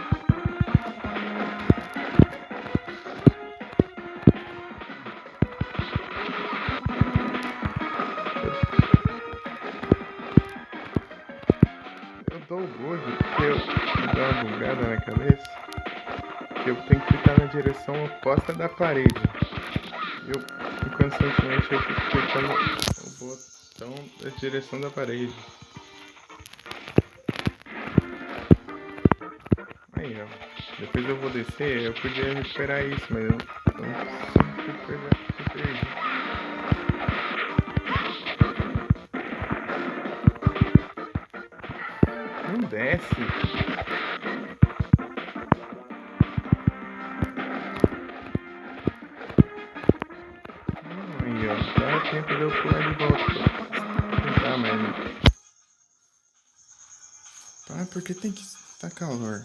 Eu dou o bug porque eu dou uma bugada na cabeça que eu tenho que ficar na direção oposta da parede. Eu Constantemente eu fico clicando o botão da direção da parede. Aí, ó. Depois eu vou descer, eu podia recuperar isso, mas eu não consigo recuperar. Não desce. Aí, ó. Dá tempo de eu pular de volta. Tentar, mas... Ah, porque tem que tá calor.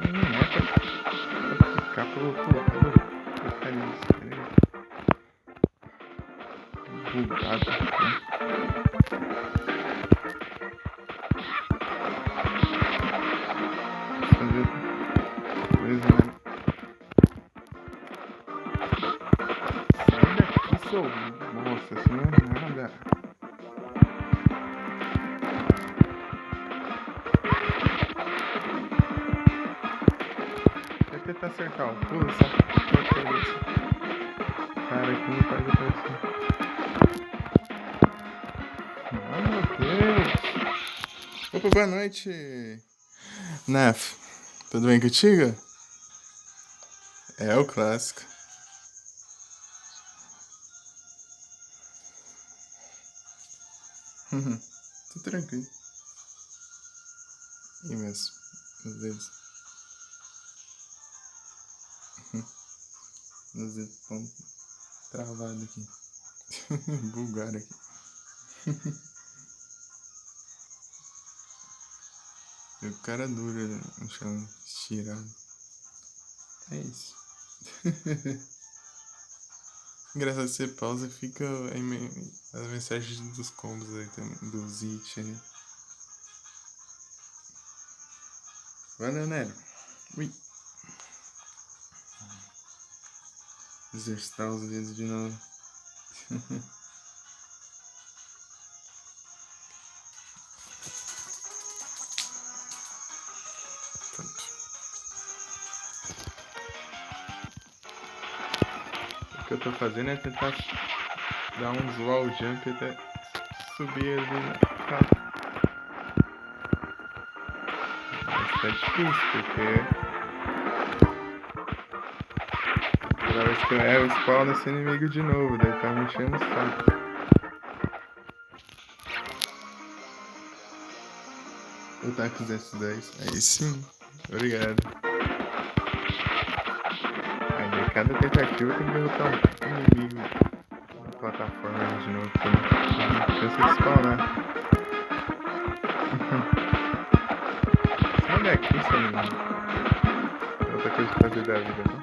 Não é pra ficar pro lado. Bugado, né? Fazer coisa, né? Sai daqui, seu... Nossa, isso não é nada. Vai tentar acertar o pulo, sabe? Cara, aqui não faz aparecer. Ah, meu Deus! Opa, boa noite! Naf, tudo bem contigo? É o clássico. Tô tranquilo. E meus dedos. Meus dedos estão travados aqui. Bugaram aqui. E o cara dura no chão, estirado. É isso. Engraçado, você pausa e fica as mensagens dos combos aí também, do Zit aí. Valeu, Nero. Ui. Exercitar os dedos de novo. Pronto. O que eu tô fazendo é tentar dar uns wall jump até subir ali na casa. Mas tá difícil, porque toda vez que eu erro, spawna esse inimigo de novo, daí tá me enchendo o saco. Eu tá com os S10, aí sim, obrigado. Aí cada tentativa tem que derrotar um inimigo na plataforma de novo, porque não cansa de spawnar. Sai daqui, seu menino. Tem outra coisa pra fazer da vida, não?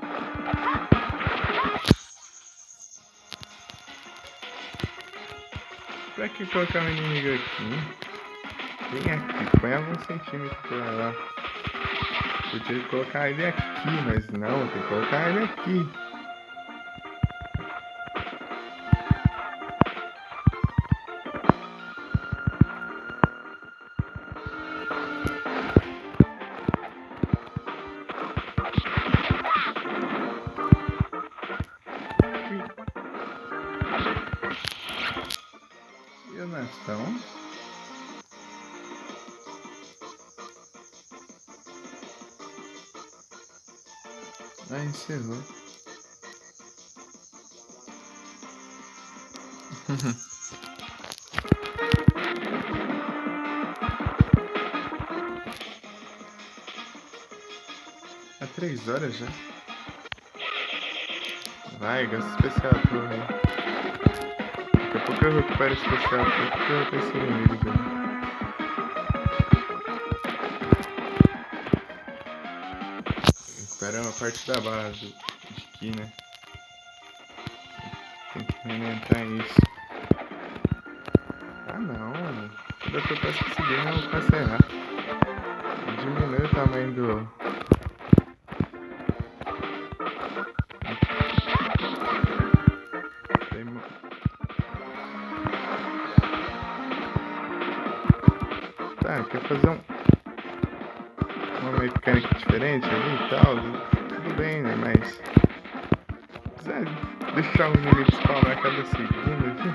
Pra que colocar um inimigo aqui? Vem aqui, põe alguns centímetros pra lá. Podia colocar ele aqui, mas não, tem que colocar ele aqui. E a nação? Ah, encerrou. Há 3 horas já. Vai, gasta especial tua aí. Daqui a pouco eu recupero especial tua porque eu tenho esse inimigo já. Recupera uma parte da base de ki, né? Tem que alimentar isso. Ah não, toda que eu posso conseguir não alcançar errar. Diminui o tamanho Tá, quer fazer uma mecânica diferente ali e tal, tudo bem, né? Mas quiser deixar o inimigo spawnar a cada segundo aqui.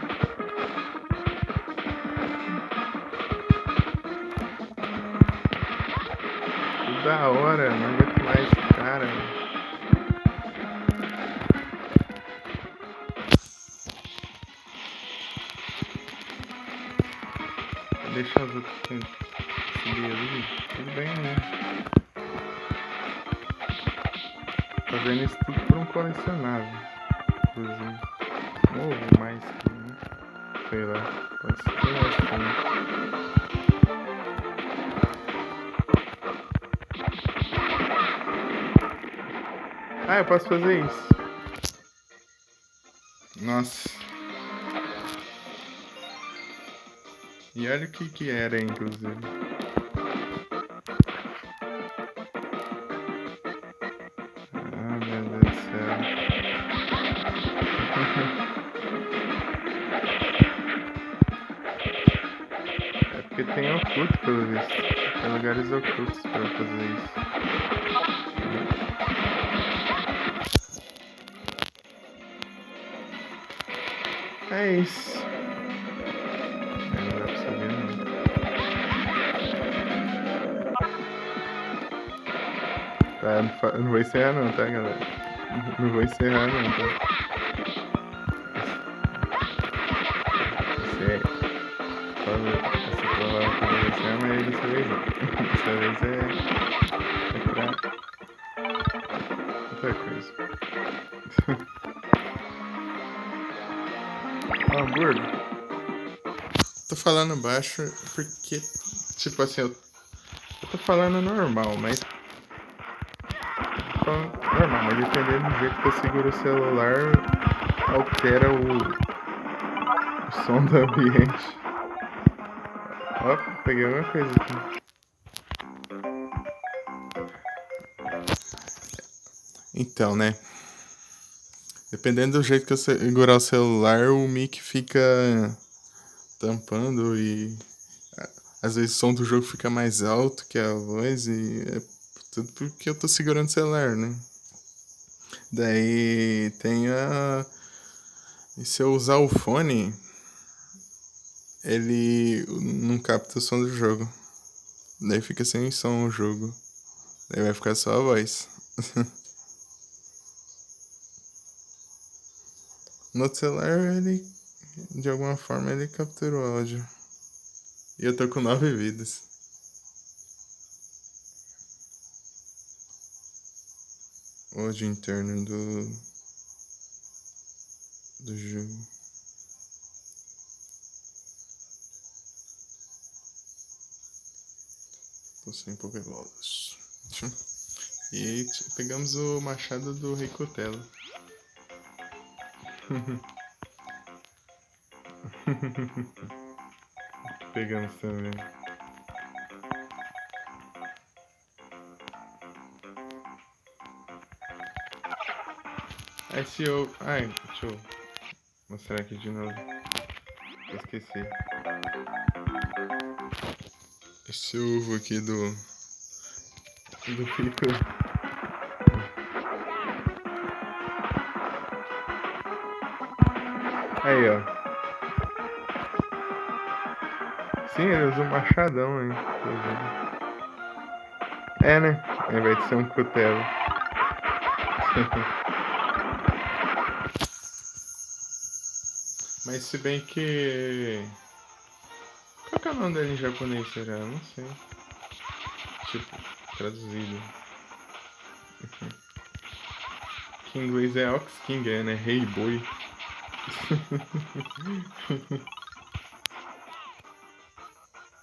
Que da hora, não aguento mais, cara. Deixar os outros subir ali, tudo bem, né? Fazendo isso tudo por um colecionável, inclusive. Ou mais que, né? Sei lá, pode ser que mais também. Ah, eu posso fazer isso. Nossa. E olha o que era, inclusive. Ah, meu Deus do céu. É porque tem oculto, pelo visto. Tem lugares ocultos pra fazer isso. É isso. Não dá pra saber, não. Tá, não vou encerrar não, tá, galera? Não vou encerrar não, tá? Essa palavra que eu vou encerrar, mas dessa vez não. Dessa vez é pra outra coisa. Hambúrguer. Tô falando baixo porque, tipo assim, eu tô falando normal, mas normal, mas dependendo do jeito que eu seguro o celular, altera o som do ambiente. Ó, peguei uma coisa aqui. Então, né? Dependendo do jeito que eu segurar o celular, o mic fica tampando e às vezes o som do jogo fica mais alto que a voz e é tudo porque eu tô segurando o celular, né? Daí tem a... E se eu usar o fone, ele não capta o som do jogo. Daí fica sem som o jogo. Daí vai ficar só a voz. No celular, ele... De alguma forma, ele captura o áudio. E eu tô com 9 vidas. O áudio interno do jogo. Tô sem pokébolas. E pegamos o machado do Rei Cotelo. Pegamos também. Esse ovo... Ai, deixa eu mostrar aqui de novo. Eu esqueci. Esse ovo aqui do pico. Aí, ó. Sim, ele usa um machadão aí. É, né? Ao invés de ser um cutelo. Mas se bem que... Qual que é o nome dele em japonês, será? Eu não sei. Tipo, traduzido. Que em inglês é Ox King, né? Rei Boi.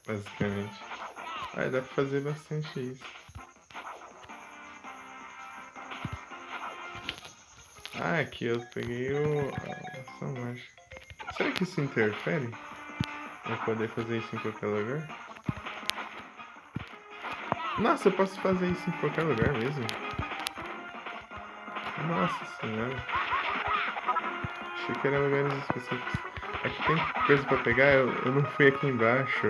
Basicamente. Aí dá pra fazer bastante isso. Ah, aqui eu peguei a ação mágica. Será que isso interfere? Eu poder fazer isso em qualquer lugar? Nossa, eu posso fazer isso em qualquer lugar mesmo? Nossa senhora. Achei que eram lugares específicos. Aqui tem coisa pra pegar, eu não fui aqui embaixo.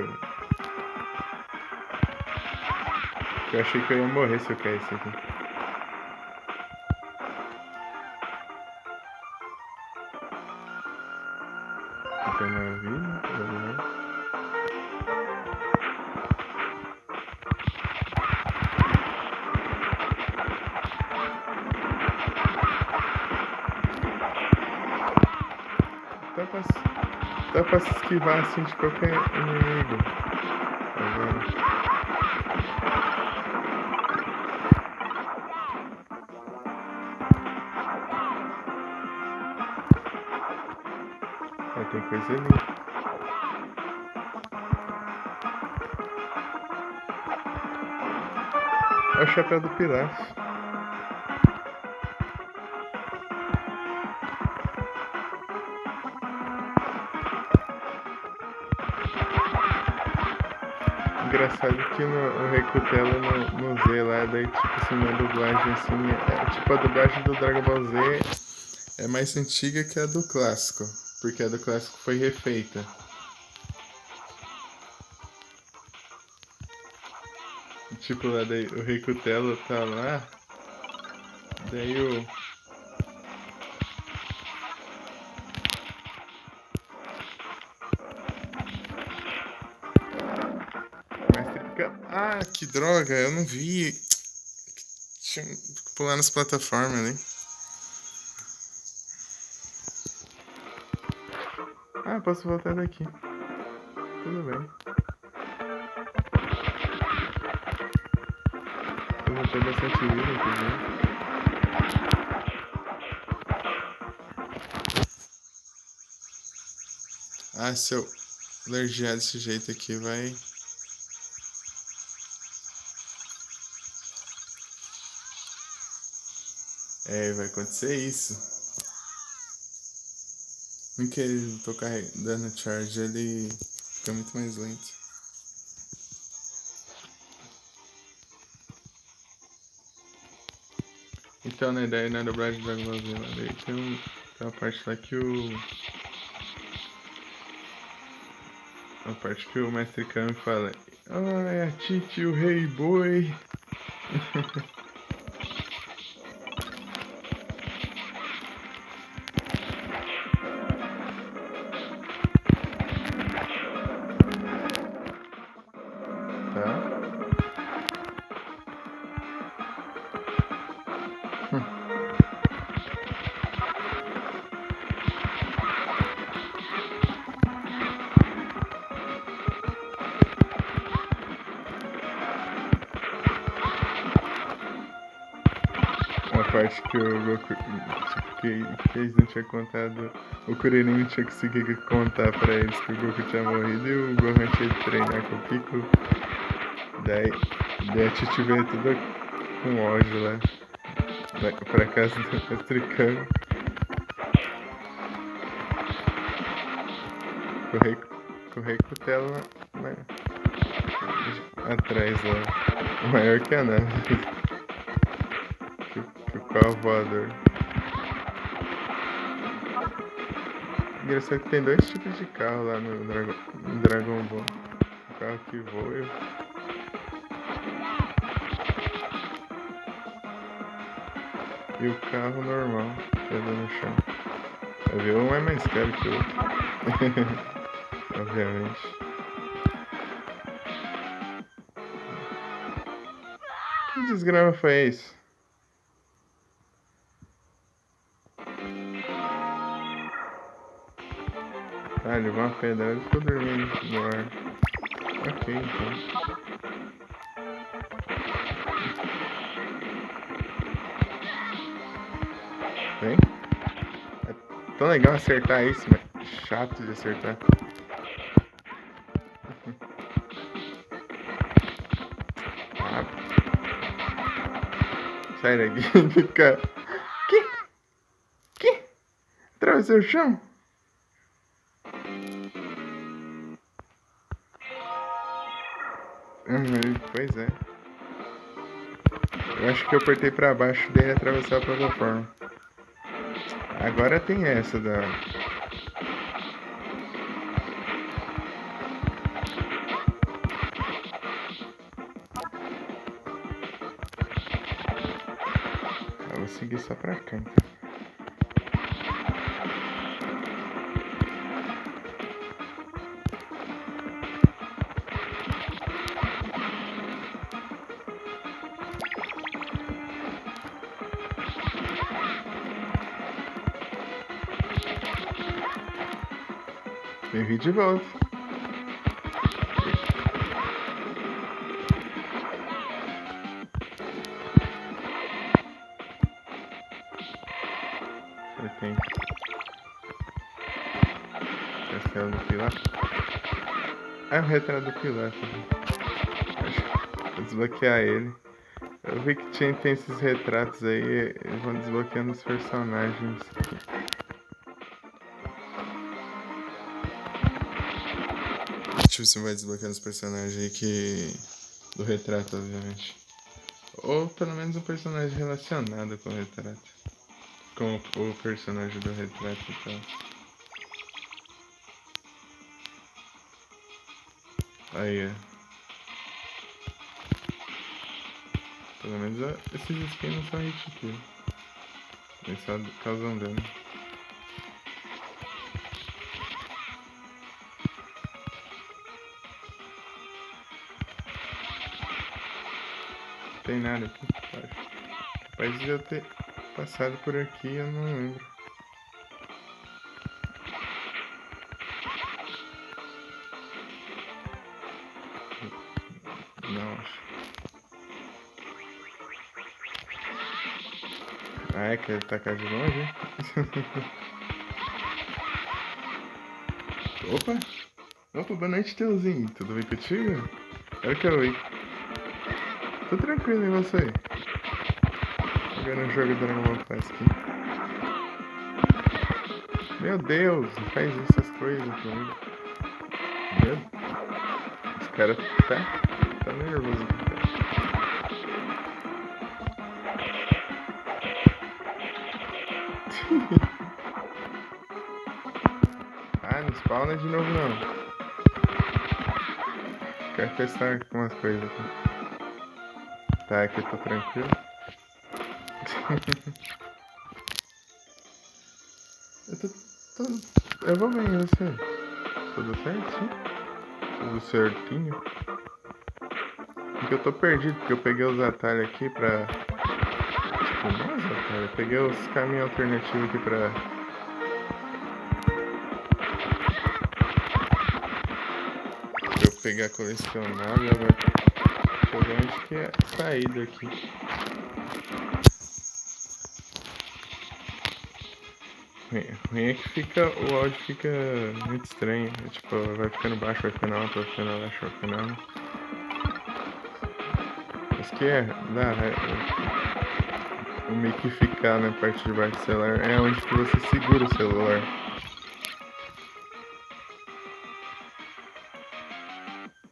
Eu achei que eu ia morrer se eu caísse aqui. Aqui tem uma vida, tá vendo? Dá pra se esquivar assim de qualquer inimigo. Agora. Tem coisa ali. É o chapéu do Pilaf. Engraçado que no Rei Cutelo no Z lá, daí tipo assim, uma dublagem assim, tipo a dublagem do Dragon Ball Z é mais antiga que a do clássico, porque a do clássico foi refeita. Tipo lá, daí o Rei Cutelo tá lá, daí o... Ah, que droga, eu não vi. Tinha que pular nas plataformas ali. Ah, posso voltar daqui. Tudo bem. Eu vou ter bastante vida, inclusive. Ah, se eu alergiar desse jeito aqui, vai... É, vai acontecer isso. No que eu tô dando charge, ele fica muito mais lento. Então, na ideia, na dublagem do Dragon Ball Z, daí tem uma parte lá que a parte que o Mestre Kami fala: ah, é a Titi, o Rei Boi. Uma parte que o Goku, que eles não tinha contado, o Kuririn não tinha conseguido contar pra eles que o Goku tinha morrido e o Gohan tinha de treinar com o Piccolo. Daí a Titi veio tudo com ódio lá, pra casa do Mestre Kami. Com o Rei Cutelo atrás lá, maior que a nave. Que o carro voador. Engraçado que tem dois tipos de carro lá no Dragon Ball. O carro que voa e o carro normal, que anda no chão. Vai ver, um é mais caro que o outro. Obviamente. Que desgrama foi esse? Ah, levou uma pedra e ficou dormindo no ar. Ok, então. Vem. É tão legal acertar isso, mas chato de acertar. Ah. Sai daqui, cara. Que? Atravessou o chão? Pois é. Eu acho que eu apertei pra baixo dele atravessar a plataforma. Agora tem essa da... seguir só pra cá, então. Bem-vindo de volta. Tem Castelo do Pilar. É o retrato do Pilar. Vou desbloquear ele. Eu vi que tem esses retratos aí. Eles vão desbloqueando os personagens. Tipo, você vai desbloqueando os personagens aí que... do retrato, obviamente. Ou pelo menos um personagem relacionado com o retrato. Com o personagem do retrato e tal. Aí, ó. Pelo menos esses skins não são hit kill. Eles só causam dano. Não tem nada aqui, acho. Capaz de eu ter passado por aqui, eu não lembro. Não acho. Ah, é que ele tacar de longe? Opa! Opa, boa noite, Teuzinho. Tudo bem contigo? Era que eu ia. Tô tranquilo, e você? Jogando um jogo Dragon Ball Classic. Meu Deus, não faz essas coisas comigo. Meu Deus. Esse cara tá nervoso. Ah, não spawna de novo não. Quero testar umas coisas aqui. Tá, aqui eu tô tranquilo. Eu vou bem, e você? Tudo certo, sim? Tudo certinho? Porque eu tô perdido, porque eu peguei os atalhos aqui pra... Tipo, nossa, cara, eu peguei os caminhos alternativos aqui pra... eu pegar colecionável, agora... Deixa eu ver onde que é a saída aqui. Ruim é que o áudio fica muito estranho. Tipo, vai ficando baixo, vai ficando alto, vai ficando baixo, vai ficando alto. Mas que dá, o meio que ficar na parte de baixo do celular é onde que você segura o celular.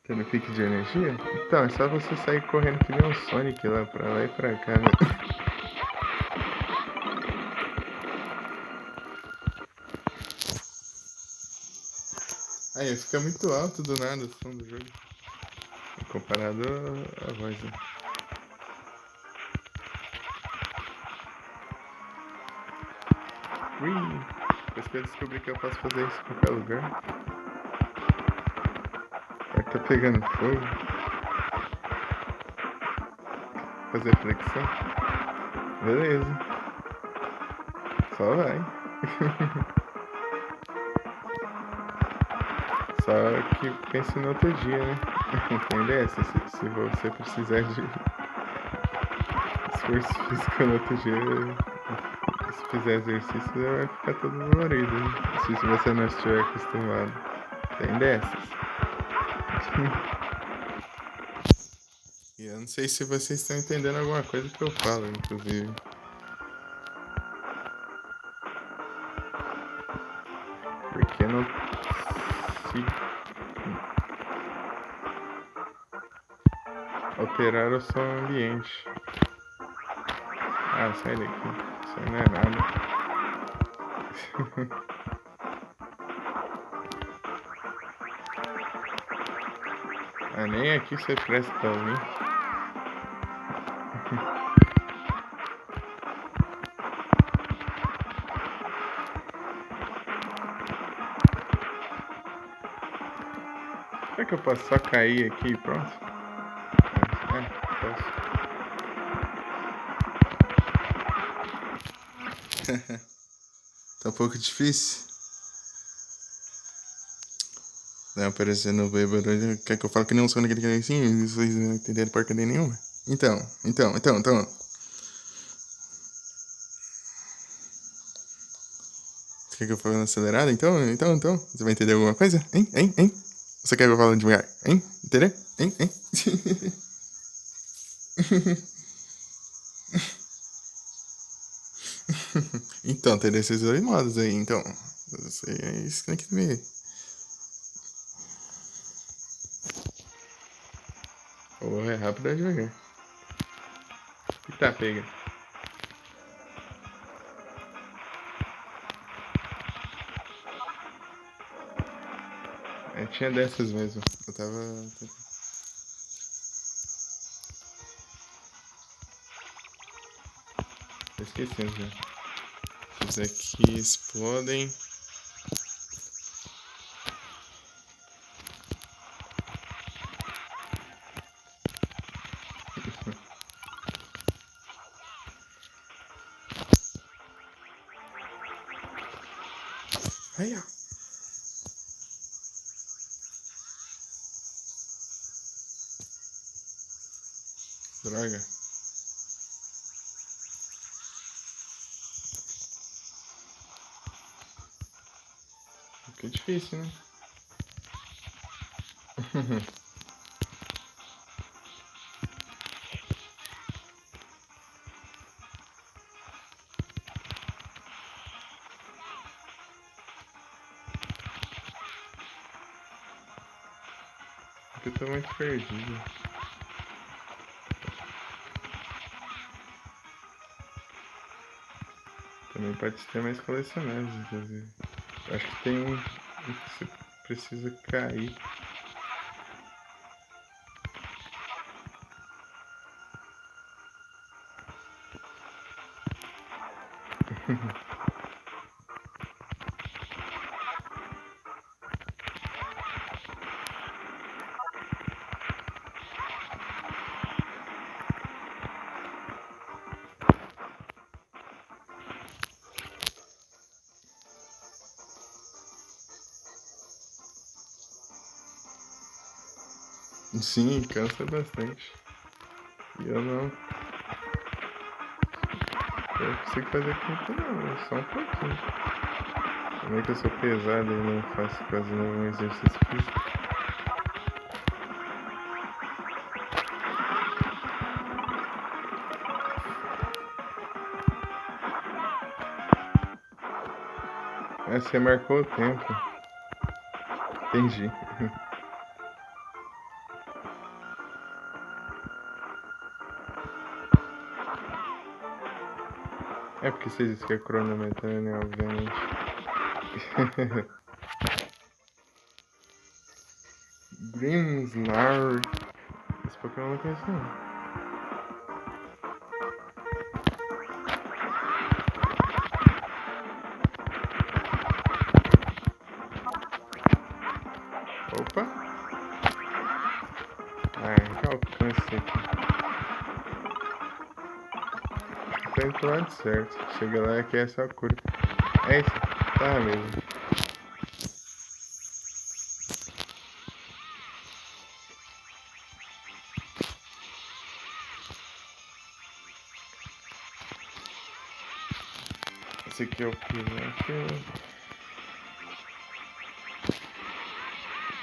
Tendo pique de energia? Então, é só você sair correndo que nem um Sonic lá e pra cá, né? Aí, fica muito alto do nada o som do jogo. Comparado à voz, né? Ui! Depois que eu descobri que eu posso fazer isso em qualquer lugar. Agora tá pegando fogo. Fazer flexão. Beleza. Só vai. Só que pense no outro dia, né? Entende? Se você precisar de esforço físico no outro dia, se fizer exercício, você vai ficar todo dolorido, né? Se você não estiver acostumado. Tem dessas. E eu não sei se vocês estão entendendo alguma coisa que eu falo, inclusive. Porque não se alterar o som ambiente. Ah, sai daqui. Isso aí não é nada. Ah, nem aqui você presta pra ouvir. Será que eu posso só cair aqui e pronto? Posso. Tá um pouco difícil. Não, parecendo bêbado. Quer que eu fale que nem um som daquele que assim? Vocês não entenderam porcaria nenhuma. Então. Você quer que eu fale acelerado? Então. Você vai entender alguma coisa? Hein? Você quer que eu fale devagar? Hein? Entendeu? Hein? Então, tem desses dois modos aí, então. É isso que tem que ver. Ou é rápido ou é devagar. Tá, pega. Tinha dessas mesmo. Eu tava. Tô esquecendo já. Esses aqui explodem. Aí, ó. Droga. Fica difícil, né? Eu tô muito perdido. Também pode ter mais colecionáveis, inclusive. Eu acho que tem um que você precisa cair. Sim, cansa bastante. E eu não. Eu consigo fazer muito não, só um pouquinho. Como é que eu sou pesado e não faço quase nenhum exercício físico? Você marcou o tempo. Entendi. É porque você disse que é cronometrando, né? Obviamente. Grimmsnarl. Esse Pokémon eu não conheço não. Opa! Já alcance aqui. Tá indo pro lado certo. Chega lá e aqui é só cura. É isso. Tá mesmo. Esse aqui é o que?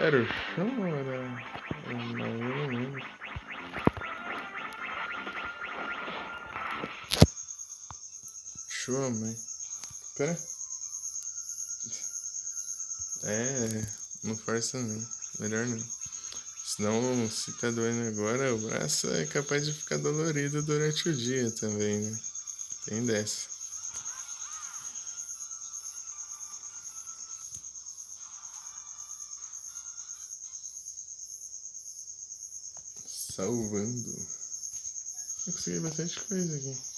Era o chão ou era. Não, eu não lembro. Show, mãe. Pera. Não força não. Melhor não. Senão, se tá doendo agora, o braço é capaz de ficar dolorido durante o dia também, né? Tem dessa. Salvando. Eu consegui bastante coisa aqui.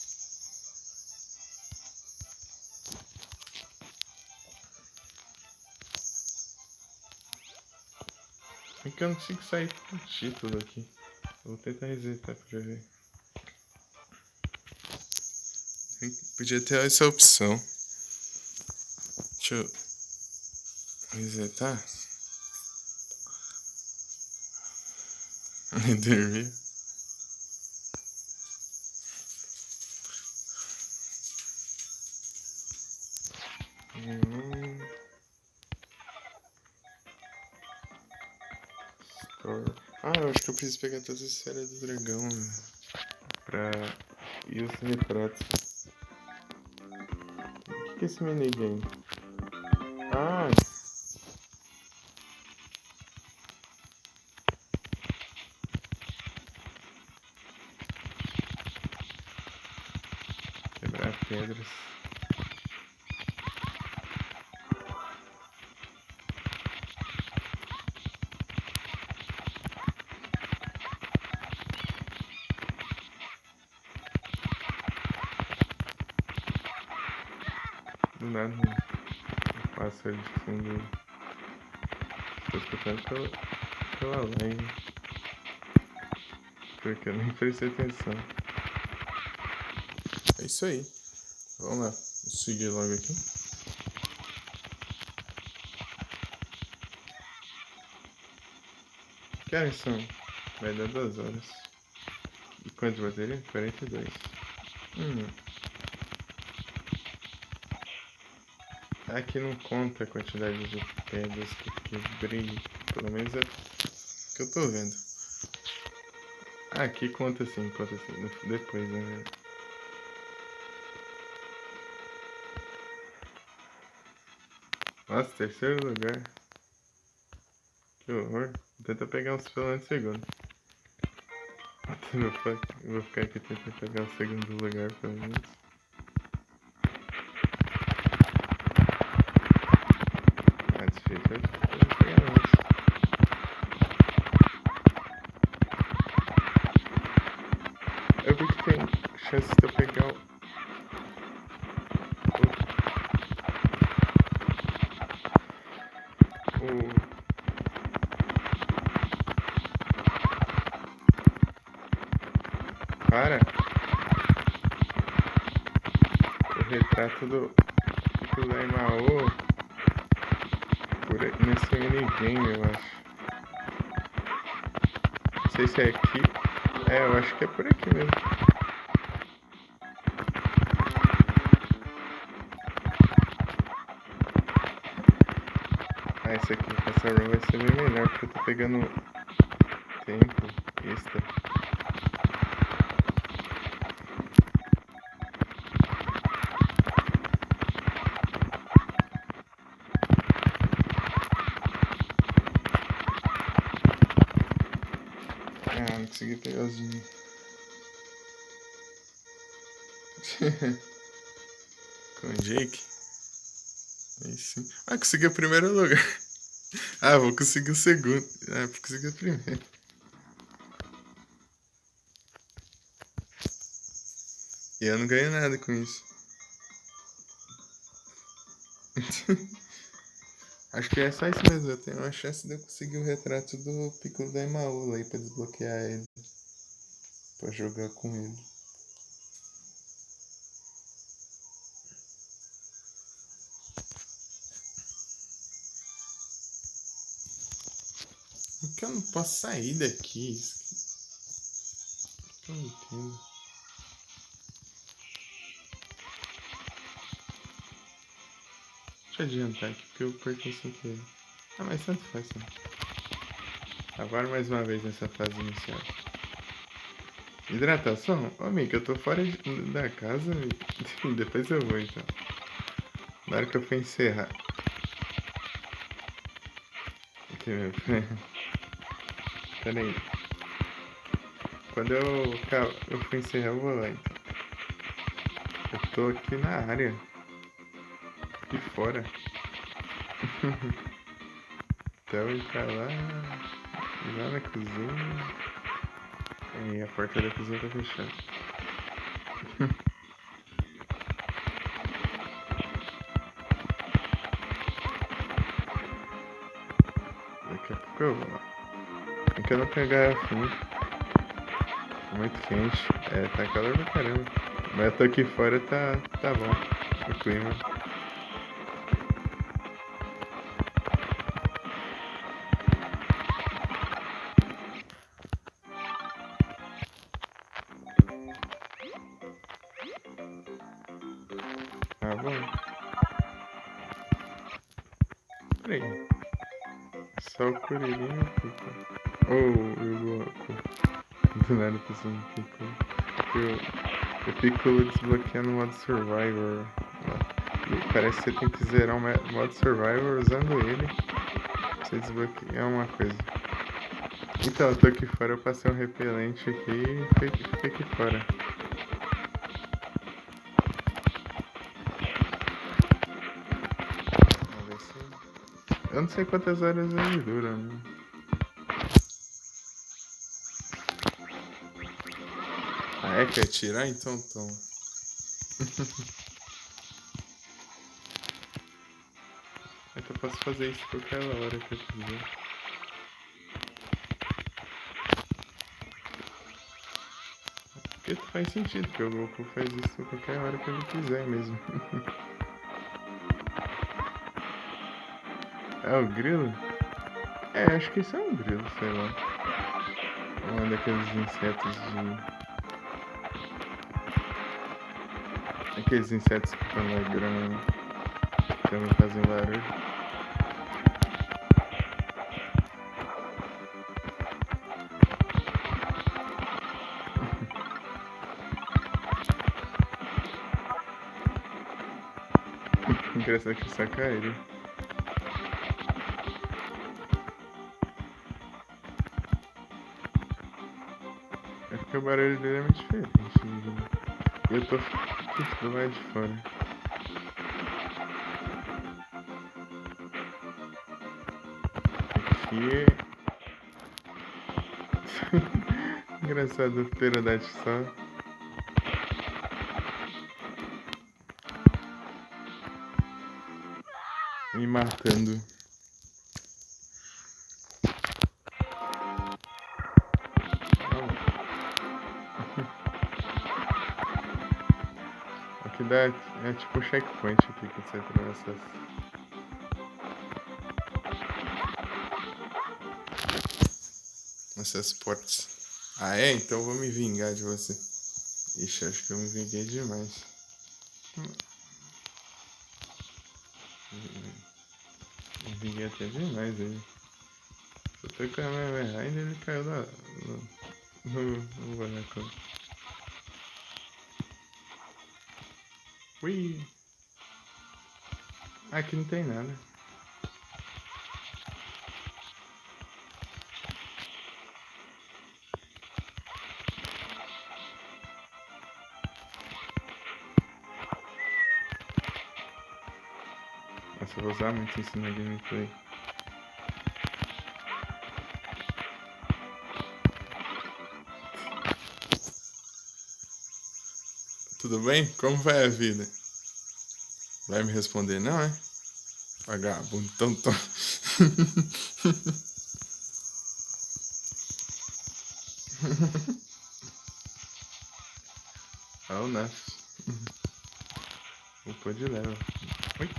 que eu não consigo sair com o título aqui. Vou tentar resetar pra ver. Podia ter essa opção. Deixa eu resetar. E dormir. Eu acho que eu preciso pegar todas as esferas do dragão, né? Pra ir os retratos. O que é esse minigame? Ah! Quebrar pedras. Do nada, um pássaro de fundo. Estou escutando pela live. Porque eu nem prestei atenção. É isso aí. Vamos lá. Vou seguir logo aqui. Que horas são? Vai dar 2 horas. E quanto de bateria? 42. Aqui não conta a quantidade de pedras que eu quebrei. Pelo menos é o que eu tô vendo. Aqui conta sim. Depois, né? Nossa, 3º lugar. Que horror. Vou tentar pegar uns pelo menos segundo. Eu vou ficar aqui tentando pegar o 2º lugar pelo menos. Difícil. Eu vou pegar mais. Eu vi que tem chance de eu pegar o... Para! O retrato do Daimao nesse minigame, eu acho. Não sei se é aqui. Eu acho que é por aqui mesmo. Esse aqui, essa run vai ser bem melhor, porque eu tô pegando tempo extra. Não consegui pegar os... Com o Jake. Aí sim. Consegui o 1º lugar. Vou conseguir o 2º. Vou conseguir o 1º. E eu não ganho nada com isso. Acho que é só isso mesmo. Eu tenho uma chance de eu conseguir o retrato do Piccolo Daimao aí pra desbloquear ele. Pra jogar com ele. Por que eu não posso sair daqui? Eu não entendo. Deixa eu adiantar aqui porque eu perco sem querer. Mas tanto faz, né? Agora mais uma vez nessa fase inicial. Hidratação? Amiga, eu tô fora da casa e depois eu vou então. Na hora que eu for encerrar. Aqui mesmo. Pera aí. Quando eu for encerrar, eu vou lá então. Eu tô aqui na área. Aqui fora. Então eu entrar lá na cozinha. E a porta da cozinha tá fechada. Daqui a pouco eu vou lá. que eu não tenho garrafinha. Muito quente. É, tá calor pra caramba. Mas eu tô aqui fora, tá bom o clima. Tá bom. Peraí. Só o Curirim fica. Oh, do nada pensando no Piccolo. O Piccolo desbloqueando o modo Survivor. E parece que você tem que zerar o modo Survivor usando ele pra você desbloquear uma coisa. Então, eu tô aqui fora, eu passei um repelente aqui e fiquei aqui fora. Vamos ver se... Eu não sei quantas horas ele dura, né? Ah, é? Quer tirar? Então toma. É que eu posso fazer isso qualquer hora que eu quiser. Porque faz sentido, porque o Goku faz isso qualquer hora que ele quiser mesmo. É o grilo? É, acho que isso é um grilo, sei lá. Um daqueles insetos de... Aqueles insetos que estão na grama, né? Que também fazem barulho. Engraçado que só caiu. É porque o barulho dele é muito diferente. Né? Eu tô aqui do lado de fora. Aqui. Engraçado, o pterodate só. Me matando. Aqui dá. É tipo um checkpoint aqui que você atravessa. Essas portas. Ah é? Então eu vou me vingar de você. Ixi, acho que eu me vinguei demais. Me vinguei até demais aí. Eu tô com a minha ainda ele caiu no boneco. Ui! Aqui não tem nada. Nossa, eu vou usar muito isso na gameplay. Tudo bem? Como vai a vida? Vai me responder não, é? Vagabundo, então tô. Ah, o Naf. Upou de level. Oi?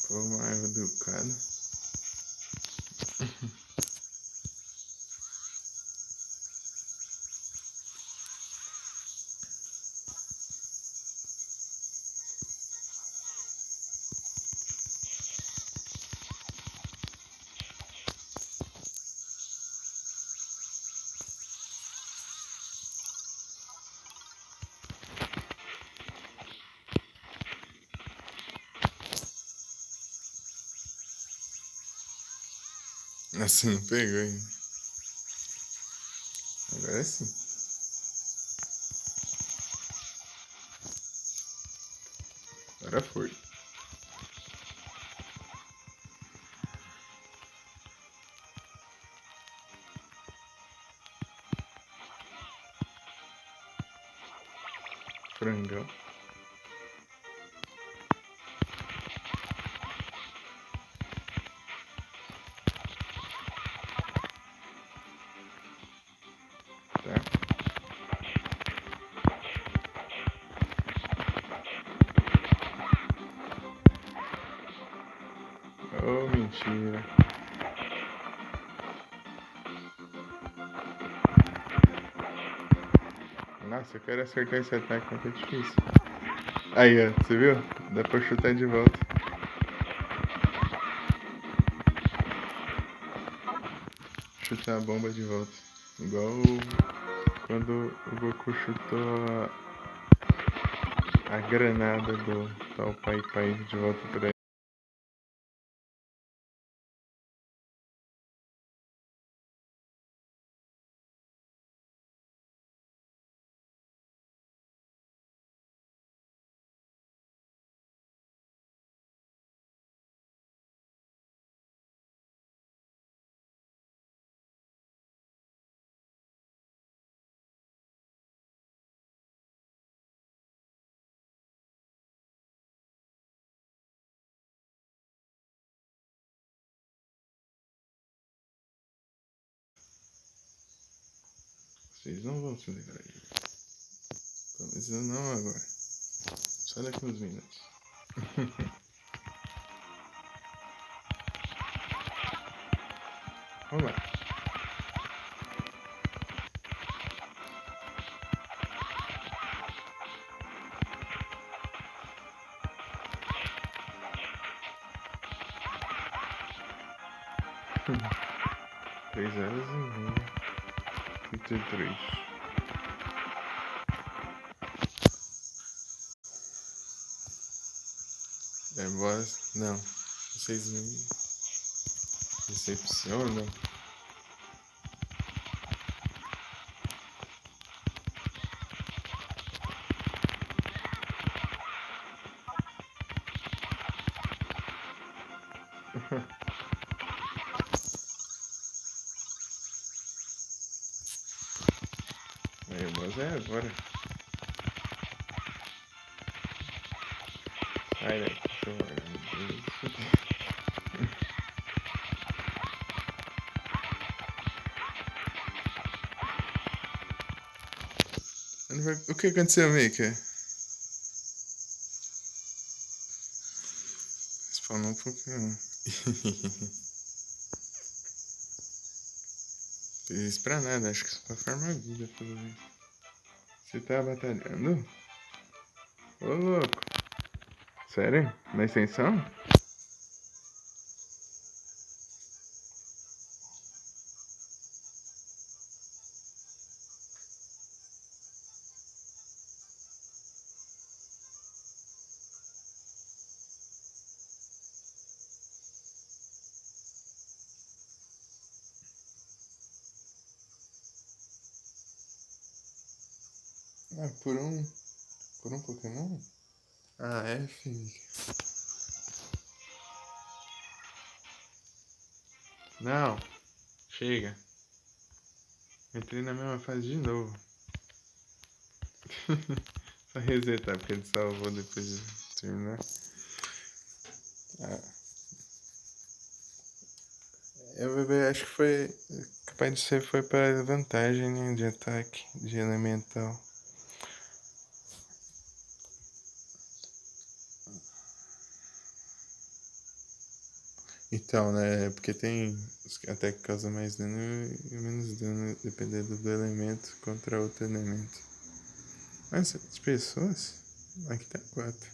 Pô, uma erva educada. Nossa, não pegou ainda. Agora sim. Agora foi. Frangão. Mentira. Nossa, eu quero acertar esse ataque, mas é difícil. Aí, ó, você viu? Dá pra chutar de volta. Chutar a bomba de volta. Igual quando o Goku chutou a granada do tal Pai Pai de volta pra ele. Vocês não vão se livrar de mim. Pelo menos não agora. Só daqui uns minutos. Vamos lá. Três horas e meia. 33. É boas. Não. Vocês me decepcionam. É, boas é agora. Ai, ai, deixa eu ver. O que aconteceu, Mika? Spawnou um pouquinho. Fiz isso pra nada, acho que isso pra farmar vida, pelo menos. Você tá batalhando? Ô, louco. Sério? Na extensão? Ah, por um Pokémon? Ah, F. Não, chega. Entrei na mesma fase de novo. Só resetar, porque ele salvou depois de terminar. Ah. Acho que foi. Capaz de ser foi para vantagem, né? De ataque, de elemental. Então, né? Porque tem até que causa mais dano e menos dano, dependendo do elemento contra outro elemento. Mas de pessoas? Aqui tá 4.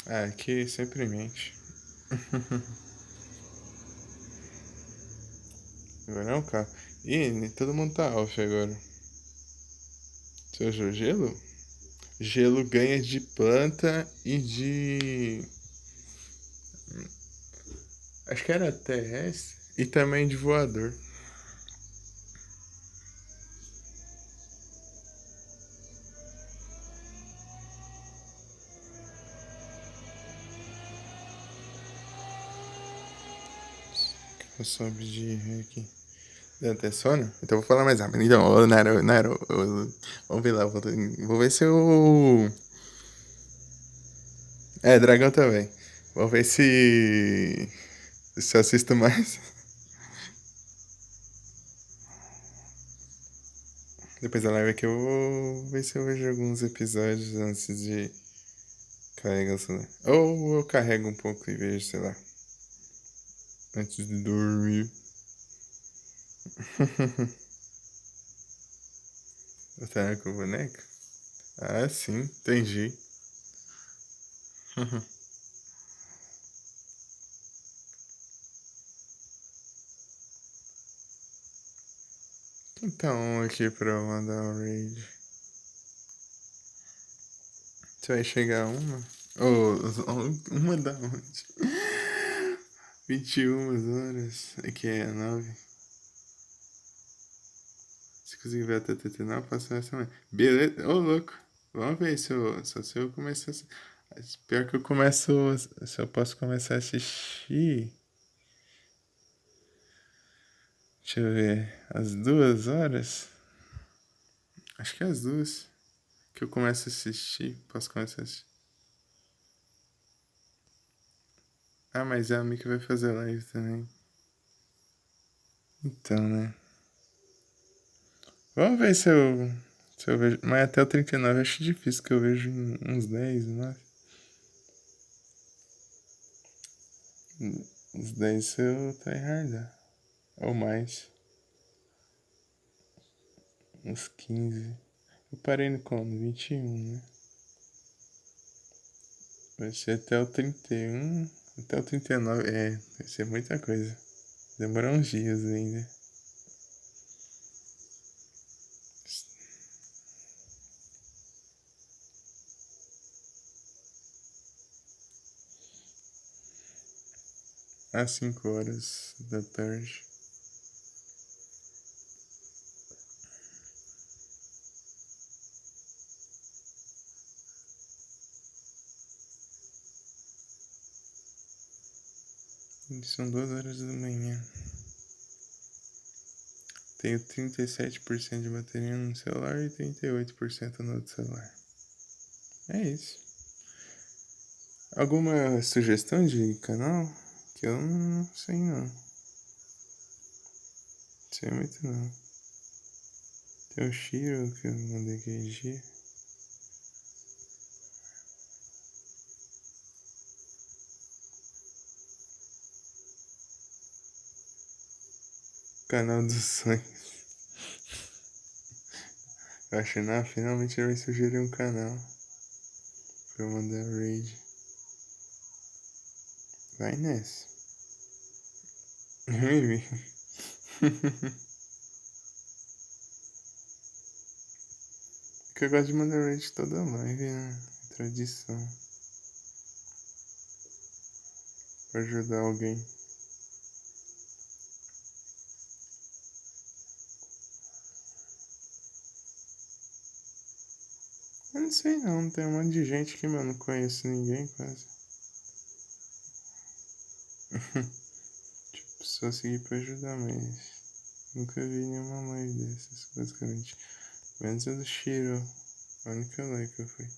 Ah, aqui sempre mente. Agora é um carro. Ih, todo mundo tá off agora. Você usou gelo? Gelo ganha de planta e de. Acho que era terrestre. E também de voador. Eu soube de aqui. Deu até sono? Então eu vou falar mais rápido. Então, ô Naro, vamos ver lá. Vou ver se eu. É, dragão também. Vou ver se eu assisto mais. Depois da live aqui eu vou ver se eu vejo alguns episódios antes de carregar o celular. Ou eu carrego um pouco e vejo, sei lá. Antes de dormir. Tá com boneca? Ah, sim, entendi. Então, aqui pra eu mandar um raid. Você vai chegar a uma? Uma da onde? 21 horas. Aqui é 9. Se conseguir ver até 39, passo essa semana. Beleza? Ô, louco. Vamos ver se eu começar. Pior que eu começo. Se eu posso começar a assistir. Deixa eu ver. Às 2 horas? Acho que é às 2 que eu começo a assistir. Posso começar a assistir. Ah, mas é a Mika vai fazer live também. Então, né? Vamos ver se eu vejo. Mas até o 39 acho difícil, que eu vejo uns 10, né? Uns 10 se eu tryhardar. Ou mais. Uns 15. Eu parei no quando? 21, né? Vai ser até o 31. Até o 39. É, vai ser muita coisa. Demora uns dias ainda. Às 5 horas da tarde. São 2 horas da manhã. Tenho 37% de bateria no celular e 38% no outro celular. É isso. Alguma sugestão de canal? Que eu não sei não. Sei muito não. Tem o Shiro que eu mandei aquele dia. Canal dos sonhos. Eu acho que não, finalmente ele vai sugerir um canal pra eu mandar raid. Vai nessa. Mimi. Que eu gosto de mandar raid toda live, né? Tradição. Pra ajudar alguém. Eu não sei não, tem um monte de gente que, mano, não conheço ninguém quase. Tipo, só seguir pra ajudar, mas nunca vi nenhuma live dessas, basicamente. Menos a do Shiro, a única live que eu fui.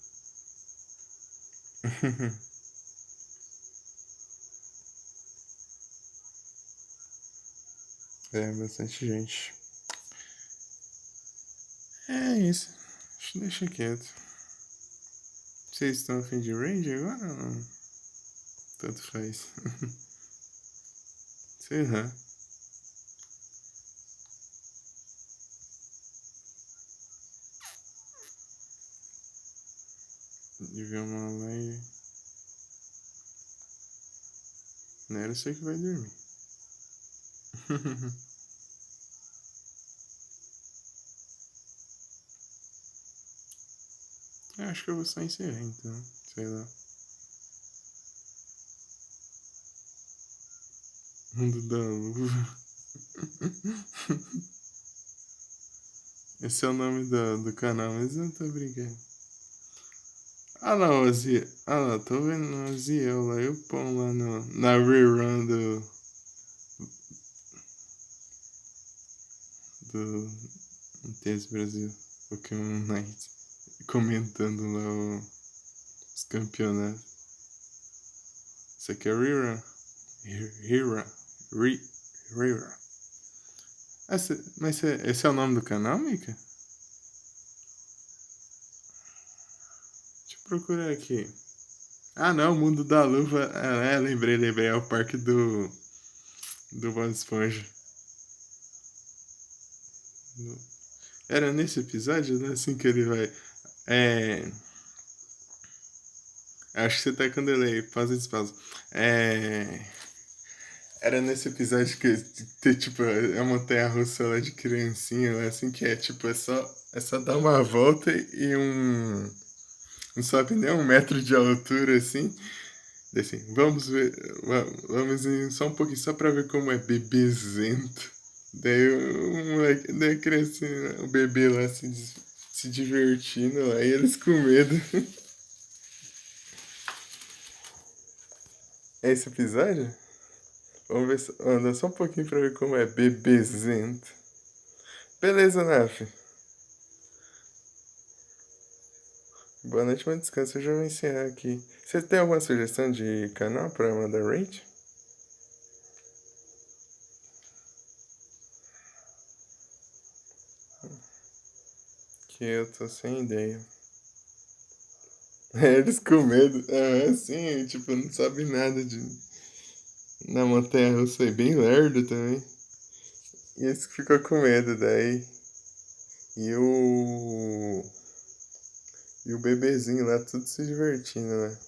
É, bastante gente. É isso. Deixa quieto. Vocês estão a fim de raid agora ou não? Tanto faz. Sei lá. De ver uma live. Não era você que vai dormir. Eu acho que eu vou só encerrar então. Sei lá. Mundo da Luva. Esse é o nome do canal, mas eu não tô brincando. Ah lá, o Aziel. Ah lá, tô vendo o Aziel lá. E o Pão lá na rerun do TS Brasil. Pokémon Night. Comentando lá os campeonatos. Isso aqui é rerun. Rerun. Mas esse é o nome do canal, Mika? Deixa eu procurar aqui. Ah, não, Mundo da Luva. Ah, lembrei. É o parque do. do Bob Esponja. Era nesse episódio, né? Assim que ele vai. É. Acho que você tá com delay. Pausa. É. Era nesse episódio que tem, tipo, a montanha russa lá de criancinha, lá, assim, que é tipo, é só dar uma volta e não sobe nem 1 metro de altura, assim. Daí assim, vamos ver, vamos ir só um pouquinho, só pra ver como é bebezento. Daí o moleque, daí a criancinha, o bebê lá se divertindo lá, e eles com medo. É esse episódio? Vamos ver, anda só um pouquinho pra ver como é bebezento. Beleza, Naf. Boa noite, bom descanso. Eu já vou encerrar aqui. Você tem alguma sugestão de canal pra mandar rate? Que eu tô sem ideia. Eles com medo. Ah, sim, tipo, não sabe nada de. Na montanha russa é bem lerdo também. E eles ficam com medo daí. E o. E o bebezinho lá, tudo se divertindo lá.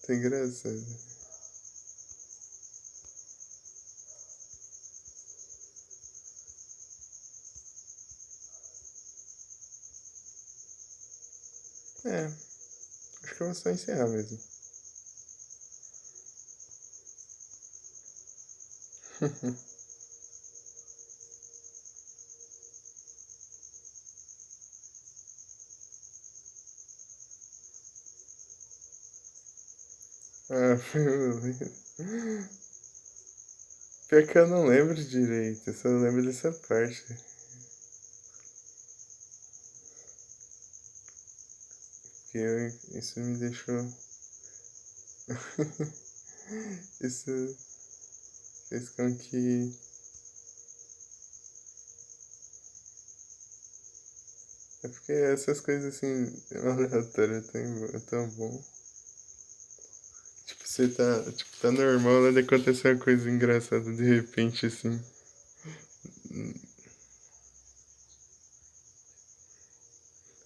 Tá engraçado. É, acho que eu vou só encerrar mesmo. Ah, foi. Pior que eu não lembro direito, eu só lembro dessa parte. Isso me deixou. Isso fez com que. É porque essas coisas assim, aleatórias é tão bom. Tipo, você tá. Tipo, tá normal, né? De acontecer uma coisa engraçada de repente assim.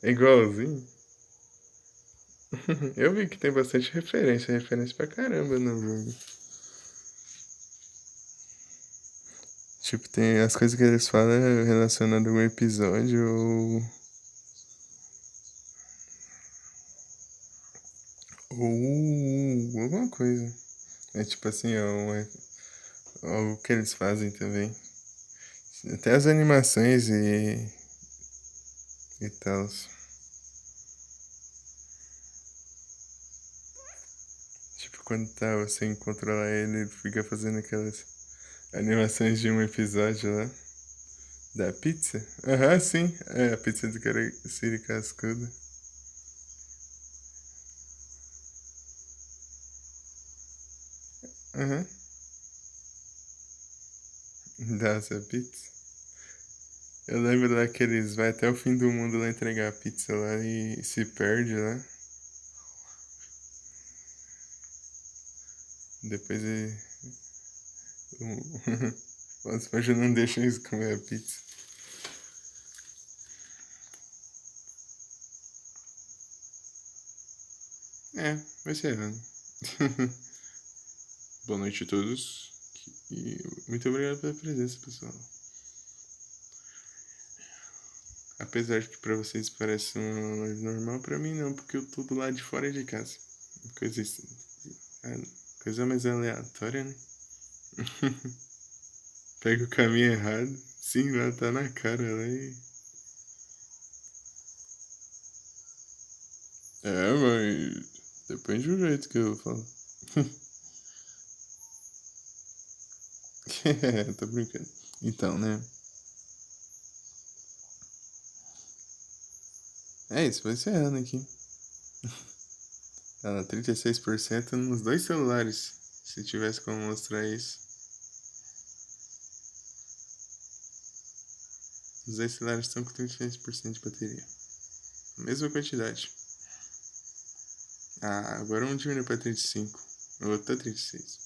É igualzinho. Eu vi que tem bastante referência pra caramba no jogo. Tipo, tem as coisas que eles falam relacionadas ao episódio ou alguma coisa. É tipo assim, o que eles fazem também. Até as animações e tal. Tipo, quando tá sem controlar ele, ele fica fazendo aquelas animações de um episódio lá. Da pizza? Aham, sim. É, a pizza do cara Siri Cascudo. Aham. Da essa pizza. Eu lembro lá que eles vai até o fim do mundo lá entregar a pizza lá e se perde lá. Depois ele. Os pais não deixam eles comer a pizza. É, vai ser errado. Boa noite a todos. E muito obrigado pela presença, pessoal. Apesar de que pra vocês parece uma live normal, pra mim não, porque eu tô do lado de fora de casa. Coisa, coisa mais aleatória, né? Pega o caminho errado. Sim, lá tá na cara lá e. É, mas. Depende do jeito que eu falo. Tô brincando. Então, né? É isso, vai encerrando aqui. Tá na 36% nos dois celulares. Se tivesse como mostrar isso. Os dois celulares estão com 36% de bateria. Mesma quantidade. Ah, agora vamos diminuir pra 35. O outro tá 36.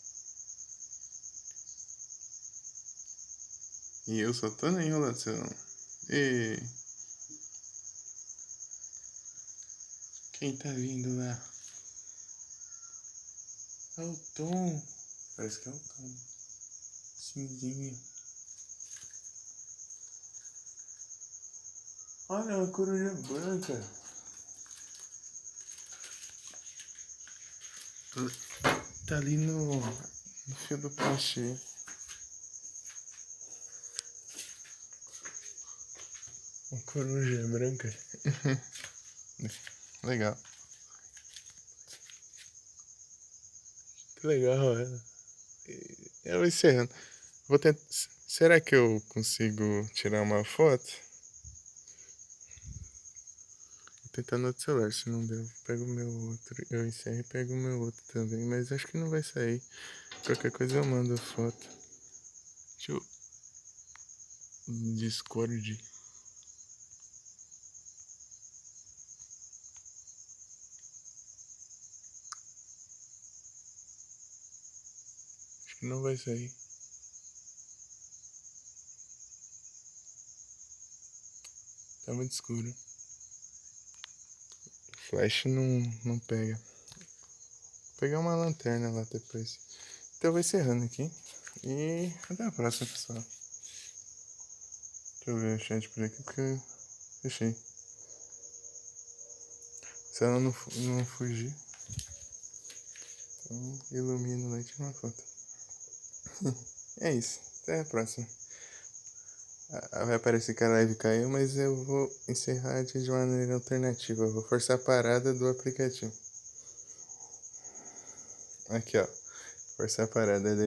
E eu só tô na enrolação. E quem tá vindo lá? É o Tom. Parece que é o Tom. Cinzinha. Olha, uma coruja branca. Tá ali no fio do crochê. Uma coruja branca. Legal. Que legal ela. Eu vou encerrando. Vou tentar. Será que eu consigo tirar uma foto? Vou tentar no outro celular, se não der, eu pego o meu outro. Eu encerro e pego o meu outro também. Mas acho que não vai sair. Qualquer coisa eu mando a foto. Deixa eu. Discord. Acho que não vai sair. Tá muito escuro. Flash não pega. Vou pegar uma lanterna lá depois. Então eu vou encerrando aqui. E até a próxima, pessoal. Deixa eu ver o chat por aqui porque eu fechei. Se ela não fugir, então ilumina lá e tira uma foto. É isso. Até a próxima. Vai aparecer que a live caiu, mas eu vou encerrar de maneira alternativa. Eu vou forçar a parada do aplicativo. Aqui, ó. Forçar a parada.